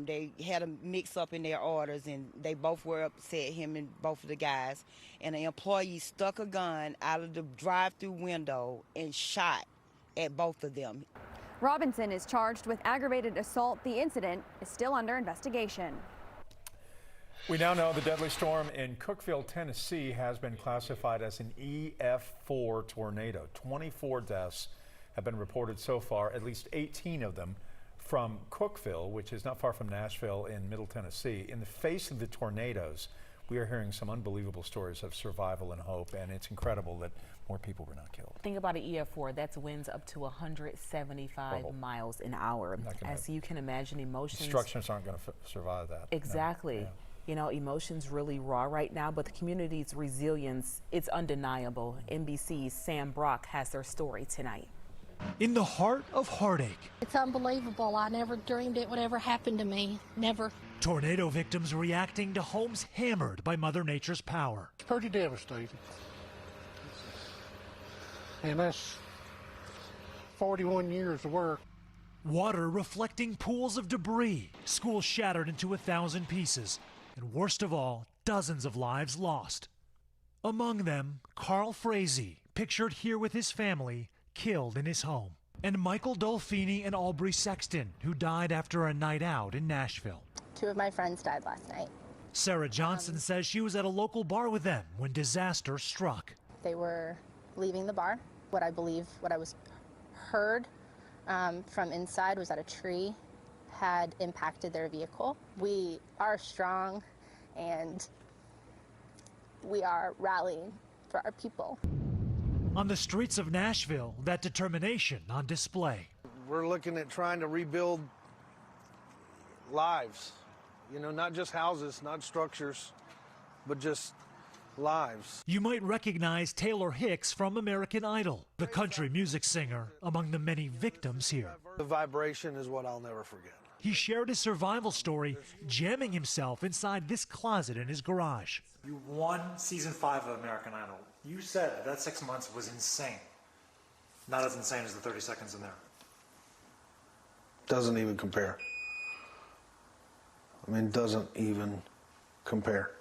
They had a mix-up in their orders, and they both were upset, him and both of the guys. And the employee stuck a gun out of the drive-through window and shot at both of them. Robinson is charged with aggravated assault. The incident is still under investigation. We now know the deadly storm in Cookeville, Tennessee has been classified as an EF4 tornado. 24 deaths have been reported so far, at least 18 of them from Cookeville, which is not far from Nashville in Middle Tennessee. In the face of the tornadoes, we are hearing some unbelievable stories of survival and hope, and it's incredible that more people were not killed. Think about an EF4, that's winds up to 175 miles an hour. As you can imagine, emotions. Structures aren't going to survive that. Exactly. No. Yeah. You know, emotions really raw right now, but the community's resilience, it's undeniable. NBC's Sam Brock has their story tonight. In the heart of heartache, It's unbelievable. I never dreamed it would ever happen to me. Never. tornado victims reacting to homes hammered by Mother Nature's power. It's pretty devastating. And that's 41 years of work. Water reflecting pools of debris, schools shattered into 1,000 pieces, and worst of all, dozens of lives lost. Among them, Carl Frazee, pictured here with his family, killed in his home, and Michael Dolfini and Aubrey Sexton, who died after a night out in Nashville. 2 of my friends died last night. Sarah Johnson says she was at a local bar with them when disaster struck. They were leaving the bar. What I was heard from inside was that a tree had impacted their vehicle. We are strong and we are rallying for our people. On the streets of Nashville, that determination on display. We're looking at trying to rebuild lives, you know, not just houses, not structures, but just lives. You might recognize Taylor Hicks from American Idol, the country music singer, among the many victims here. The vibration is what I'll never forget. He shared his survival story, jamming himself inside this closet in his garage. You won season 5 of American Idol. You said that 6 months was insane. Not as insane as the 30 seconds in there. Doesn't even compare. I mean, doesn't even compare.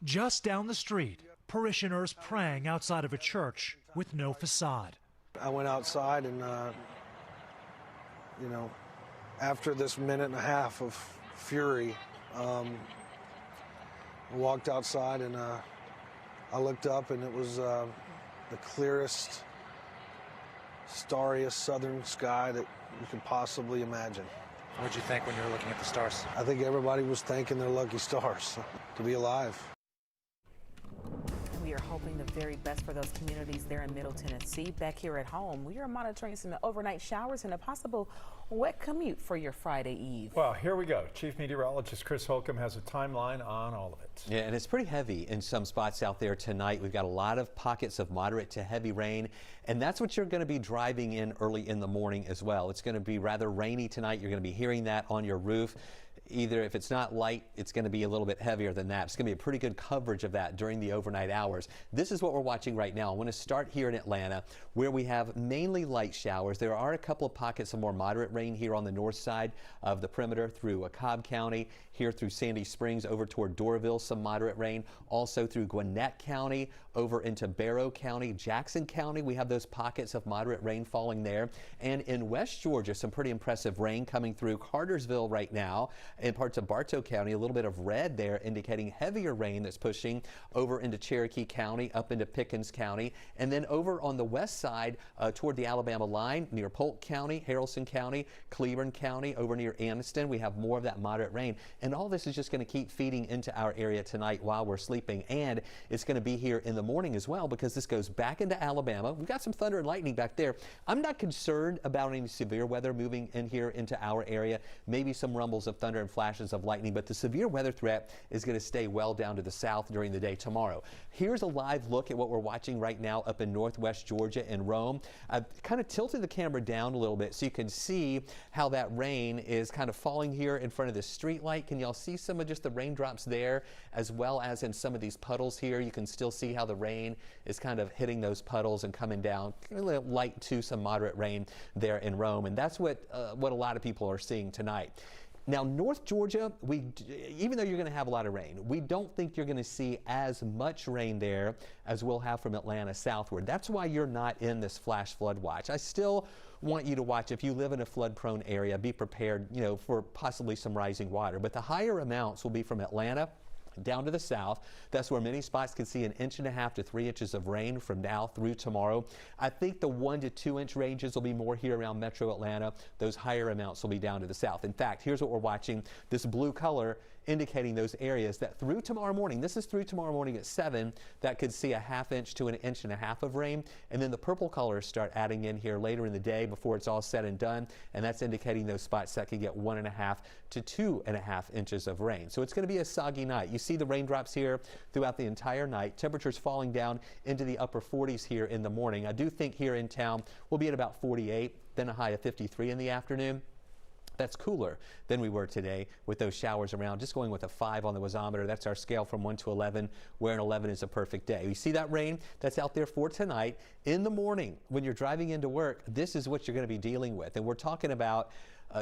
Just down the street, parishioners praying outside of a church with no facade. I went outside and, you know, after this minute and a half of fury, I walked outside and I looked up and it was the clearest, starriest southern sky that you could possibly imagine. What did you think when you were looking at the stars? I think everybody was thanking their lucky stars to be alive. We are hoping the very best for those communities there in Middle Tennessee. Back here at home, we are monitoring some overnight showers and a possible wet commute for your Friday Eve. Well, here we go. Chief Meteorologist Chris Holcomb has a timeline on all of it. Yeah, and it's pretty heavy in some spots out there tonight. We've got a lot of pockets of moderate to heavy rain, and that's what you're going to be driving in early in the morning as well. It's going to be rather rainy tonight. You're going to be hearing that on your roof. Either if it's not light, it's going to be a little bit heavier than that. It's going to be a pretty good coverage of that during the overnight hours. This is what we're watching right now. I want to start here in Atlanta, where we have mainly light showers. There are a couple of pockets of more moderate rain here on the north side of the perimeter through Cobb County, here through Sandy Springs, over toward Doraville, some moderate rain. Also through Gwinnett County, over into Barrow County, Jackson County. We have those pockets of moderate rain falling there. And in West Georgia, some pretty impressive rain coming through Cartersville right now. In parts of Bartow County, a little bit of red there indicating heavier rain that's pushing over into Cherokee County, up into Pickens County, and then over on the west side toward the Alabama line near Polk County, Haralson County, Cleburne County, over near Anniston. We have more of that moderate rain, and all this is just going to keep feeding into our area tonight while we're sleeping, and it's going to be here in the morning as well because this goes back into Alabama. We've got some thunder and lightning back there. I'm not concerned about any severe weather moving in here into our area. Maybe some rumbles of thunder and flashes of lightning, but the severe weather threat is going to stay well down to the south during the day tomorrow. Here's a live look at what we're watching right now up in northwest Georgia in Rome. I've kind of tilted the camera down a little bit so you can see how that rain is kind of falling here in front of the street light. Can y'all see some of just the raindrops there, as well as in some of these puddles here? You can still see how the rain is kind of hitting those puddles and coming down, light to some moderate rain there in Rome, and that's what a lot of people are seeing tonight. Now, North Georgia, even though you're going to have a lot of rain, we don't think you're going to see as much rain there as we'll have from Atlanta southward. That's why you're not in this flash flood watch. I still want you to watch. If you live in a flood-prone area, be prepared, for possibly some rising water. But the higher amounts will be from Atlanta Down to the south, that's where many spots can see 1.5 to 3 inches of rain from now through tomorrow. I think the 1 to 2 inch ranges will be more here around metro Atlanta. Those higher amounts will be down to the south. In fact, here's what we're watching. This blue color indicating those areas that through tomorrow morning, this is through tomorrow morning at 7, that could see 1/2 inch to 1.5 inches of rain. And then the purple colors start adding in here later in the day before it's all said and done. And that's indicating those spots that could get 1.5 to 2.5 inches of rain. So it's going to be a soggy night. You see the raindrops here throughout the entire night. Temperatures falling down into the upper 40s here in the morning. I do think here in town we'll be at about 48, then a high of 53 in the afternoon. That's cooler than we were today with those showers around. Just going with a 5 on the wasometer. That's our scale from 1 to 11, where an 11 is a perfect day. You see that rain that's out there for tonight. In the morning, when you're driving into work, this is what you're going to be dealing with. And we're talking about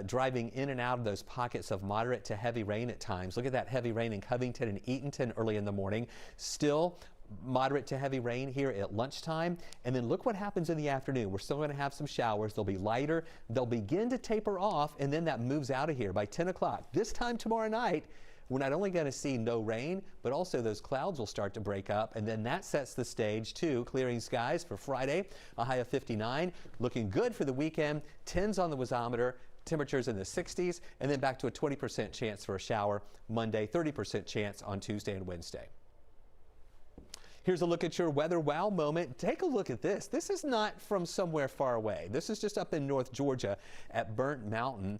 driving in and out of those pockets of moderate to heavy rain at times. Look at that heavy rain in Covington and Eatonton early in the morning. Still moderate to heavy rain here at lunchtime. And then look what happens in the afternoon. We're still going to have some showers. They'll be lighter. They'll begin to taper off, and then that moves out of here by 10 o'clock. This time tomorrow night, we're not only going to see no rain, but also those clouds will start to break up, and then that sets the stage to clearing skies for Friday, a high of 59. Looking good for the weekend. 10s on the wasometer. Temperatures in the 60s, and then back to a 20% chance for a shower Monday, 30% chance on Tuesday and Wednesday. Here's a look at your weather wow moment. Take a look at this. This is not from somewhere far away. This is just up in North Georgia at Burnt Mountain,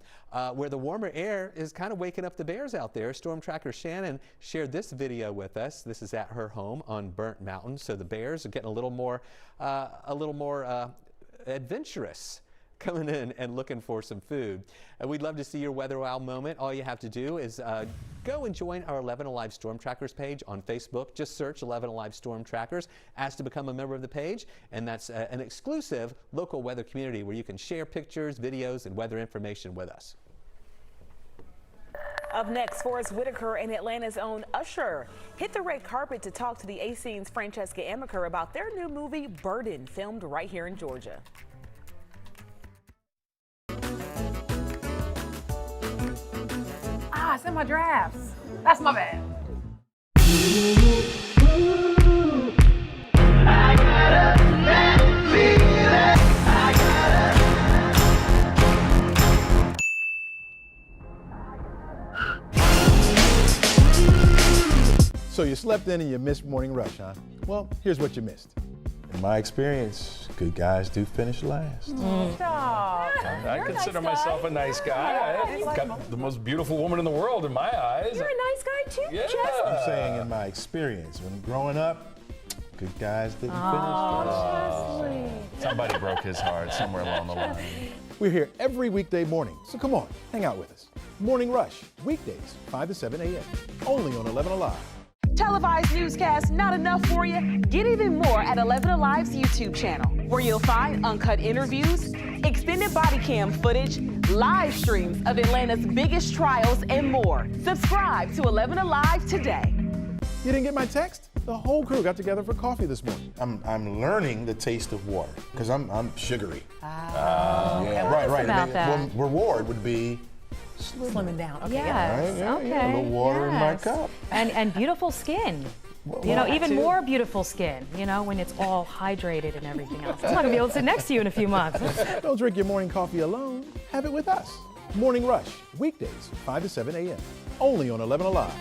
where the warmer air is kind of waking up the bears out there. Storm tracker Shannon shared this video with us. This is at her home on Burnt Mountain. So the bears are getting a little more adventurous, coming in and looking for some food. And we'd love to see your weather wow moment. All you have to do is go and join our 11Alive Storm Trackers page on Facebook. Just search 11Alive Storm Trackers. Ask to become a member of the page, and that's an exclusive local weather community where you can share pictures, videos, and weather information with us. Up next, Forrest Whitaker and Atlanta's own Usher hit the red carpet to talk to the A-Scene's Francesca Amaker about their new movie, Burden, filmed right here in Georgia. It's in my drafts. That's my bad. So you slept in and you missed Morning Rush, huh? Well, here's what you missed. In my experience, good guys do finish last. I consider myself a nice guy. I've got the most beautiful woman in the world in my eyes. You're a nice guy too, Yeah. Jess. I'm saying in my experience, when growing up, good guys didn't finish last. Somebody broke his heart somewhere along the line. We're here every weekday morning, so come on, hang out with us. Morning Rush, weekdays, 5 to 7 a.m., only on 11Alive. Televised newscasts not enough for you? Get even more at 11Alive's YouTube channel, where you'll find uncut interviews, extended body cam footage, live streams of Atlanta's biggest trials, and more. Subscribe to 11Alive today. You didn't get my text? The whole crew got together for coffee this morning. I'm learning the taste of water because I'm sugary. Yeah, right. About that. Well, reward would be Slimming down. Okay. Yes. Right, Okay. yeah, a little water in my cup. And beautiful skin. You know, even more beautiful skin, you know, when it's all hydrated and everything else. I'm not going to be able to sit next to you in a few months. Don't drink your morning coffee alone. Have it with us. Morning Rush, weekdays, 5 to 7 a.m., only on 11Alive.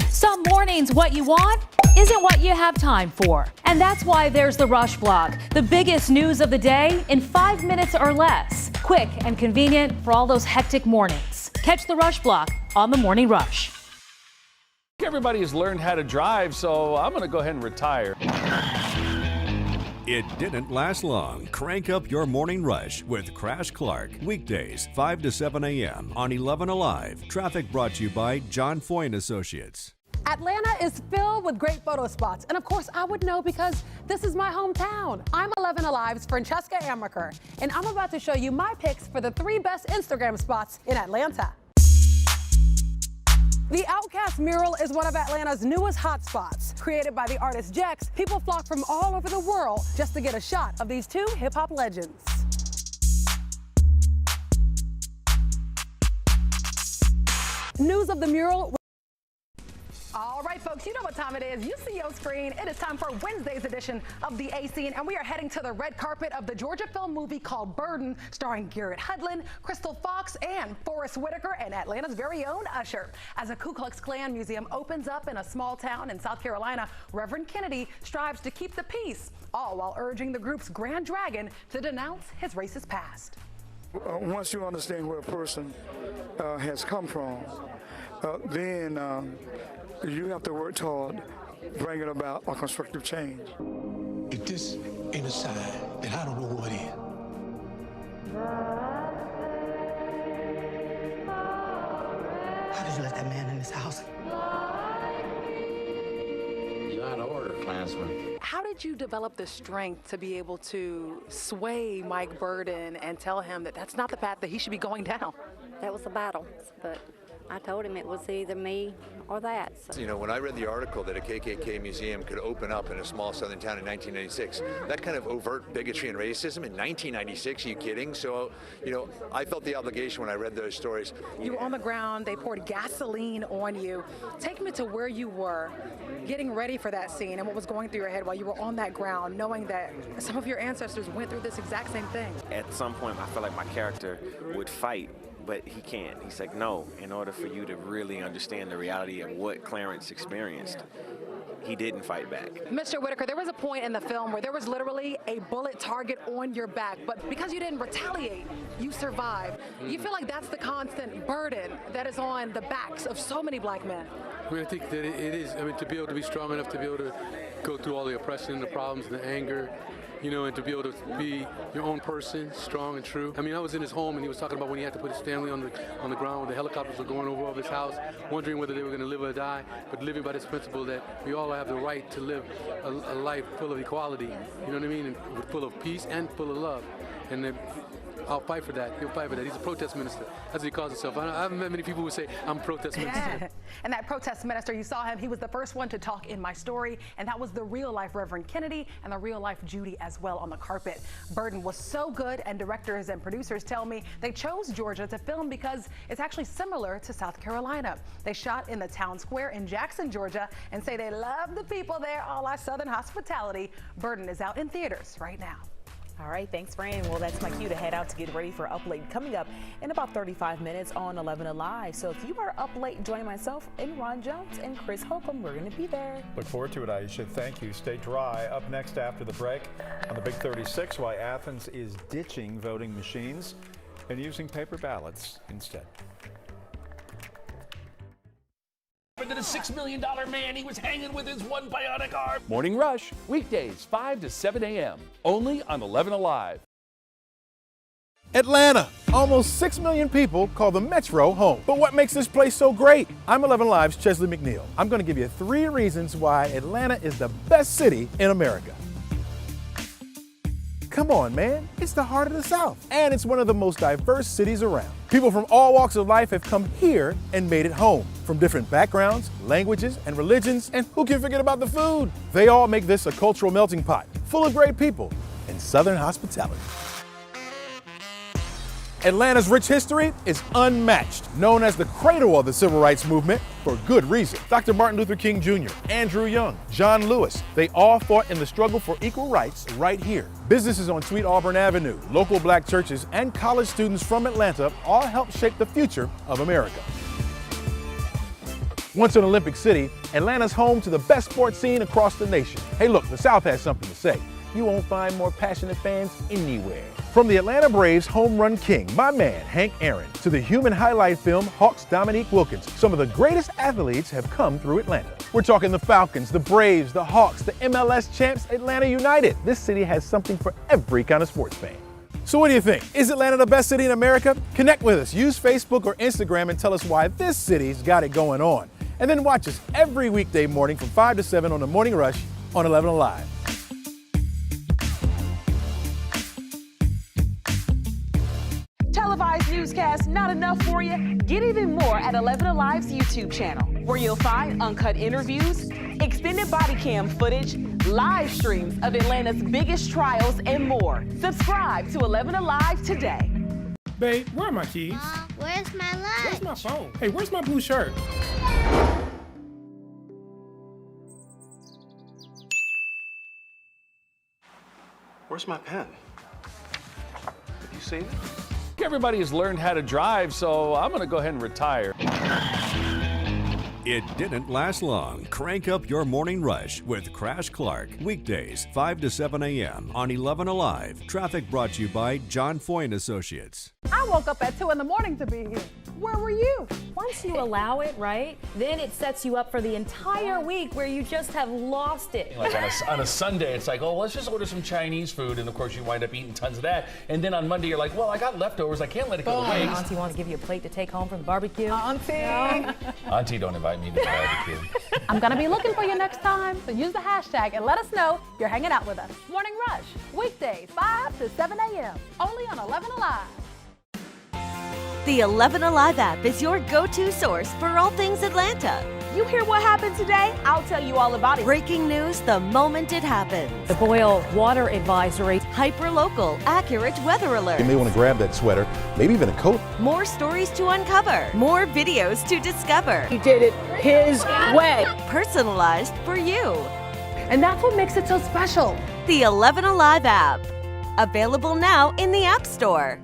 Some mornings, what you want isn't what you have time for. And that's why there's the Rush Blog, the biggest news of the day in 5 minutes or less. Quick and convenient for all those hectic mornings. Catch the Rush Blog on the Morning Rush. Everybody has learned how to drive, so I'm going to go ahead and retire. It didn't last long. Crank up your morning rush with Crash Clark. Weekdays, 5 to 7 a.m. on 11Alive. Traffic brought to you by John Foy & Associates. Atlanta is filled with great photo spots, and of course I would know because this is my hometown. I'm 11Alive's Francesca Amaker, and I'm about to show you my picks for the 3 best Instagram spots in Atlanta. The Outcast Mural is one of Atlanta's newest hotspots. Created by the artist Jex, people flock from all over the world just to get a shot of these 2 hip-hop legends. News of the mural. folks, you know what time it is. You see your screen. It is time for Wednesday's edition of The A Scene, and we are heading to the red carpet of the Georgia film movie called Burden, starring Garrett Hudlin, Crystal Fox, and Forrest Whitaker, and Atlanta's very own Usher. As a Ku Klux Klan museum opens up in a small town in South Carolina, Reverend Kennedy strives to keep the peace, all while urging the group's Grand Dragon to denounce his racist past. Once you understand where a person has come from, then you have to work toward bringing about a constructive change. If this ain't a sign, then I don't know what is. How did you let that man in this house? You're out of order, Klansman. How did you develop the strength to be able to sway Mike Burden and tell him that that's not the path that he should be going down? That was a battle, but I told him it was either me or that. So. You know, when I read the article that a KKK museum could open up in a small southern town in 1996, that kind of overt bigotry and racism in 1996, are you kidding? So, you know, I felt the obligation when I read those stories. You were on the ground, they poured gasoline on you. Take me to where you were getting ready for that scene and what was going through your head while you were on that ground, knowing that some of your ancestors went through this exact same thing. At some point, I felt like my character would fight, but he can't. He's like, no, in order for you to really understand the reality of what Clarence experienced, he didn't fight back. Mr. Whitaker, there was a point in the film where there was literally a bullet target on your back, but because you didn't retaliate, you survived. You feel like that's the constant burden that is on the backs of so many black men. I mean, I think that it is, I mean, to be able to be strong enough to be able to go through all the oppression, the problems, the anger, you know, and to be able to be your own person, strong and true. I mean, I was in his home and he was talking about when he had to put his family on the ground when the helicopters were going over his house, wondering whether they were going to live or die, but living by this principle that we all have the right to live a life full of equality, you know what I mean, and full of peace and full of love. And I'll fight for that. He'll fight for that. He's a protest minister. That's what he calls himself. I haven't met many people who say, I'm a protest minister. And that protest minister, you saw him, he was the first one to talk in my story, and that was the real-life Reverend Kennedy and the real-life Judy as well on the carpet. Burden was so good, and directors and producers tell me they chose Georgia to film because it's actually similar to South Carolina. They shot in the town square in Jackson, Georgia, and say they love the people there, all our Southern hospitality. Burden is out in theaters right now. All right, thanks, Fran. Well, that's my cue to head out to get ready for Up Late coming up in about 35 minutes on 11Alive. So if you are up late, join myself and Ron Jones and Chris Holcomb. We're going to be there. Look forward to it, Aisha. Thank you. Stay dry. Up next after the break on the Big 36, why Athens is ditching voting machines and using paper ballots instead. To the $6 million man, he was hanging with his one bionic arm. Morning Rush, weekdays 5 to 7 a.m. only on 11Alive. Atlanta. Almost 6 million people call the Metro home. But what makes this place so great? I'm 11Alive's Chesley McNeil. I'm going to give you 3 reasons why Atlanta is the best city in America. Come on, man. It's the heart of the South. And it's one of the most diverse cities around. People from all walks of life have come here and made it home. From different backgrounds, languages, and religions. And who can forget about the food? They all make this a cultural melting pot, full of great people and Southern hospitality. Atlanta's rich history is unmatched, known as the cradle of the civil rights movement for good reason. Dr. Martin Luther King Jr., Andrew Young, John Lewis, they all fought in the struggle for equal rights right here. Businesses on Sweet Auburn Avenue, local black churches, and college students from Atlanta all helped shape the future of America. Once an Olympic city, Atlanta's home to the best sports scene across the nation. Hey look, the South has something to say. You won't find more passionate fans anywhere. From the Atlanta Braves home run king, my man Hank Aaron, to the human highlight film Hawks' Dominique Wilkins, some of the greatest athletes have come through Atlanta. We're talking the Falcons, the Braves, the Hawks, the MLS champs, Atlanta United. This city has something for every kind of sports fan. So what do you think? Is Atlanta the best city in America? Connect with us. Use Facebook or Instagram and tell us why this city's got it going on. And then watch us every weekday morning from 5 to 7 on the Morning Rush on 11Alive. Televised newscasts not enough for you? Get even more at 11Alive's YouTube channel, where you'll find uncut interviews, extended body cam footage, live streams of Atlanta's biggest trials, and more. Subscribe to 11Alive today. Babe, where are my keys? Where's my lunch? Where's my phone? Hey, where's my blue shirt? Where's my pen? Have you seen it? Everybody has learned how to drive, so I'm going to go ahead and retire. It didn't last long. Crank up your morning rush with Crash Clark. Weekdays, 5 to 7 a.m. on 11Alive. Traffic brought to you by John Foy & Associates. I woke up at 2 in the morning to be here. Where were you? Once you allow it, right, then it sets you up for the entire week where you just have lost it. Like on a Sunday, it's like, oh, let's just order some Chinese food, and of course you wind up eating tons of that. And then on Monday, you're like, well, I got leftovers, I can't let it go to waste. Auntie wants to give you a plate to take home from the barbecue. Auntie. No. Auntie, don't invite me to the barbecue. I'm gonna be looking for you next time, so use the hashtag and let us know you're hanging out with us. Morning Rush, weekdays, 5 to 7 a.m. Only on 11Alive. The 11Alive app is your go-to source for all things Atlanta. You hear what happened today? I'll tell you all about it. Breaking news the moment it happens. The boil water advisory. Hyper-local, accurate weather alerts. You may want to grab that sweater, maybe even a coat. More stories to uncover. More videos to discover. He did it his way. Personalized for you. And that's what makes it so special. The 11Alive app. Available now in the App Store.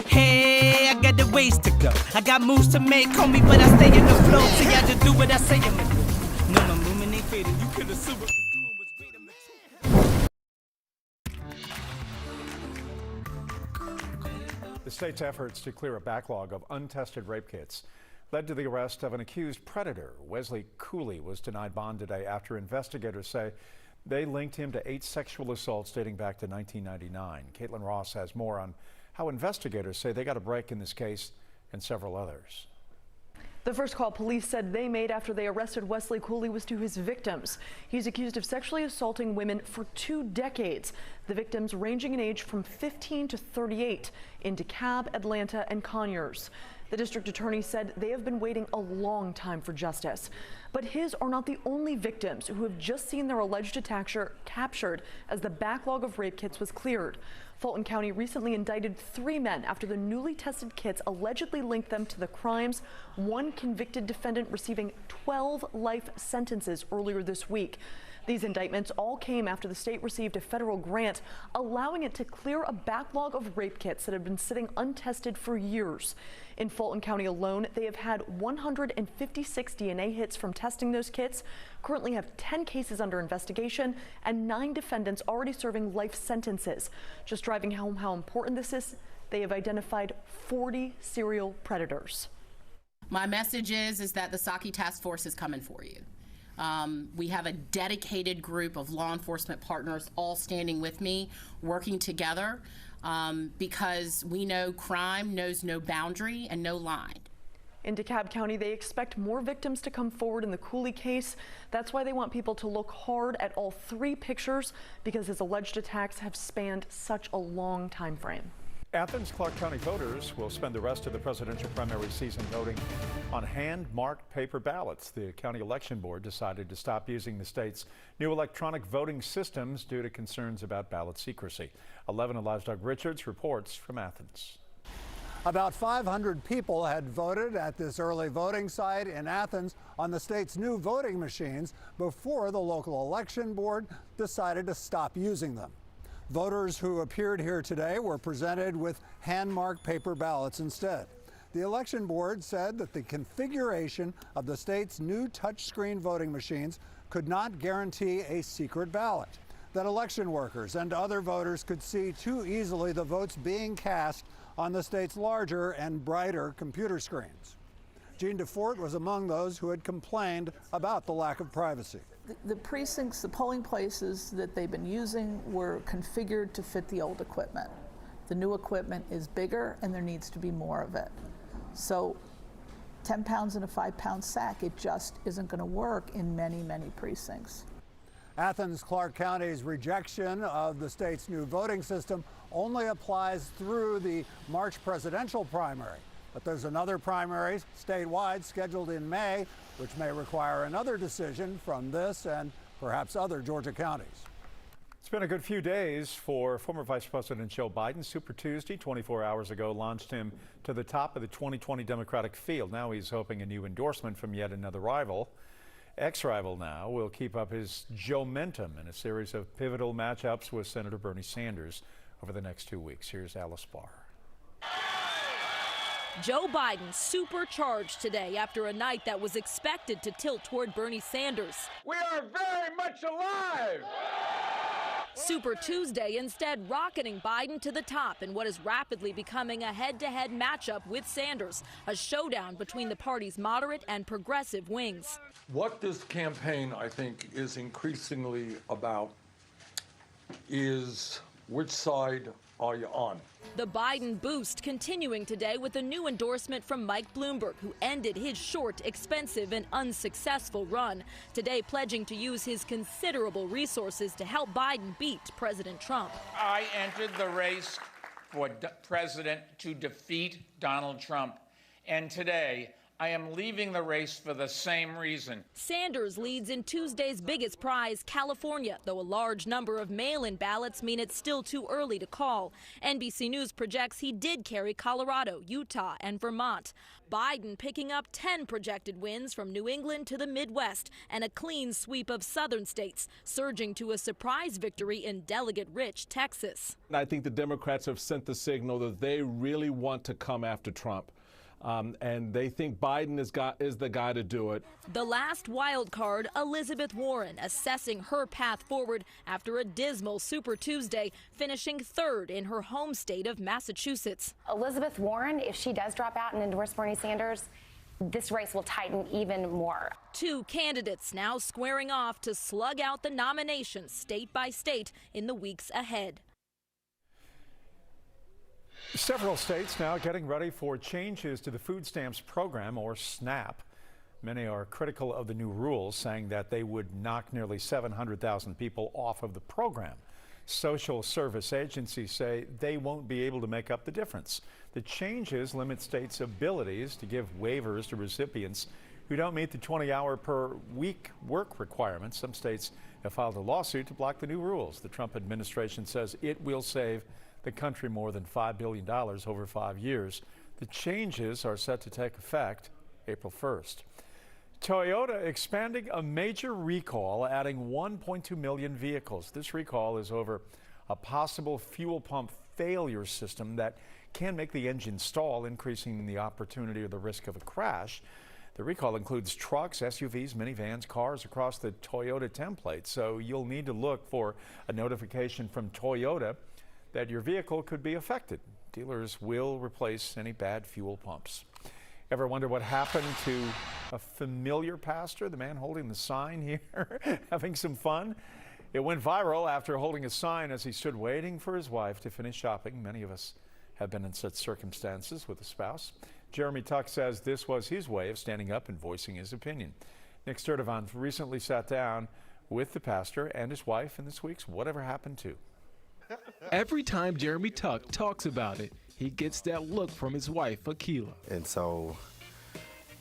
Hey, I got the ways to go. I got moves to make, homie, but I stay in the flow. See, I just do what I say I'm gonna do. No, my movement ain't fading. You could assume what the doing was great. The state's efforts to clear a backlog of untested rape kits led to the arrest of an accused predator. Wesley Cooley was denied bond today after investigators say they linked him to 8 sexual assaults dating back to 1999. Caitlin Ross has more on how investigators say they got a break in this case and several others. The first call police said they made after they arrested Wesley Cooley was to his victims. He's accused of sexually assaulting women for 2 decades. The victims ranging in age from 15 to 38 in DeKalb, Atlanta, and Conyers. The district attorney said they have been waiting a long time for justice. But his are not the only victims who have just seen their alleged attacker captured as the backlog of rape kits was cleared. Fulton County recently indicted 3 men after the newly tested kits allegedly linked them to the crimes. One convicted defendant receiving 12 life sentences earlier this week. These indictments all came after the state received a federal grant allowing it to clear a backlog of rape kits that had been sitting untested for years. In Fulton County alone, they have had 156 DNA hits from testing those kits, currently have 10 cases under investigation, and 9 defendants already serving life sentences. Just driving home how important this is, they have identified 40 serial predators. My message is that the Saki Task Force is coming for you. We have a dedicated group of law enforcement partners all standing with me, working together, because we know crime knows no boundary and no line. In DeKalb County, they expect more victims to come forward in the Cooley case. That's why they want people to look hard at all 3 pictures, because his alleged attacks have spanned such a long time frame. Athens Clark County voters will spend the rest of the presidential primary season voting on hand-marked paper ballots. The county election board decided to stop using the state's new electronic voting systems due to concerns about ballot secrecy. 11Alive's Doug Richards reports from Athens. About 500 people had voted at this early voting site in Athens on the state's new voting machines before the local election board decided to stop using them. Voters who appeared here today were presented with hand-marked paper ballots instead. The election board said that the configuration of the state's new touchscreen voting machines could not guarantee a secret ballot, that election workers and other voters could see too easily the votes being cast on the state's larger and brighter computer screens. Jean DeFort was among those who had complained about the lack of privacy. The precincts, the polling places that they've been using were configured to fit the old equipment. The new equipment is bigger and there needs to be more of it. So 10 pounds in a 5-pound sack, it just isn't going to work in many, many precincts. Athens Clark County's rejection of the state's new voting system only applies through the March presidential primary. But there's another primary statewide scheduled in May, which may require another decision from this and perhaps other Georgia counties. It's been a good few days for former Vice President Joe Biden. Super Tuesday, 24 hours ago, launched him to the top of the 2020 Democratic field. Now he's hoping a new endorsement from yet another rival. Ex-rival now will keep up his Joe-mentum in a series of pivotal matchups with Senator Bernie Sanders over the next 2 weeks. Here's Alice Barr. Joe Biden supercharged today after a night that was expected to tilt toward Bernie Sanders. We are very much alive! Super Tuesday instead rocketing Biden to the top in what is rapidly becoming a head-to-head matchup with Sanders, a showdown between the party's moderate and progressive wings. What this campaign, I think, is increasingly about is which side are you on? The Biden boost continuing today with a new endorsement from Mike Bloomberg, who ended his short, expensive, and unsuccessful run. Today pledging to use his considerable resources to help Biden beat President Trump. I entered the race for president to defeat Donald Trump. And today, I am leaving the race for the same reason. Sanders leads in Tuesday's biggest prize, California, though a large number of mail-in ballots mean it's still too early to call. NBC News projects he did carry Colorado, Utah, and Vermont. Biden picking up 10 projected wins from New England to the Midwest and a clean sweep of southern states, surging to a surprise victory in delegate-rich Texas. I think the Democrats have sent the signal that they really want to come after Trump. And they think Biden is the guy to do it. The last wild card, Elizabeth Warren, assessing her path forward after a dismal Super Tuesday, finishing third in her home state of Massachusetts. Elizabeth Warren, if she does drop out and endorse Bernie Sanders, this race will tighten even more. Two candidates now squaring off to slug out the nominations state by state in the weeks ahead. Several states now getting ready for changes to the food stamps program, or SNAP. Many are critical of the new rules, saying that they would knock nearly 700,000 people off of the program. Social service agencies say they won't be able to make up the difference. The changes limit states' abilities to give waivers to recipients who don't meet the 20-hour per week work requirements. Some states have filed a lawsuit to block the new rules. The Trump administration says it will save the country more than $5 billion over 5 years. The changes are set to take effect April 1st. Toyota expanding a major recall, adding 1.2 million vehicles. This recall is over a possible fuel pump failure system that can make the engine stall, increasing the opportunity or the risk of a crash. The recall includes trucks, SUVs, minivans, cars across the Toyota template. So you'll need to look for a notification from Toyota that your vehicle could be affected. Dealers will replace any bad fuel pumps. Ever wonder what happened to a familiar pastor, the man holding the sign here, having some fun? It went viral after holding a sign as he stood waiting for his wife to finish shopping. Many of us have been in such circumstances with a spouse. Jeremy Tuck says this was his way of standing up and voicing his opinion. Nick Sturdivant recently sat down with the pastor and his wife in this week's Whatever Happened To. Every time Jeremy Tuck talks about it, he gets that look from his wife, Akila. And so,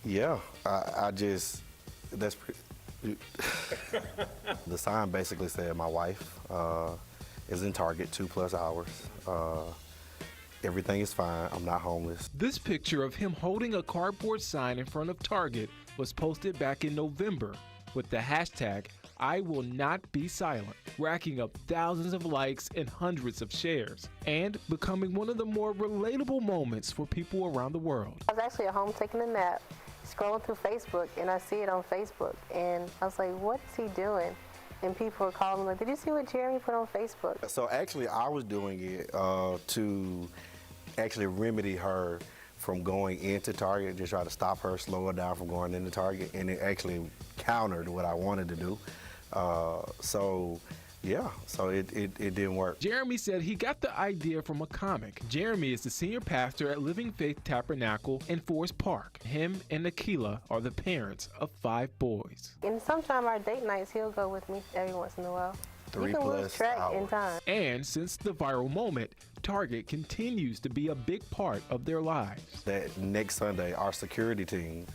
yeah, I just, that's pretty. The sign basically said my wife is in Target 2+ hours. Everything is fine. I'm not homeless. This picture of him holding a cardboard sign in front of Target was posted back in November with the hashtag I will not be silent, racking up thousands of likes and hundreds of shares, and becoming one of the more relatable moments for people around the world. I was actually at home taking a nap, scrolling through Facebook, and I see it on Facebook, and I was like, what is he doing? And people were calling me like, did you see what Jeremy put on Facebook? So actually, I was doing it to actually remedy her from going into Target, just try to stop her, slow her down from going into Target, and it actually countered what I wanted to do. So it didn't work. Jeremy said he got the idea from a comic. Jeremy is the senior pastor at Living Faith Tabernacle in Forest Park. Him and Akila are the parents of 5 boys. And sometime our date nights, he'll go with me every once in a while. 3+ you can lose track hours. in time. And since the viral moment, Target continues to be a big part of their lives. That next Sunday, our security team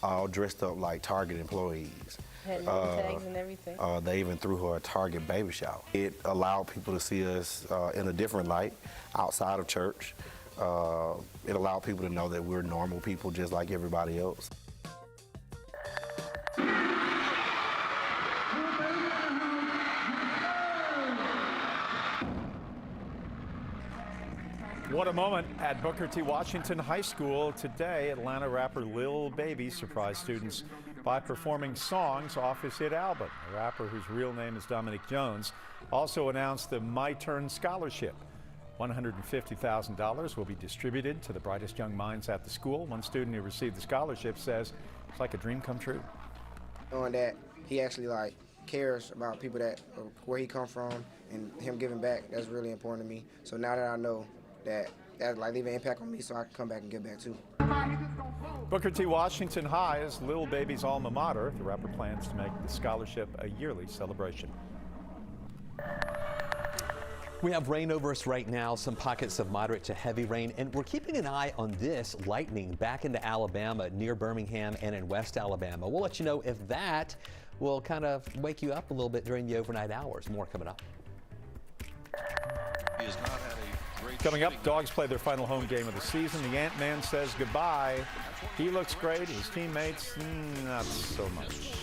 all dressed up like Target employees. Had name tags and everything. They even threw her a Target baby shower. It allowed people to see us in a different light outside of church. It allowed people to know that we're normal people just like everybody else. What a moment at Booker T. Washington High School. Today, Atlanta rapper Lil Baby surprised students by performing songs off his hit album. The rapper, whose real name is Dominic Jones, also announced the My Turn Scholarship. $150,000 will be distributed to the brightest young minds at the school. One student who received the scholarship says it's like a dream come true. Knowing that he actually cares about people that where he come from and him giving back, that's really important to me. So now that I know that leave an impact on me, so I can come back and give back too. Booker T. Washington High is Lil Baby's alma mater. The rapper plans to make the scholarship a yearly celebration. We have rain over us right now, some pockets of moderate to heavy rain, and we're keeping an eye on this lightning back into Alabama, near Birmingham and in West Alabama. We'll let you know if that will kind of wake you up a little bit during the overnight hours. More coming up. He has not had a great Coming up, Dogs play their final home game of the season. The Ant-Man says goodbye. He looks great. His teammates, not so much.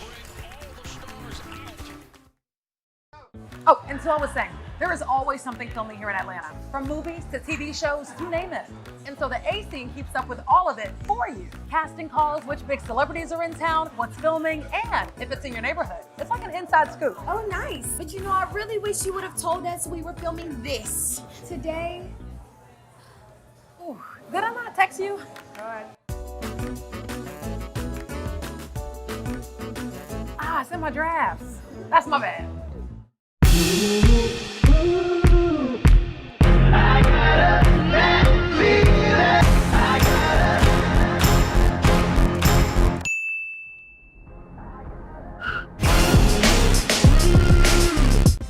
Oh, and so I was saying, there is always something filming here in Atlanta. From movies to TV shows, you name it. And so the A Scene keeps up with all of it for you. Casting calls, which big celebrities are in town, what's filming, and if it's in your neighborhood. It's like an inside scoop. Oh, nice. But you know, I really wish you would have told us we were filming this today. Ooh, did I not text you? All right. Ah, it's in my drafts. That's my bad.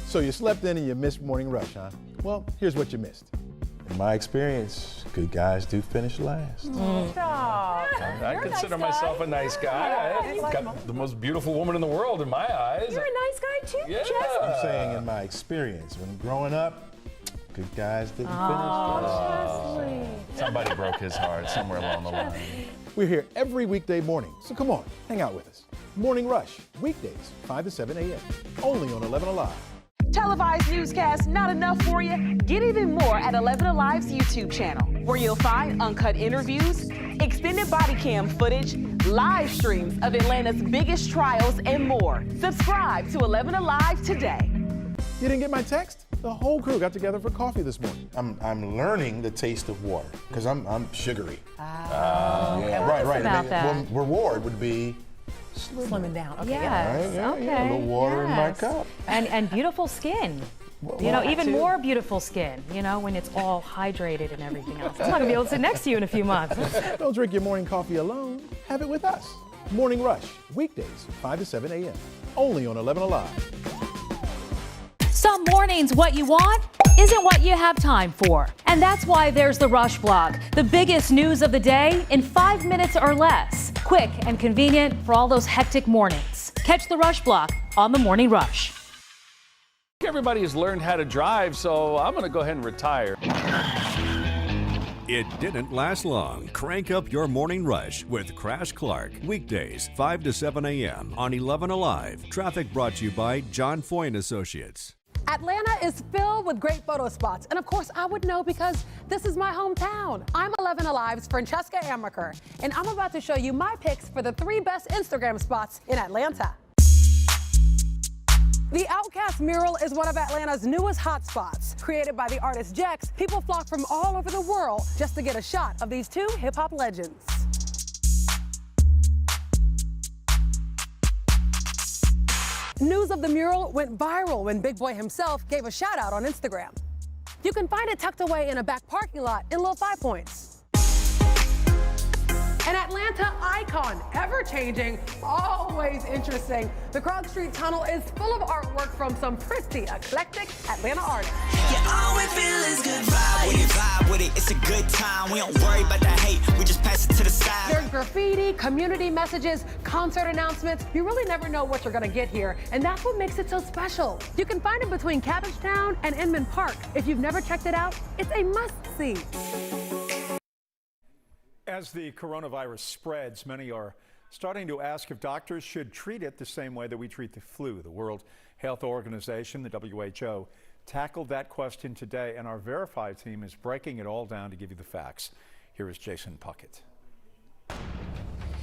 So you slept in and you missed Morning Rush, huh? Well, here's what you missed. In my experience, good guys do finish last. Stop. I consider myself a nice guy. I've got the most beautiful woman in the world in my eyes. You're a nice guy too, Yeah. I'm saying in my experience, when growing up, good guys didn't finish last. Somebody broke his heart somewhere along the line. We're here every weekday morning, so come on, hang out with us. Morning Rush, weekdays, 5 to 7 a.m., only on 11Alive. Televised newscasts not enough for you? Get even more at 11Alive's YouTube channel, where you'll find uncut interviews, extended body cam footage, live streams of Atlanta's biggest trials, and more. Subscribe to 11Alive today. You didn't get my text? The whole crew got together for coffee this morning. I'm learning the taste of water, because I'm sugary. Yeah, right. About that. Well, reward would be Slimming down. Okay, Yes, yeah, okay. a little water in my cup. And beautiful skin. You know, even more beautiful skin, you know, when it's all hydrated and everything else. I'm not going to be able to sit next to you in a few months. Don't drink your morning coffee alone. Have it with us. Morning Rush, weekdays, 5 to 7 a.m., only on 11Alive. Some mornings, what you want isn't what you have time for. And that's why there's the Rush Blog, the biggest news of the day in 5 minutes or less. Quick and convenient for all those hectic mornings. Catch the Rush Blog on the Morning Rush. Everybody has learned how to drive, so I'm going to go ahead and retire. It didn't last long. Crank up your morning rush with Crash Clark. Weekdays, 5 to 7 a.m. on 11Alive. Traffic brought to you by John Foy & Associates. Atlanta is filled with great photo spots. And of course, I would know because this is my hometown. I'm 11Alive's Francesca Amaker, and I'm about to show you my picks for the 3 best Instagram spots in Atlanta. The Outcast Mural is one of Atlanta's newest hotspots. Created by the artist Jex, people flock from all over the world just to get a shot of these 2 hip-hop legends. News of the mural went viral when Big Boy himself gave a shout out on Instagram. You can find it tucked away in a back parking lot in Little 5 Points. An Atlanta icon, ever-changing, always interesting. The Krog Street Tunnel is full of artwork from some pretty eclectic Atlanta artists. Yeah, all we feel is good vibes. When you vibe with it, it's a good time. We don't worry about the hate, we just pass it to the side. There's graffiti, community messages, concert announcements. You really never know what you're gonna get here, and that's what makes it so special. You can find it between Cabbagetown and Inman Park. If you've never checked it out, it's a must-see. As the coronavirus spreads, many are starting to ask if doctors should treat it the same way that we treat the flu. The World Health Organization, the WHO, tackled that question today, and our Verify team is breaking it all down to give you the facts. Here is Jason Puckett.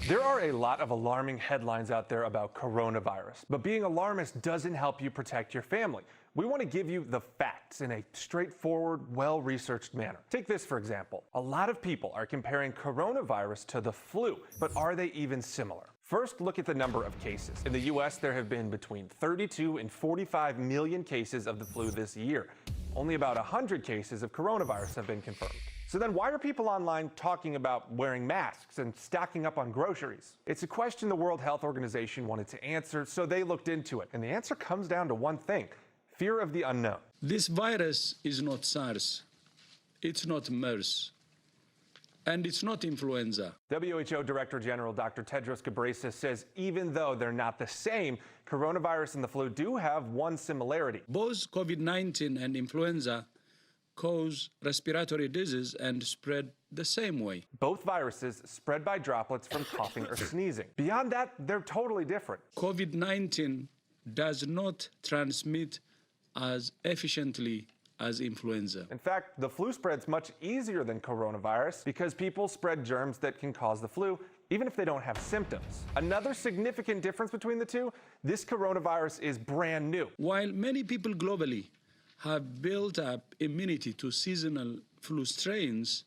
There are a lot of alarming headlines out there about coronavirus, but being alarmist doesn't help you protect your family. We want to give you the facts in a straightforward, well-researched manner. Take this, for example. A lot of people are comparing coronavirus to the flu, but are they even similar? First, look at the number of cases. In the U.S., there have been between 32 and 45 million cases of the flu this year. Only about 100 cases of coronavirus have been confirmed. So then why are people online talking about wearing masks and stocking up on groceries? It's a question the World Health Organization wanted to answer, so they looked into it. And the answer comes down to one thing: fear of the unknown. This virus is not SARS. It's not MERS. And it's not influenza. WHO Director General Dr. Tedros Ghebreyesus says even though they're not the same, coronavirus and the flu do have one similarity. Both COVID-19 and influenza cause respiratory disease and spread the same way. Both viruses spread by droplets from coughing or sneezing. Beyond that, they're totally different. COVID-19 does not transmit as efficiently as influenza. In fact, the flu spreads much easier than coronavirus because people spread germs that can cause the flu, even if they don't have symptoms. Another significant difference between the two: this coronavirus is brand new. While many people globally have built up immunity to seasonal flu strains,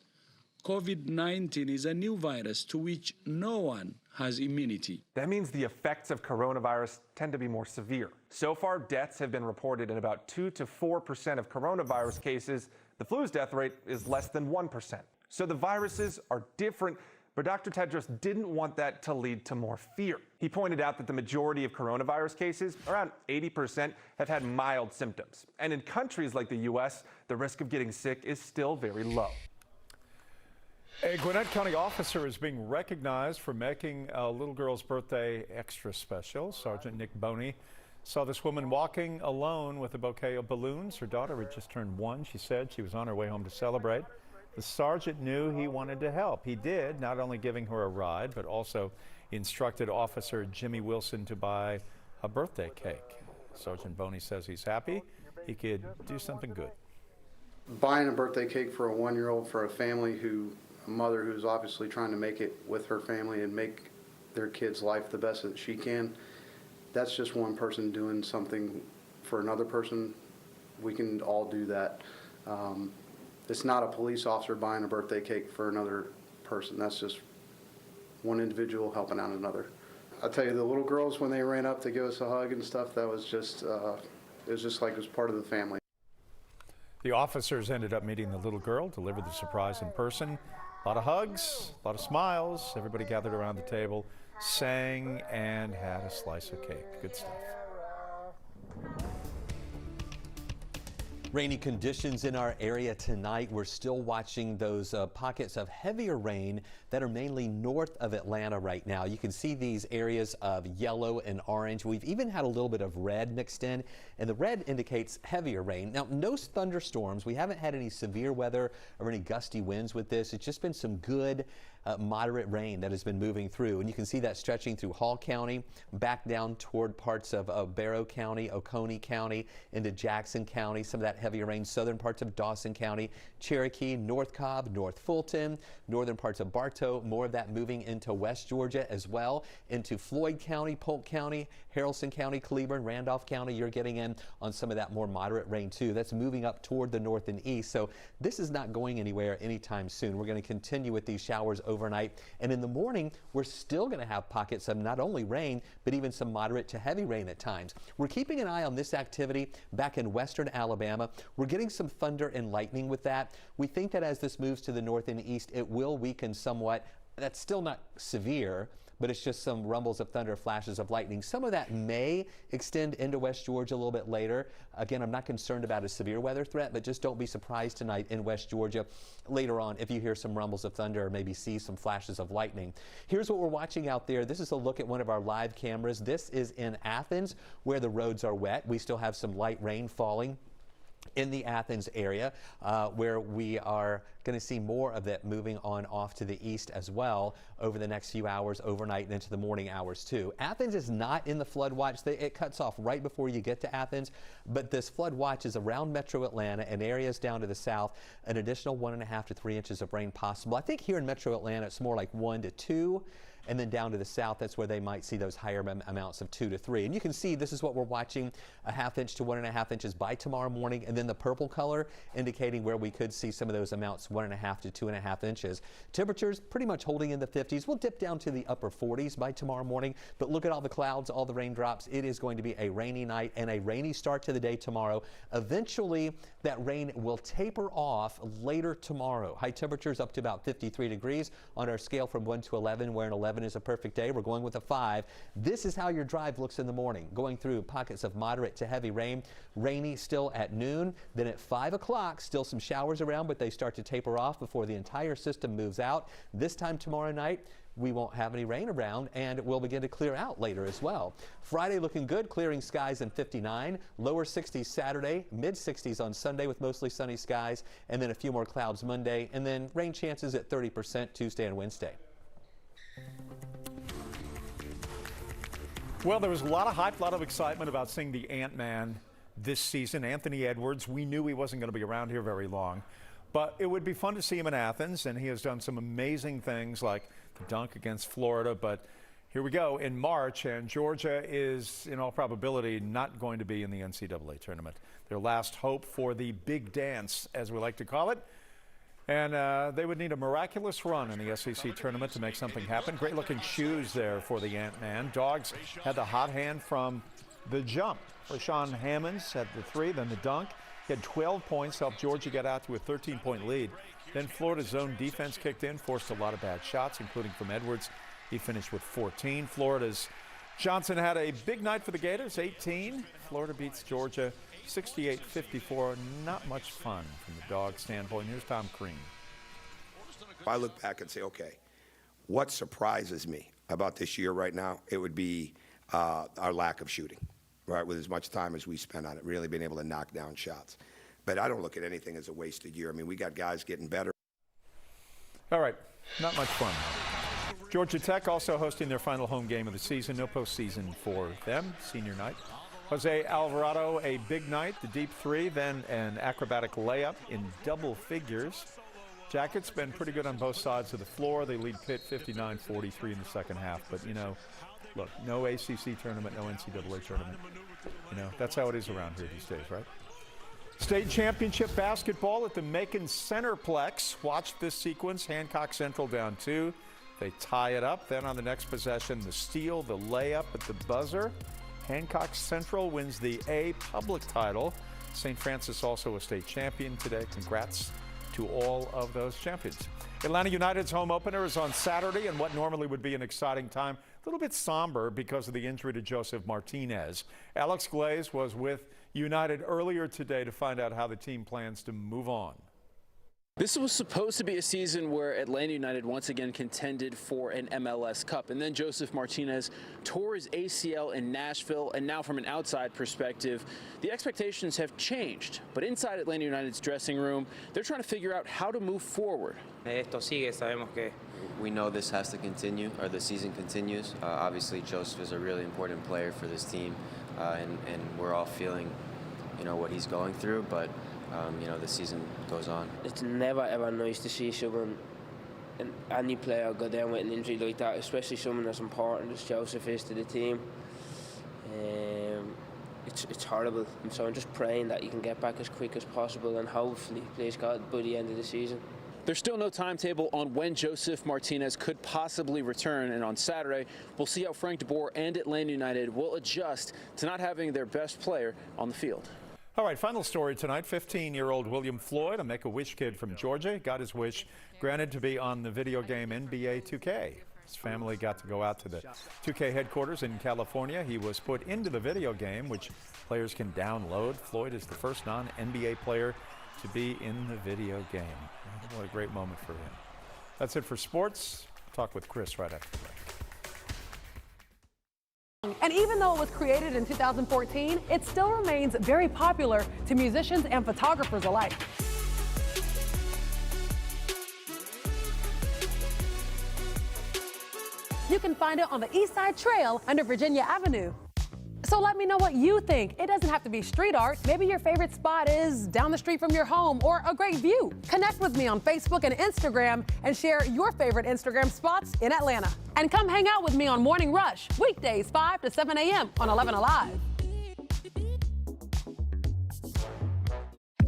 COVID-19 is a new virus to which no one has immunity. That means the effects of coronavirus tend to be more severe. So far, deaths have been reported in about 2 to 4% of coronavirus cases. The flu's death rate is less than 1%. So the viruses are different, but Dr. Tedros didn't want that to lead to more fear. He pointed out that the majority of coronavirus cases, around 80%, have had mild symptoms. And in countries like the U.S., the risk of getting sick is still very low. A Gwinnett County officer is being recognized for making a little girl's birthday extra special. Sergeant Nick Boney saw this woman walking alone with a bouquet of balloons. Her daughter had just turned 1. She said she was on her way home to celebrate. The sergeant knew he wanted to help. He did, not only giving her a ride, but also instructed Officer Jimmy Wilson to buy a birthday cake. Sergeant Boney says he's happy he could do something good. Buying a birthday cake for a 1-year-old for a mother who's obviously trying to make it with her family and make their kid's life the best that she can, that's just one person doing something for another person. We can all do that. It's not a police officer buying a birthday cake for another person. That's just one individual helping out another. I'll tell you, the little girls, when they ran up to give us a hug and stuff, that was just, it was just like it was part of the family. The officers ended up meeting the little girl, delivered the surprise in person. A lot of hugs, a lot of smiles. Everybody gathered around the table, sang, and had a slice of cake. Good stuff. Rainy conditions in our area tonight. We're still watching those pockets of heavier rain that are mainly north of Atlanta right now. You can see these areas of yellow and orange. We've even had a little bit of red mixed in, and the red indicates heavier rain. Now, no thunderstorms. We haven't had any severe weather or any gusty winds with this. It's just been some good moderate rain that has been moving through, and you can see that stretching through Hall County, back down toward parts of Barrow County, Oconee County, into Jackson County. Some of that heavier rain, southern parts of Dawson County, Cherokee, North Cobb, North Fulton, northern parts of Bartow. More of that moving into West Georgia as well, into Floyd County, Polk County, Haralson County, Cleburne, Randolph County. You're getting in on some of that more moderate rain too. That's moving up toward the north and east, so this is not going anywhere anytime soon. We're going to continue with these showers overnight, and in the morning we're still going to have pockets of not only rain but even some moderate to heavy rain at times. We're keeping an eye on this activity back in western Alabama. We're getting some thunder and lightning with that. We think that as this moves to the north and east, it will weaken somewhat. That's still not severe, but it's just some rumbles of thunder, flashes of lightning. Some of that may extend into West Georgia a little bit later. Again, I'm not concerned about a severe weather threat, but just don't be surprised tonight in West Georgia later on if you hear some rumbles of thunder or maybe see some flashes of lightning. Here's what we're watching out there. This is a look at one of our live cameras. This is in Athens, where the roads are wet. We still have some light rain falling in the Athens area, where we are going to see more of that moving on off to the east as well over the next few hours, overnight and into the morning hours too. Athens is not in the flood watch. It cuts off right before you get to Athens, but this flood watch is around metro Atlanta and areas down to the south. An additional 1.5 to 3 inches of rain possible. I think here in metro Atlanta it's more like 1 to 2. And then down to the south, that's where they might see those higher amounts of 2 to 3. And you can see this is what we're watching, 1/2 inch to 1.5 inches by tomorrow morning. And then the purple color indicating where we could see some of those amounts, 1.5 to 2.5 inches. Temperatures pretty much holding in the 50s. We'll dip down to the upper 40s by tomorrow morning. But look at all the clouds, all the raindrops. It is going to be a rainy night and a rainy start to the day tomorrow. Eventually, that rain will taper off later tomorrow. High temperatures up to about 53 degrees on our scale from 1 to 11, where an 11 is a perfect day. We're going with a 5. This is how your drive looks in the morning, going through pockets of moderate to heavy rain. Rainy still at noon. Then at 5 o'clock, still some showers around, but they start to taper off before the entire system moves out. This time tomorrow night, we won't have any rain around, and it will begin to clear out later as well. Friday looking good, clearing skies in 59, lower 60s Saturday, mid 60s on Sunday with mostly sunny skies, and then a few more clouds Monday, and then rain chances at 30% Tuesday and Wednesday. Well, there was a lot of hype, a lot of excitement about seeing the Ant-Man this season. Anthony Edwards, we knew he wasn't going to be around here very long, but it would be fun to see him in Athens, and he has done some amazing things like the dunk against Florida. But here we go in March, and Georgia is, in all probability, not going to be in the NCAA tournament. Their last hope for the big dance, as we like to call it. And they would need a miraculous run in the SEC tournament to make something happen. Great looking shoes there for the Ant-Man. Dogs had the hot hand from the jump. Rashawn Hammonds had the 3, then the dunk. He had 12 points, helped Georgia get out to a 13-point lead. Then Florida's zone defense kicked in, forced a lot of bad shots, including from Edwards. He finished with 14. Florida's Johnson had a big night for the Gators, 18. Florida beats Georgia 68-54. Not much fun from the dog standpoint. Here's Tom Crean. If I look back and say, okay, what surprises me about this year right now, it would be our lack of shooting, right? With as much time as we spent on it, really being able to knock down shots. But I don't look at anything as a wasted year. I mean, we got guys getting better. All right, not much fun. Georgia Tech also hosting their final home game of the season. No postseason for them, senior night. Jose Alvarado, a big night, the deep 3, then an acrobatic layup in double figures. Jackets been pretty good on both sides of the floor. They lead Pitt 59-43 in the second half. But, you know, look, no ACC tournament, no NCAA tournament. You know, that's how it is around here these days, right? State championship basketball at the Macon Centerplex. Watch this sequence. Hancock Central down 2. They tie it up. Then on the next possession, the steal, the layup at the buzzer. Hancock Central wins the A public title. St. Francis also a state champion today. Congrats to all of those champions. Atlanta United's home opener is on Saturday, and what normally would be an exciting time, a little bit somber because of the injury to Joseph Martinez. Alex Glaze was with United earlier today to find out how the team plans to move on. This was supposed to be a season where Atlanta United once again contended for an MLS Cup, and then Joseph Martinez tore his ACL in Nashville, and now from an outside perspective, the expectations have changed. But inside Atlanta United's dressing room, they're trying to figure out how to move forward. We know this has to continue, or the season continues. Obviously, Joseph is a really important player for this team, and we're all feeling, you know, what he's going through, but you know, the season goes on. It's never ever nice to see someone, any player, go down with an injury like that, especially someone as important as Joseph is to the team. It's horrible. So I'm just praying that he can get back as quick as possible, and hopefully, please God, by the end of the season. There's still no timetable on when Joseph Martinez could possibly return, and on Saturday, we'll see how Frank DeBoer and Atlanta United will adjust to not having their best player on the field. All right, final story tonight. 15-year-old William Floyd, a Make-A-Wish kid from Georgia, got his wish granted to be on the video game NBA 2K. His family got to go out to the 2K headquarters in California. He was put into the video game, which players can download. Floyd is the first non-NBA player to be in the video game. What a great moment for him. That's it for sports. Talk with Chris right after the break. And even though it was created in 2014, it still remains very popular to musicians and photographers alike. You can find it on the East Side Trail under Virginia Avenue. So let me know what you think. It doesn't have to be street art. Maybe your favorite spot is down the street from your home or a great view. Connect with me on Facebook and Instagram and share your favorite Instagram spots in Atlanta. And come hang out with me on Morning Rush, weekdays 5 to 7 a.m. on 11Alive.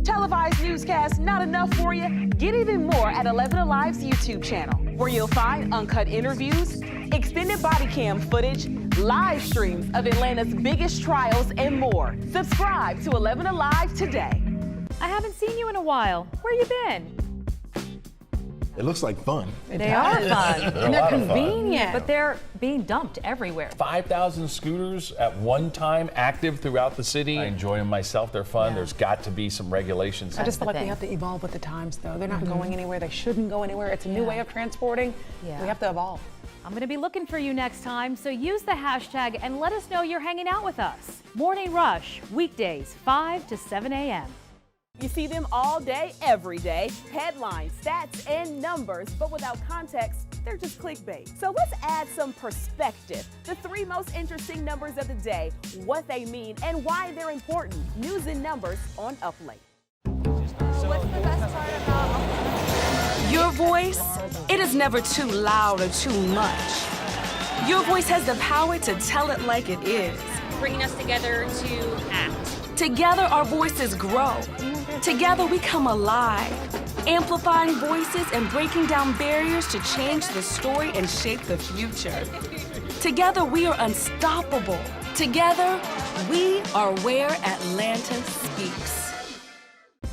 Televised newscasts not enough for you? Get even more at 11Alive's YouTube channel, where you'll find uncut interviews, extended body cam footage, live streams of Atlanta's biggest trials, and more. Subscribe to 11Alive today. I haven't seen you in a while. Where you been? It looks like fun. They are fun. They're and they're convenient. But they're being dumped everywhere. 5,000 scooters at one time active throughout the city. I enjoy them myself. They're fun. Yeah. There's got to be some regulations. I just feel like we have to evolve with the times, though. They're not going anywhere. They shouldn't go anywhere. It's a new way of transporting. Yeah. We have to evolve. I'm going to be looking for you next time, so use the hashtag and let us know you're hanging out with us. Morning Rush, weekdays 5 to 7 a.m. You see them all day, every day. Headlines, stats, and numbers, but without context, they're just clickbait. So let's add some perspective. The 3 most interesting numbers of the day, what they mean, and why they're important. News and numbers on Up Late. What's the best part about your voice? It is never too loud or too much. Your voice has the power to tell it like it is. Bringing us together to act. Together, our voices grow. Together, we come alive, amplifying voices and breaking down barriers to change the story and shape the future. Together, we are unstoppable. Together, we are where Atlanta speaks.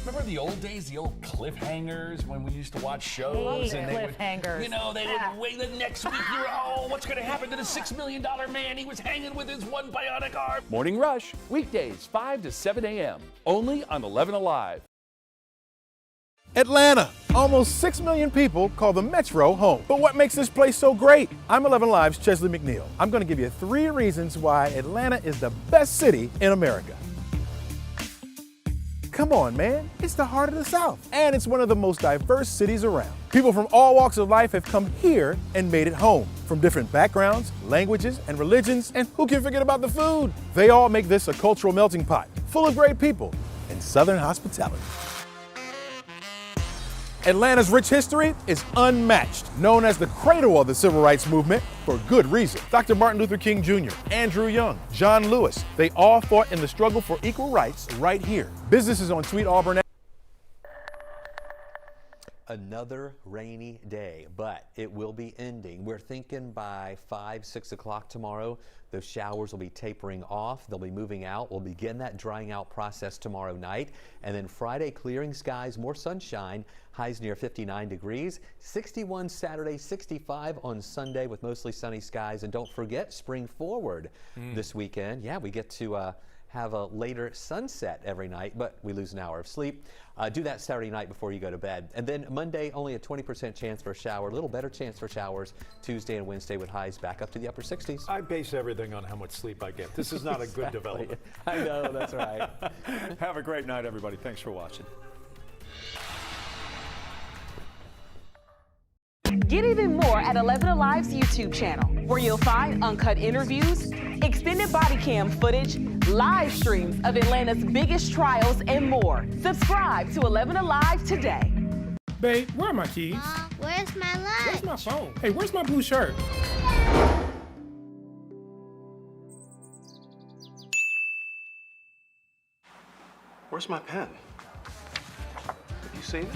Remember the old days, the old cliffhangers when we used to watch shows? And cliffhangers. They would wait the next week. You're, what's going to happen to the $6 million man? He was hanging with his one bionic arm. Morning Rush, weekdays 5 to 7 a.m. only on 11Alive. Atlanta. Almost 6 million people call the Metro home. But what makes this place so great? I'm 11Alive's Chesley McNeil. I'm going to give you 3 reasons why Atlanta is the best city in America. Come on, man. It's the heart of the South. And it's one of the most diverse cities around. People from all walks of life have come here and made it home. From different backgrounds, languages, and religions. And who can forget about the food? They all make this a cultural melting pot, full of great people and Southern hospitality. Atlanta's rich history is unmatched, known as the cradle of the civil rights movement for good reason. Dr. Martin Luther King Jr., Andrew Young, John Lewis, they all fought in the struggle for equal rights right here. Businesses on Sweet Auburn. Another rainy day, but it will be ending. We're thinking by 5, 6 o'clock tomorrow, those showers will be tapering off. They'll be moving out. We'll begin that drying out process tomorrow night. And then Friday, clearing skies, more sunshine, highs near 59 degrees. 61 Saturday, 65 on Sunday with mostly sunny skies. And don't forget, spring forward this weekend. Yeah, we get to have a later sunset every night, but we lose an hour of sleep. Do that Saturday night before you go to bed. And then Monday, only a 20% chance for a shower, a little better chance for showers Tuesday and Wednesday with highs back up to the upper 60s. I base everything on how much sleep I get. This is not a good development. I know, that's right. Have a great night, everybody. Thanks for watching. Get even more at 11Alive's YouTube channel, where you'll find uncut interviews, extended body cam footage, live streams of Atlanta's biggest trials, and more. Subscribe to 11Alive today. Babe, where are my keys? Where's my lunch? Where's my phone? Hey, where's my blue shirt? Where's my pen? Have you seen it?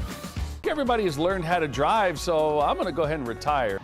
Everybody has learned how to drive, so I'm going to go ahead and retire.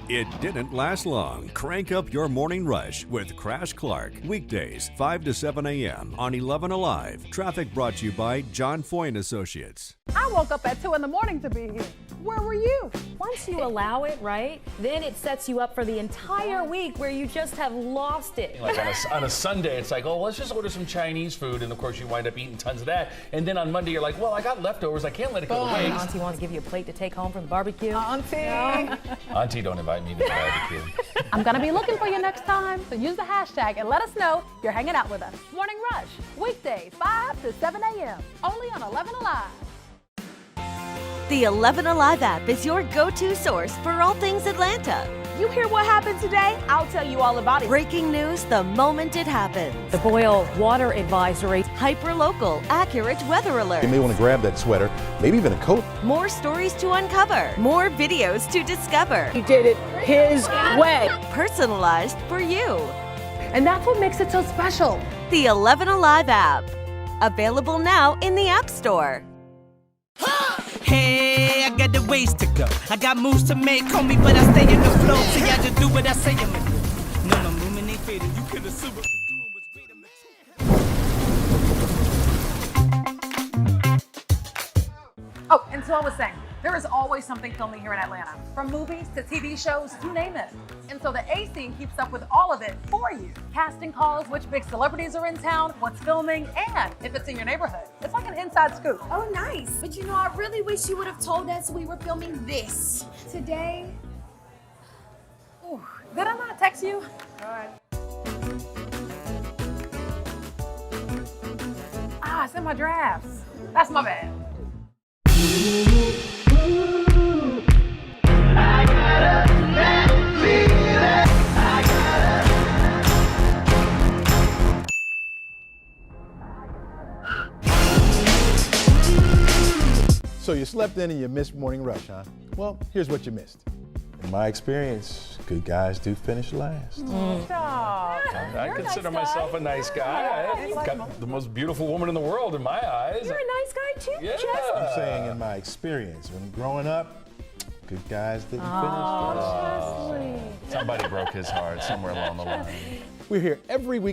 It didn't last long. Crank up your morning rush with Crash Clark. Weekdays, 5 to 7 a.m. on 11Alive. Traffic brought to you by John Foy & Associates. I woke up at 2 in the morning to be here. Where were you? Once you allow it, right, then it sets you up for the entire week where you just have lost it. Like on a Sunday, it's like, oh, let's just order some Chinese food. And of course, you wind up eating tons of that. And then on Monday, you're like, well, I got leftovers. I can't let it go to waste. Auntie wants to give you a plate to take home from the barbecue. Auntie. No. Auntie, don't invite me to the barbecue. I'm going to be looking for you next time. So use the hashtag and let us know you're hanging out with us. Morning Rush, weekdays, 5 to 7 a.m. Only on 11Alive. The 11Alive app is your go-to source for all things Atlanta. You hear what happened today? I'll tell you all about it. Breaking news the moment it happens. The boil water advisory. Hyper-local, accurate weather alerts. You may want to grab that sweater, maybe even a coat. More stories to uncover. More videos to discover. He did it his way. Personalized for you. And that's what makes it so special. The 11Alive app. Available now in the App Store. Hey, I got the ways to go. I got moves to make, call me, but I stay in the flow. See, I just do what I say I'm gonna do. No, my movement ain't faded. You could assume what the doing was great. Oh, and so I was saying, there is always something filming here in Atlanta. From movies to TV shows, you name it. And so the A Scene keeps up with all of it for you. Casting calls, which big celebrities are in town, what's filming, and if it's in your neighborhood. It's like an inside scoop. Oh, nice. But you know, I really wish you would have told us we were filming this today. Ooh, did I not text you? All right. Ah, it's in my drafts. That's my bad. So you slept in and you missed Morning Rush, huh? Well, here's what you missed. In my experience, good guys do finish last. I consider myself a nice guy. I've got the most beautiful woman in the world in my eyes. You're a nice guy too, Yeah. Chester. I'm saying in my experience, when growing up, good guys didn't finish last. Somebody broke his heart somewhere along the line. We're here every week.